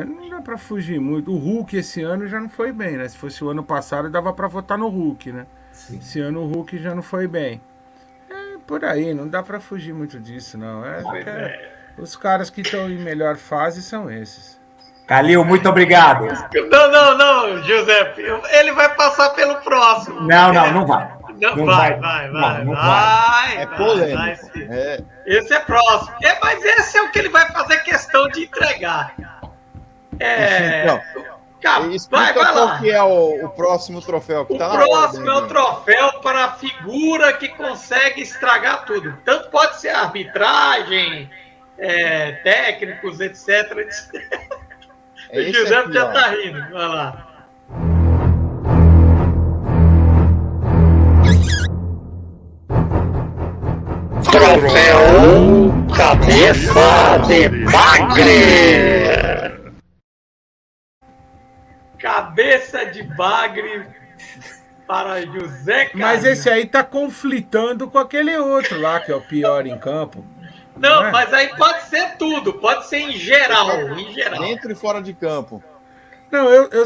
B: Não dá pra fugir muito. O Hulk esse ano já não foi bem, né? Se fosse o ano passado, dava pra votar no Hulk, né? Sim. Esse ano o Hulk já não foi bem. Por aí, não dá pra fugir muito disso, não. Os caras que estão em melhor fase são esses.
D: Calil, muito obrigado.
C: Não, Giuseppe. Ele vai passar pelo próximo.
D: Não vai.
C: Não vai.
A: É polêmico.
C: Esse é próximo. Mas esse é o que ele vai fazer questão de entregar.
A: Explica qual que é o próximo troféu que tá na
C: ordem. O próximo é o troféu para a figura que consegue estragar tudo. Tanto pode ser arbitragem, técnicos, etc. O Giuseppe já tá rindo. Vai lá.
F: Troféu Cabeça de Bagre.
C: Cabeça de Bagre para José Calil.
B: Mas esse aí tá conflitando com aquele outro lá, que é o pior em campo.
C: Não, mas aí pode ser tudo, pode ser em geral.
A: Dentro e fora de campo.
B: Não, eu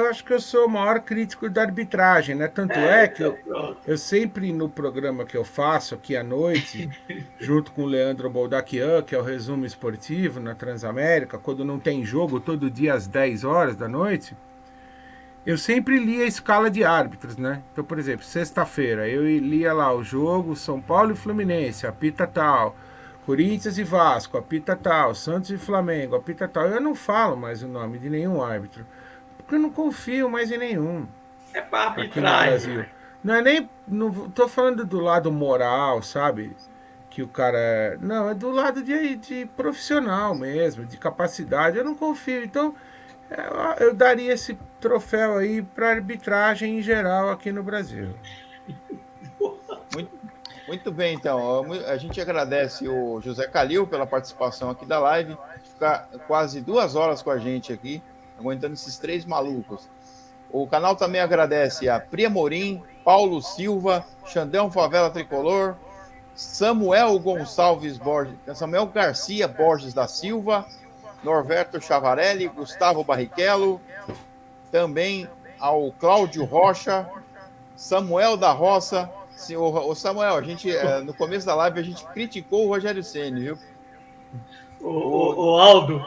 B: acho que eu sou o maior crítico da arbitragem, né? Tanto que eu sempre no programa que eu faço aqui à noite, junto com o Leandro Boldaquian, que é o resumo esportivo na Transamérica, quando não tem jogo, todo dia às 10 horas da noite, eu sempre lia a escala de árbitros, né? Então, por exemplo, sexta-feira eu lia lá o jogo São Paulo e Fluminense, apita tal, Corinthians e Vasco, apita tal, Santos e Flamengo, apita tal. Eu não falo mais o nome de nenhum árbitro, porque eu não confio mais em nenhum.
C: É para arbitragem.
B: Não é nem... Não tô falando do lado moral, sabe? Que o cara... Não, é do lado de profissional mesmo, de capacidade. Eu não confio. Então, eu daria esse troféu aí para arbitragem em geral aqui no Brasil.
A: Muito bem, então. A gente agradece o José Calil pela participação aqui da live. Ficar quase 2 horas com a gente aqui, aguentando esses 3 malucos. O canal também agradece a Pri Amorim, Paulo Silva, Xandão Favela Tricolor, Samuel Gonçalves Borges, Samuel Garcia Borges da Silva, Norberto Chavarelli, Gustavo Barrichello, também ao Cláudio Rocha, Samuel da Roça. Ô Samuel, a gente, no começo da live a gente criticou o Rogério Ceni, viu?
C: O Aldo,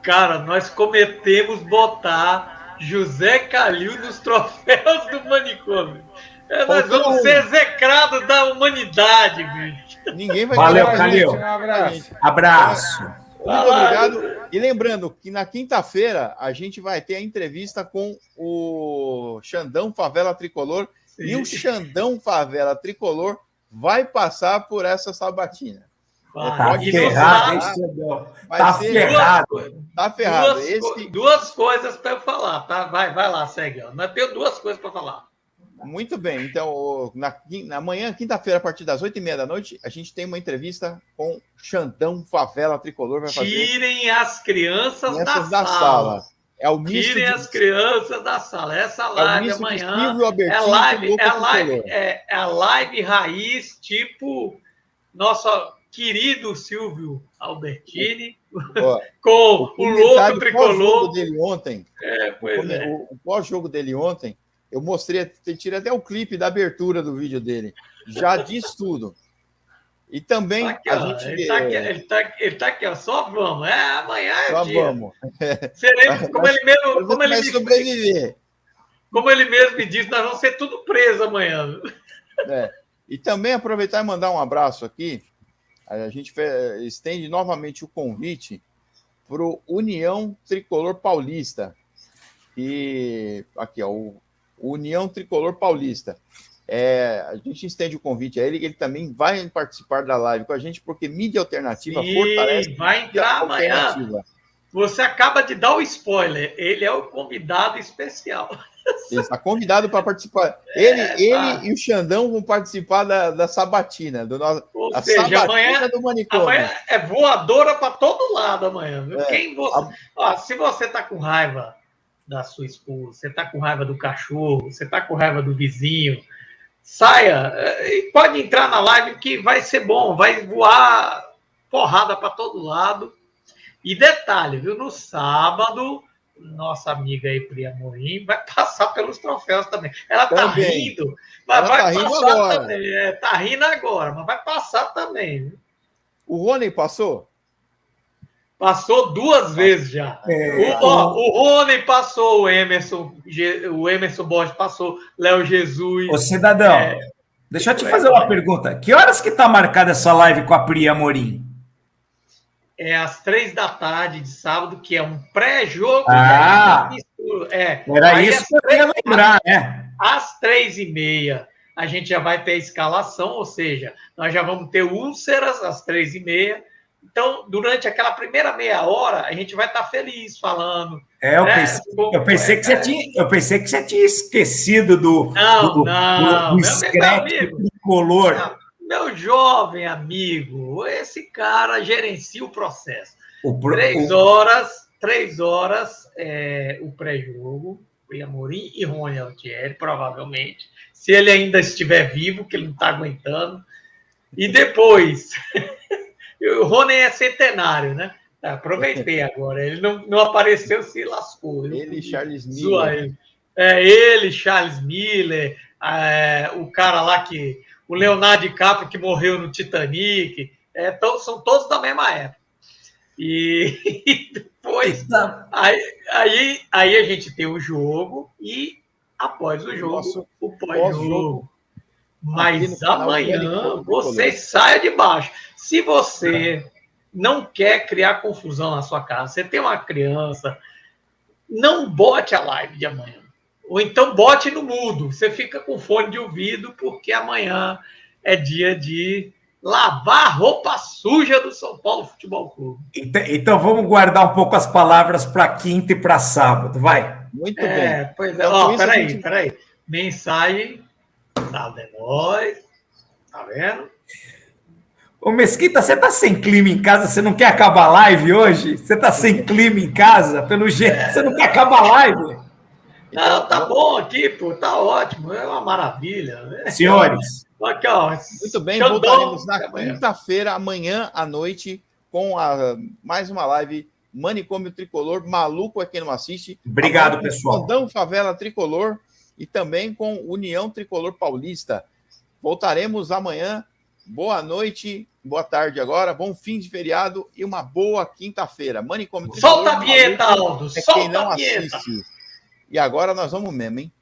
C: cara, nós cometemos botar José Calil nos troféus do manicômio. Nós vamos ser execrados da humanidade, bicho.
A: Ninguém vai
D: Valeu, Calil.
B: Um abraço.
D: Abraço.
A: Muito obrigado. E lembrando que na quinta-feira a gente vai ter a entrevista com o Xandão Favela Tricolor. Sim. E o Xandão Favela Tricolor vai passar por essa sabatina.
D: Tá
C: E
D: ferrado,
C: no
D: hein,
C: sábado,
D: Xandão?
A: Vai
D: Tá
A: ser-
D: ferrado.
A: Tá ferrado. Esse,
C: duas coisas para eu falar, tá? Vai lá, segue. Ó. Mas tenho duas coisas para falar.
A: muito bem. Então, na manhã, quinta-feira, a partir das 8h30 da noite, a gente tem uma entrevista com Xandão Favela Tricolor. Vai fazer
C: Tirem as crianças
A: crianças
C: da
A: da
C: sala.
A: sala. É o misto
C: Tirem as crianças da sala. Essa live
A: misto de
C: amanhã
A: Silvio Albertini
C: é
A: com
C: live,
A: Louco Tricolor.
C: é a live raiz, tipo nosso querido Silvio Albertini
A: Ó,
C: com o louco
A: comentário pós-jogo
C: tricolor.
A: dele ontem,
C: Pois é.
A: o pós-jogo dele ontem, eu mostrei, tirei até o clipe da abertura do vídeo dele. Já diz tudo. E também
C: Aqui,
A: a
C: ó,
A: gente.
C: ele tá aqui, ó. Só vamos. Amanhã é
A: Só
C: dia.
A: vamos.
C: Seremos, como ele mesmo, como ele
A: vai sobreviver.
C: como ele mesmo me disse, nós vamos ser tudo presos amanhã.
A: E também aproveitar e mandar um abraço aqui. A gente estende novamente o convite para o União Tricolor Paulista. E aqui, ó, o União Tricolor Paulista. A gente estende o convite a ele, que ele também vai participar da live com a gente, porque mídia alternativa fortalece.
C: Vai entrar amanhã.
A: Alternativa.
C: Você acaba de dar o spoiler. Ele é o convidado especial.
A: Ele está convidado para participar. Ele e o Xandão vão participar da sabatina,
C: Ou
A: a
C: seja,
A: sabatina do manicômio.
C: amanhã é voadora para todo lado amanhã. Viu?
A: É.
C: Se você está com raiva da sua esposa, você está com raiva do cachorro, você está com raiva do vizinho, saia e pode entrar na live que vai ser bom, vai voar porrada para todo lado. E detalhe, viu? No sábado, nossa amiga aí, Pri Amorim, vai passar pelos troféus também. Ela tá rindo, mas
A: Ela
C: vai
A: tá rindo
C: passar
A: agora.
C: também. Tá rindo agora, mas vai passar também. Viu?
A: O Rony passou?
C: Passou 2 vezes já. O Rony passou, o Emerson Borges passou, Léo Jesus.
D: Ô, cidadão, deixa eu te fazer uma pergunta. Que horas que tá marcada essa live com a Pri Amorim?
C: É às 3 da tarde de sábado, que é um pré-jogo.
D: Era isso que eu queria lembrar, né?
C: Às 3h30, a gente já vai ter a escalação, ou seja, nós já vamos ter úlceras às 3h30. Então, durante aquela primeira meia hora, a gente vai estar feliz falando.
D: Eu pensei que você tinha esquecido do scratch tricolor.
C: Não. Meu jovem amigo, esse cara gerencia o processo. 3 horas o pré-jogo, Pri Amorim e Rony Altieri, provavelmente. Se ele ainda estiver vivo, que ele não está aguentando. E depois, o Rony é centenário, né? Aproveitei agora. Ele não apareceu, se lascou.
A: Ele e Charles Miller.
C: Ele, Charles Miller, o cara lá o Leonardo DiCaprio, que morreu no Titanic, são todos da mesma época. E depois, aí a gente tem o jogo e após o jogo, o pós-jogo. Mas amanhã você saia de baixo. Se você não quer criar confusão na sua casa, você tem uma criança, não bote a live de amanhã. Ou então bote no mudo. Você fica com fone de ouvido, porque amanhã é dia de lavar a roupa suja do São Paulo Futebol Clube.
D: Então vamos guardar um pouco as palavras para quinta e para sábado, vai.
A: Muito bem.
C: Pois é. Peraí. Mensagem da nós. Tá vendo?
D: Ô Mesquita, você tá sem clima em casa? Você não quer acabar a live hoje? Você tá sem clima em casa? Pelo jeito, você não quer acabar a live?
C: Não, tá bom aqui, pô, tá ótimo, é uma maravilha.
D: Senhores.
C: Aqui, ó,
A: muito bem, voltaremos na quinta-feira, amanhã à noite, com mais uma live Manicômio Tricolor, maluco é quem não assiste.
D: Obrigado, pessoal.
A: Xandão Favela Tricolor e também com União Tricolor Paulista. Voltaremos amanhã. Boa noite, boa tarde agora, bom fim de feriado e uma boa quinta-feira. Manicômio Tricolor.
C: Solta a vinheta, Aldo,
A: quem não assiste. E agora nós vamos mesmo, hein?